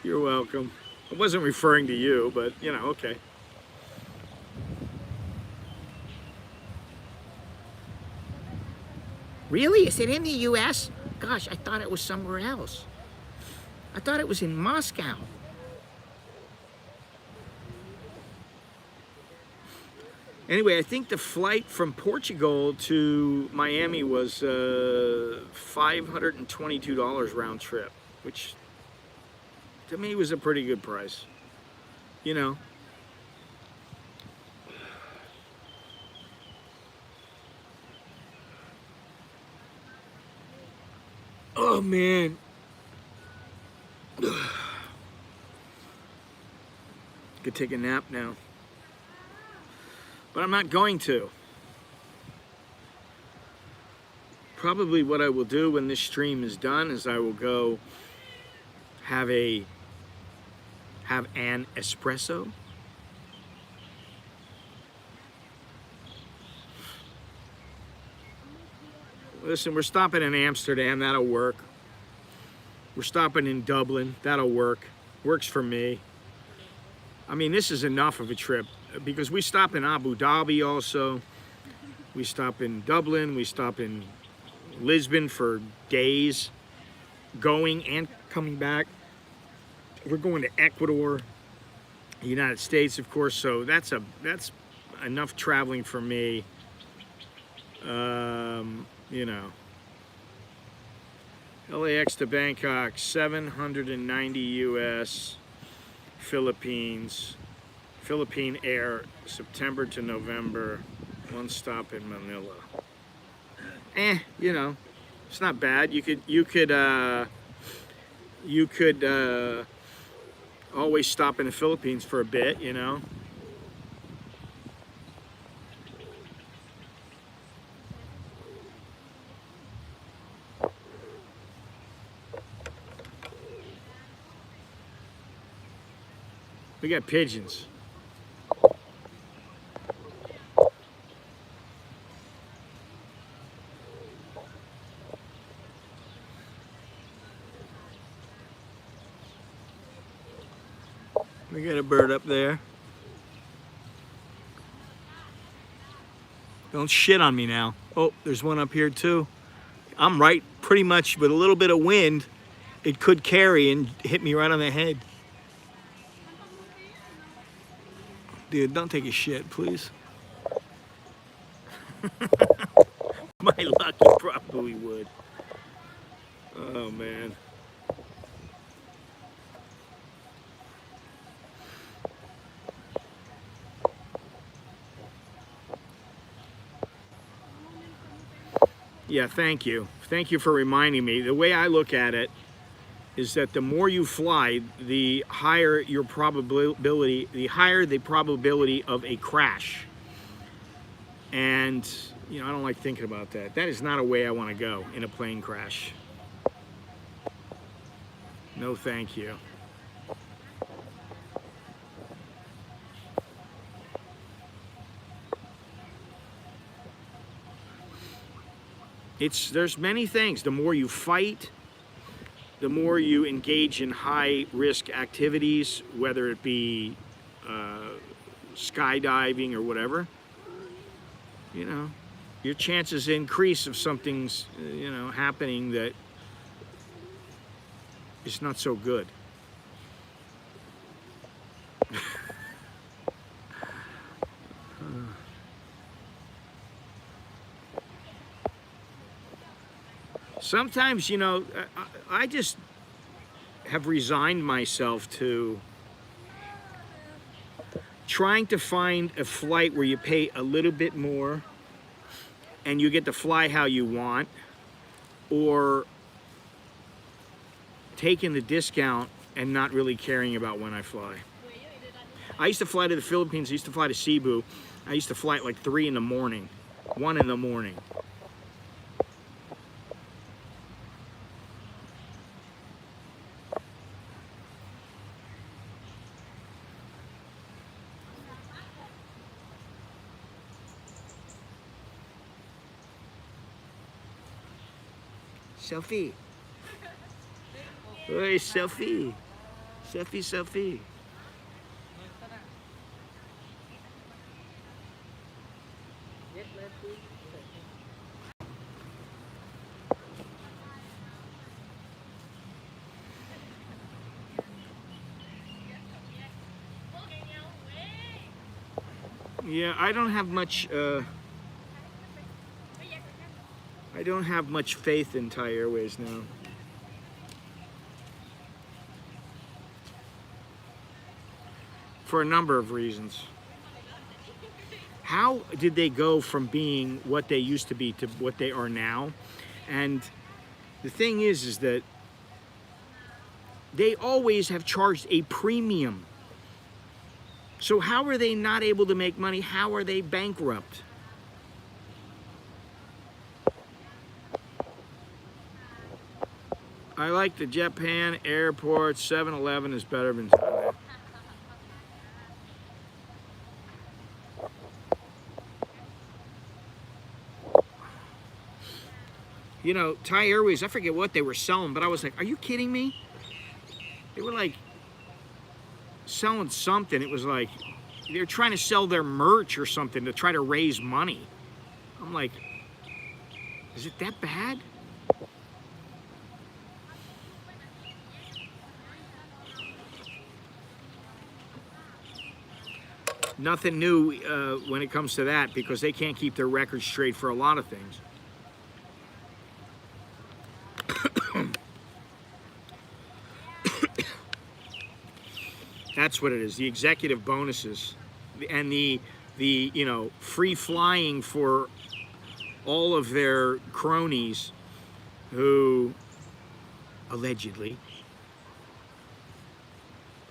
You're welcome. I wasn't referring to you, but you know, okay. Really? Is it in the US? Gosh, I thought it was somewhere else. I thought it was in Moscow. Anyway, I think the flight from Portugal to Miami was $522 round trip, which to me was a pretty good price. You know. Oh man. Could take a nap now. But I'm not going to. Probably what I will do when this stream is done is I will go have an espresso. Listen, we're stopping in Amsterdam, that'll work. We're stopping in Dublin, that'll work. Works for me. I mean, this is enough of a trip because we stop in Abu Dhabi also. We stop in Dublin, we stop in Lisbon for days, going and coming back. We're going to Ecuador, the United States, of course, so that's enough traveling for me. You know. LAX to Bangkok, 790 US. Philippines, Philippine Air, September to November, one stop in Manila. You know, it's not bad. You could always stop in the Philippines for a bit, you know. We got pigeons. We got a bird up there. Don't shit on me now. Oh, there's one up here too. I'm right pretty much with a little bit of wind. It could carry and hit me right on the head. Dude, don't take a shit, please. My luck, he probably would. Oh, man. Yeah, thank you. Thank you for reminding me. The way I look at it is that the more you fly, the higher your probability, the higher the probability of a crash. And, you know, I don't like thinking about that. That is not a way I want to go in a plane crash. No, thank you. There's many things. The more you fight, the more you engage in high risk activities, whether it be skydiving or whatever, you know, your chances increase of something's, you know, happening that is not so good. Sometimes, you know, I just have resigned myself to trying to find a flight where you pay a little bit more and you get to fly how you want, or taking the discount and not really caring about when I fly. I used to fly to the Philippines, I used to fly to Cebu. I used to fly at like 3 in the morning, 1 in the morning. Selfie. Oi, selfie. Selfie, selfie. Yeah, I don't have much faith in Thai Airways now. For a number of reasons. How did they go from being what they used to be to what they are now? And the thing is that they always have charged a premium. So how are they not able to make money? How are they bankrupt? I like the Japan airport. 7-Eleven is better than Thailand. You know, Thai Airways, I forget what they were selling, but I was like, are you kidding me? They were like selling something. It was like they were trying to sell their merch or something to try to raise money. I'm like, is it that bad? Nothing new when it comes to that, because they can't keep their records straight for a lot of things. That's what it is. The executive bonuses and the you know, free flying for all of their cronies who allegedly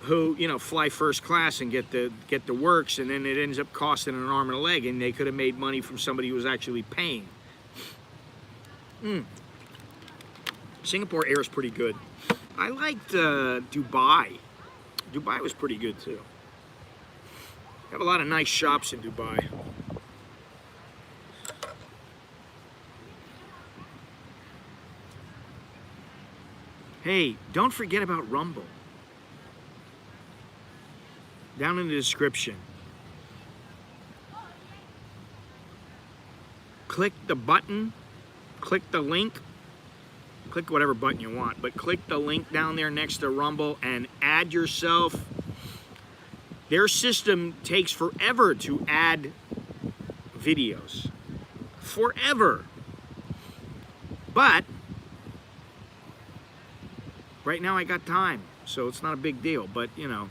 you know, fly first class and get the works, and then it ends up costing an arm and a leg, and they could have made money from somebody who was actually paying. Singapore Air is pretty good. I liked Dubai. Dubai was pretty good too. Have a lot of nice shops in Dubai. Hey, don't forget about Rumble. Down in the description. Click the button, click the link, click whatever button you want, but click the link down there next to Rumble and add yourself. Their system takes forever to add videos. Forever. But right now I got time, so it's not a big deal, but you know,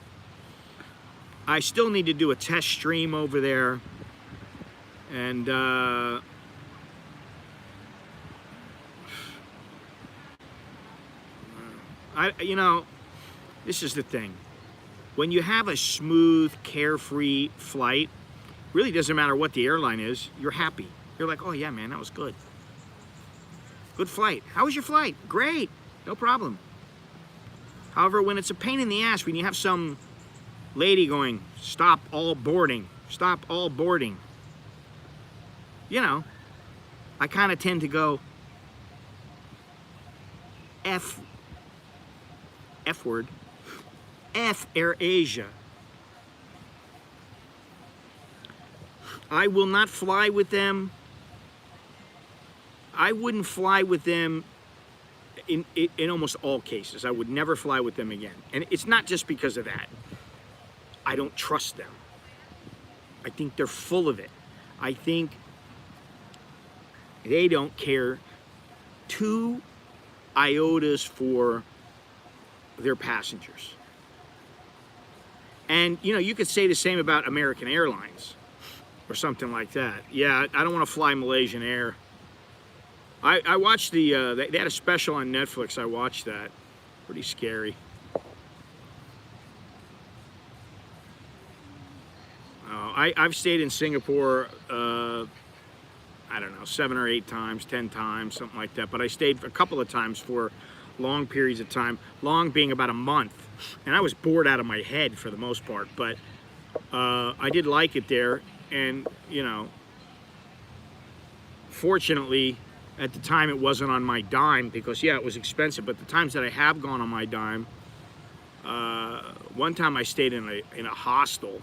I still need to do a test stream over there, and you know, this is the thing. When you have a smooth, carefree flight, really doesn't matter what the airline is, you're happy. You're like, oh yeah, man, that was good. Good flight. How was your flight? Great, no problem. However, when it's a pain in the ass, when you have some lady going, stop all boarding, stop all boarding, you know, I kind of tend to go, F word, F AirAsia. I will not fly with them. I wouldn't fly with them in almost all cases. I would never fly with them again. And it's not just because of that. I don't trust them. I think they're full of it. I think they don't care 2 iotas for their passengers. And, you know, you could say the same about American Airlines or something like that. Yeah, I don't want to fly Malaysian Air. I watched they had a special on Netflix. I watched that. Pretty scary. I've stayed in Singapore, I don't know, 7 or 8 times, 10 times, something like that. But I stayed a couple of times for long periods of time, long being about a month. And I was bored out of my head for the most part, but I did like it there. And, you know, fortunately, at the time it wasn't on my dime because, yeah, it was expensive. But the times that I have gone on my dime, one time I stayed in a hostel.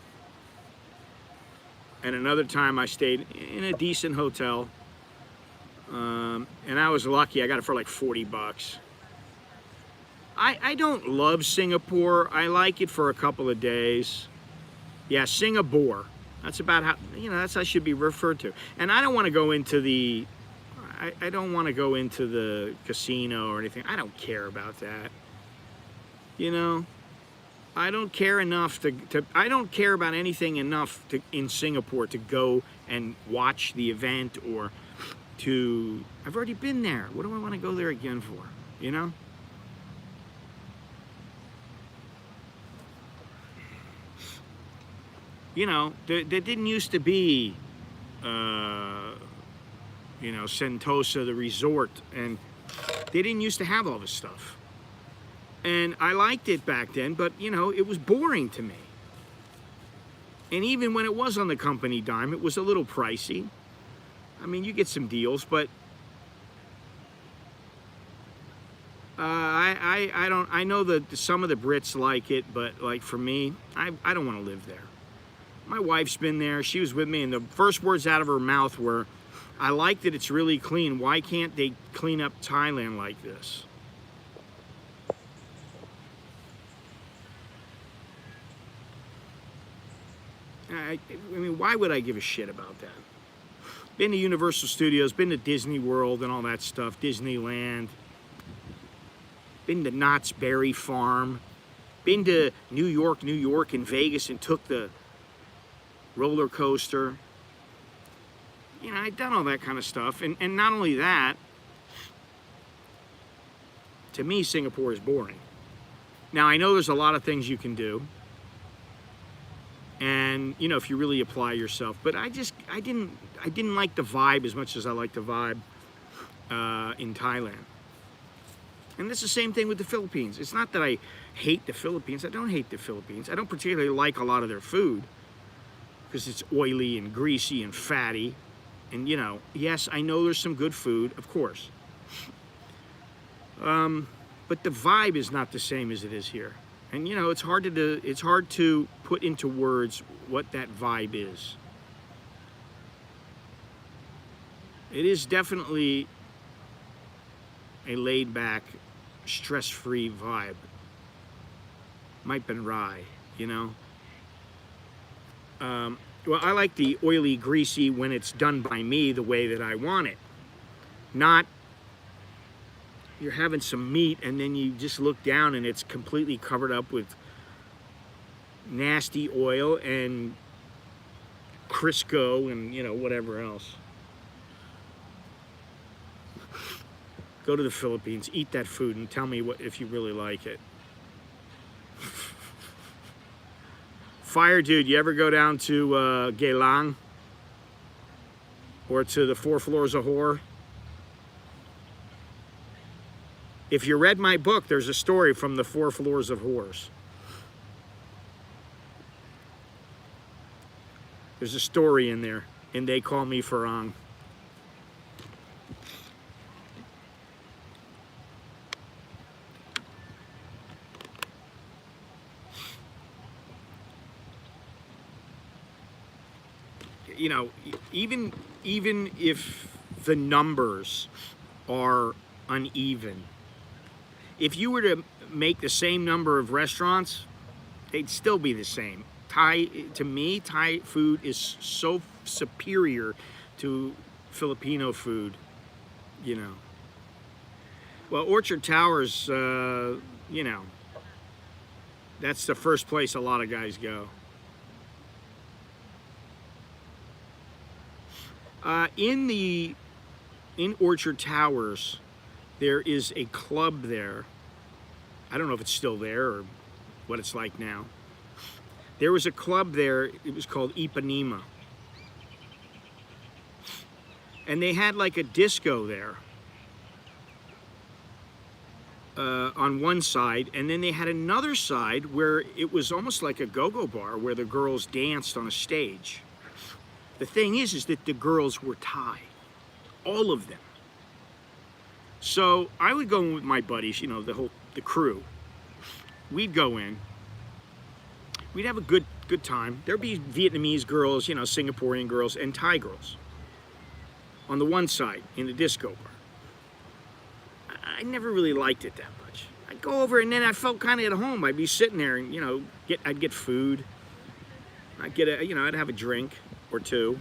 And another time I stayed in a decent hotel. And I was lucky. I got it for like 40 bucks. I don't love Singapore. I like it for a couple of days. Yeah, Singapore. That's about how, you know, that's how it should be referred to. And I don't want to go into the, I don't want to go into the casino or anything. I don't care about that. You know, I don't care enough I don't care about anything enough in Singapore to go and watch the event or to, I've already been there. What do I want to go there again for? You know? You know, there didn't used to be, you know, Sentosa, the resort, and they didn't used to have all this stuff. And I liked it back then, but, you know, it was boring to me. And even when it was on the company dime, it was a little pricey. I mean, you get some deals, but I know that some of the Brits like it, but like for me, I don't want to live there. My wife's been there. She was with me, and the first words out of her mouth were, I like that it's really clean. Why can't they clean up Thailand like this? I mean, why would I give a shit about that? Been to Universal Studios, been to Disney World and all that stuff, Disneyland. Been to Knott's Berry Farm. Been to New York, and Vegas and took the roller coaster. You know, I've done all that kind of stuff. And not only that, to me, Singapore is boring. Now, I know there's a lot of things you can do. And, you know, if you really apply yourself. But I didn't like the vibe as much as I like the vibe in Thailand. And it's the same thing with the Philippines. It's not that I hate the Philippines. I don't hate the Philippines. I don't particularly like a lot of their food because it's oily and greasy and fatty. And, you know, yes, I know there's some good food, of course. But the vibe is not the same as it is here. And, you know, it's hard to put into words what that vibe is. It is definitely a laid-back, stress-free vibe. Might been rye, you know. Well, I like the oily, greasy when it's done by me the way that I want it. Not you're having some meat and then you just look down and it's completely covered up with nasty oil and Crisco and, you know, whatever else. Go to the Philippines, eat that food, and tell me if you really like it. Fire dude, you ever go down to Khlong? Or to the 4 Floors of Horror? If you read my book, there's a story from the 4 Floors of Horrors. There's a story in there, and they call me Farang. You know, even if the numbers are uneven, if you were to make the same number of restaurants, they'd still be the same. To me, Thai food is so superior to Filipino food, you know. Well, Orchard Towers, you know, that's the first place a lot of guys go. In Orchard Towers, there is a club there. I don't know if it's still there or what it's like now. There was a club there, it was called Ipanema. And they had like a disco there on one side, and then they had another side where it was almost like a go-go bar where the girls danced on a stage. The thing is that the girls were Thai, all of them. So I would go in with my buddies, you know, the crew. We'd go in. We'd have a good time. There'd be Vietnamese girls, you know, Singaporean girls, and Thai girls on the one side in the disco bar. I never really liked it that much. I'd go over and then I felt kind of at home. I'd be sitting there and, you know, I'd get food. I'd get a, you know, I'd have a drink or two.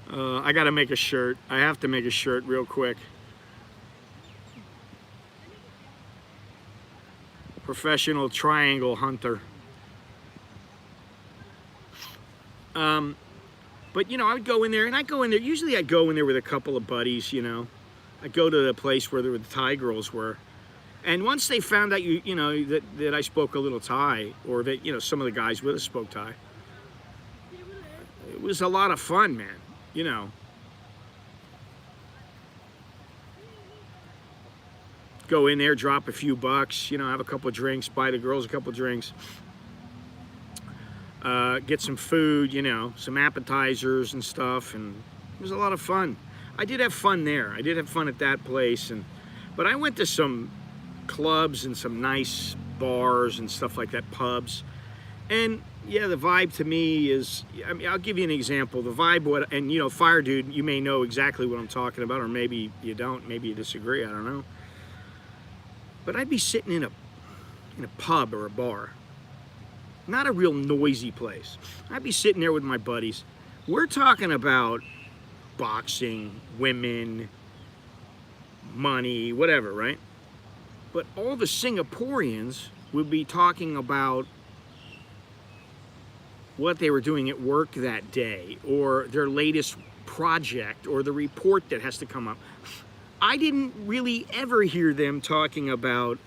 I gotta make a shirt. I have to make a shirt real quick. Professional triangle hunter. But you know, I would go in there, and I'd go in there. Usually, I'd go in there with a couple of buddies. You know, I'd go to the place where the Thai girls were, and once they found out you know that I spoke a little Thai, or that you know some of the guys with us spoke Thai, it was a lot of fun, man. You know, go in there, drop a few bucks, you know, have a couple of drinks, buy the girls a couple of drinks, get some food, you know, some appetizers and stuff, and it was a lot of fun. I did have fun there. I did have fun at that place, but I went to some clubs and some nice bars and stuff like that, pubs, and yeah, the vibe to me is, I mean, I'll give you an example. The vibe, and you know, Fire Dude, you may know exactly what I'm talking about, or maybe you don't, maybe you disagree, I don't know. But I'd be sitting in a pub or a bar, not a real noisy place. I'd be sitting there with my buddies. We're talking about boxing, women, money, whatever, right? But all the Singaporeans would be talking about what they were doing at work that day, or their latest project, or the report that has to come up. I didn't really ever hear them talking about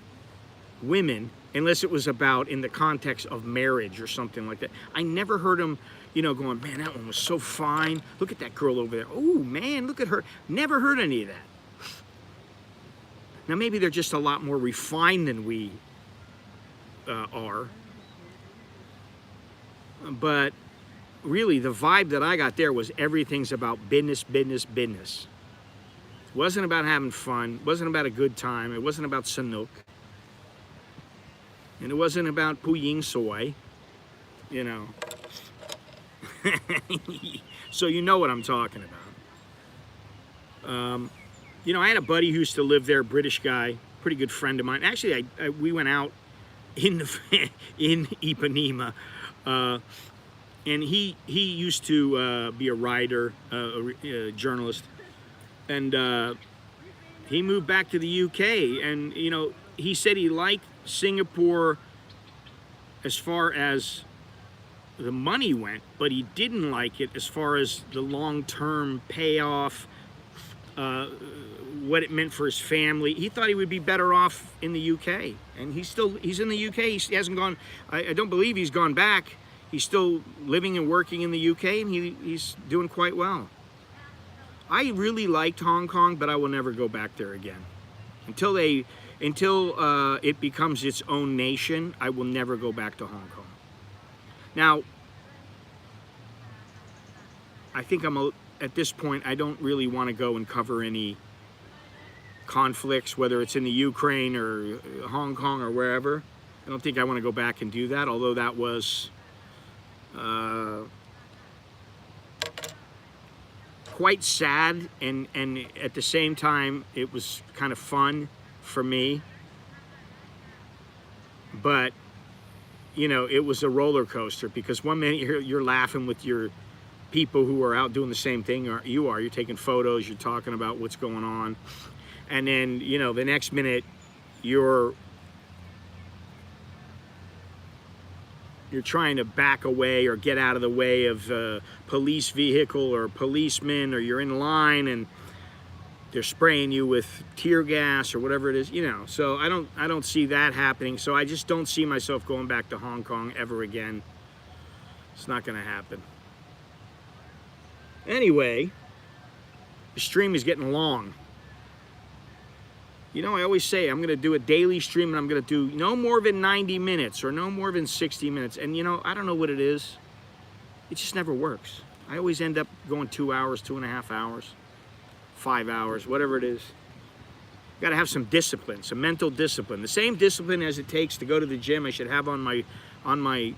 women unless it was about in the context of marriage or something like that. I never heard them, you know, going, man, that one was so fine. Look at that girl over there. Oh, man, look at her. Never heard any of that. Now, maybe they're just a lot more refined than we are. But really, the vibe that I got there was everything's about business, business, business. It wasn't about having fun. It wasn't about a good time. It wasn't about Sanook. And it wasn't about Pu Ying Soy, you know. So you know what I'm talking about. You know, I had a buddy who used to live there, British guy, pretty good friend of mine. Actually, we went out in Ipanema. And he used to be a writer, a journalist, and he moved back to the UK. And you know, he said he liked Singapore as far as the money went, but he didn't like it as far as the long-term payoff, what it meant for his family. He thought he would be better off in the UK, and he's in the UK. He hasn't gone. I don't believe he's gone back. He's still living and working in the UK, and he's doing quite well. I really liked Hong Kong, but I will never go back there again. Until it becomes its own nation, I will never go back to Hong Kong. Now, I think at this point, I don't really want to go and cover any conflicts, whether it's in the Ukraine or Hong Kong or wherever. I don't think I want to go back and do that, although that was quite sad, and at the same time it was kind of fun for me. But you know, it was a roller coaster, because one minute you're laughing with your people who are out doing the same thing you're taking photos, you're talking about what's going on, and then, you know, the next minute you're trying to back away or get out of the way of a police vehicle or policemen, or you're in line and they're spraying you with tear gas or whatever it is, you know. So I don't see that happening. So I just don't see myself going back to Hong Kong ever again. It's not going to happen. Anyway, the stream is getting long. You know, I always say I'm going to do a daily stream, and I'm going to do no more than 90 minutes or no more than 60 minutes. And, you know, I don't know what it is. It just never works. I always end up going 2 hours, 2.5 hours, 5 hours, whatever it is. Got to have some discipline, some mental discipline. The same discipline as it takes to go to the gym I should have on my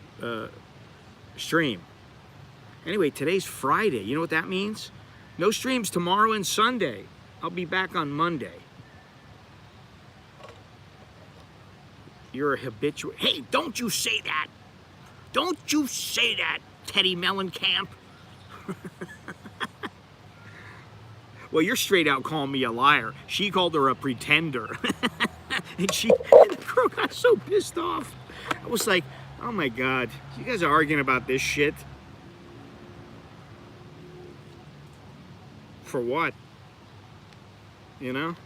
stream. Anyway, today's Friday. You know what that means? No streams tomorrow and Sunday. I'll be back on Monday. You're a habitual. Hey, don't you say that. Don't you say that, Teddy Mellencamp. Well, you're straight out calling me a liar. She called her a pretender. and the girl got so pissed off. I was like, oh my God, you guys are arguing about this shit. For what? You know?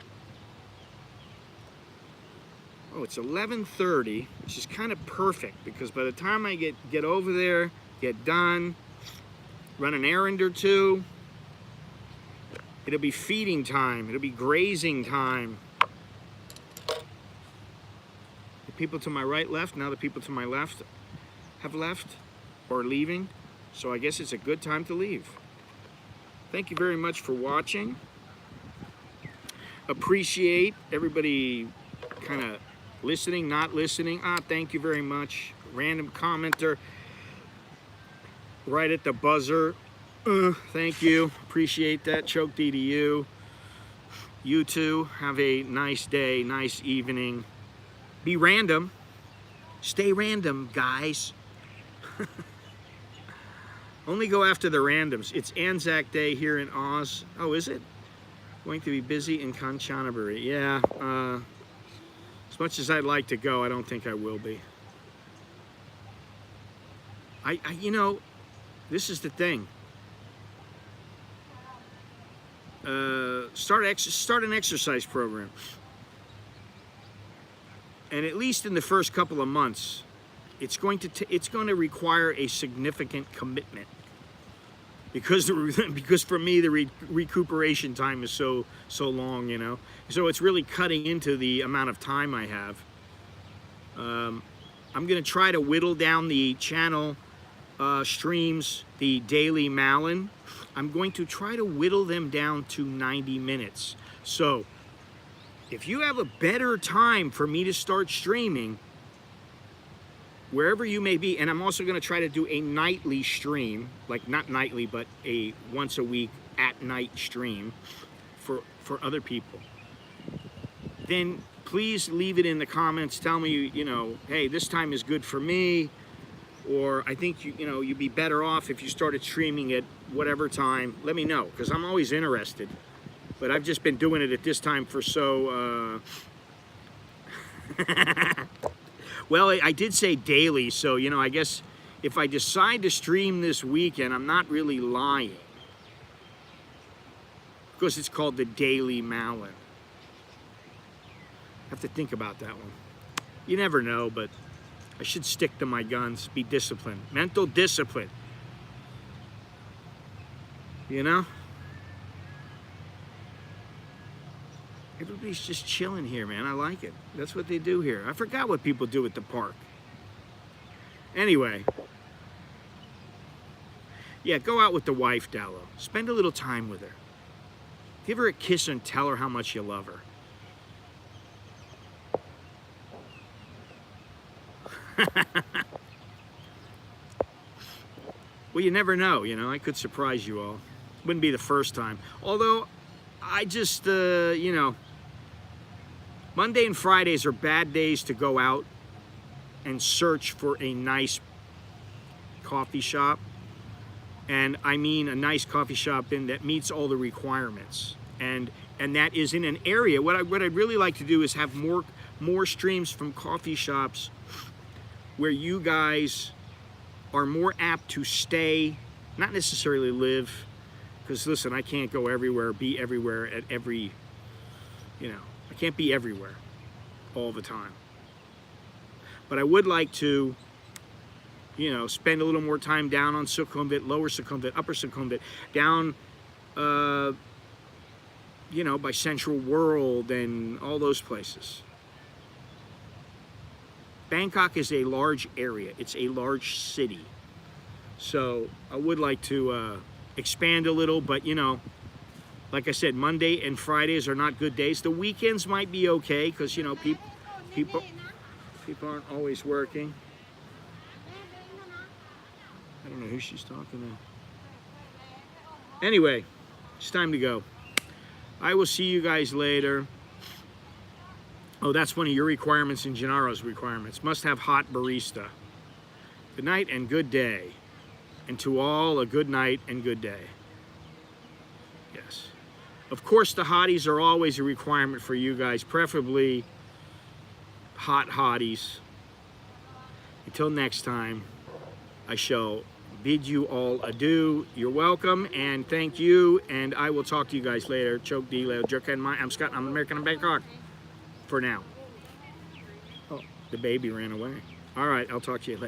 Oh, it's 11:30, which is kind of perfect, because by the time I get over there, get done, run an errand or two, it'll be feeding time, it'll be grazing time. The people to my right left, now the people to my left have left or are leaving, so I guess it's a good time to leave. Thank you very much for watching. Appreciate everybody kind of listening, not listening. Thank you very much. Random commenter right at the buzzer. Thank you. Appreciate that. Choke D to you. You too. Have a nice day, nice evening. Be random. Stay random, guys. Only go after the randoms. It's Anzac Day here in Oz. Oh, is it? Going to be busy in Kanchanaburi. Yeah. As much as I'd like to go, I don't think I will be. You know, this is the thing. Start an exercise program, and at least in the first couple of months, it's going to require a significant commitment, because for me the recuperation time is so long, you know. So it's really cutting into the amount of time I have. I'm going to try to whittle down the channel streams, the daily Mallon. I'm going to try to whittle them down to 90 minutes. So if you have a better time for me to start streaming, wherever you may be, and I'm also going to try to do a nightly stream, like not nightly, but a once a week at night stream for other people, then please leave it in the comments. Tell me, you know, hey, this time is good for me, or I think you'd be better off if you started streaming at whatever time. Let me know, because I'm always interested. But I've just been doing it at this time for so well, I did say daily, so, you know, I guess if I decide to stream this weekend, I'm not really lying, because it's called the Daily Mallon. I have to think about that one. You never know, but I should stick to my guns, be disciplined. Mental discipline. You know? Everybody's just chilling here, man. I like it. That's what they do here. I forgot what people do at the park. Anyway. Yeah, go out with the wife, Dallo. Spend a little time with her. Give her a kiss and tell her how much you love her. Well, you never know, you know. I could surprise you all. Wouldn't be the first time. Although, I just, you know, Monday and Fridays are bad days to go out and search for a nice coffee shop. And I mean a nice coffee shop that meets all the requirements. And that is in an area. What I'd really like to do is have more streams from coffee shops where you guys are more apt to stay, not necessarily live, because listen, I can't go everywhere, be everywhere at every, I can't be everywhere all the time. But I would like to, spend a little more time down on Sukhumvit, lower Sukhumvit, upper Sukhumvit, down, by Central World and all those places. Bangkok is a large area. It's a large city. So I would like to expand a little, but like I said, Monday and Fridays are not good days. The weekends might be okay because people aren't always working. I don't know who she's talking to. Anyway, it's time to go. I will see you guys later. Oh, that's one of your requirements and Gennaro's requirements. Must have hot barista. Good night and good day. And to all, a good night and good day. Yes. Of course, the hotties are always a requirement for you guys, preferably hot hotties. Until next time, I shall bid you all adieu. You're welcome and thank you. And I will talk to you guys later. Choke D. Leo Jerk and I'm Scott. I'm American in Bangkok. For now. Oh, the baby ran away. All right, I'll talk to you later.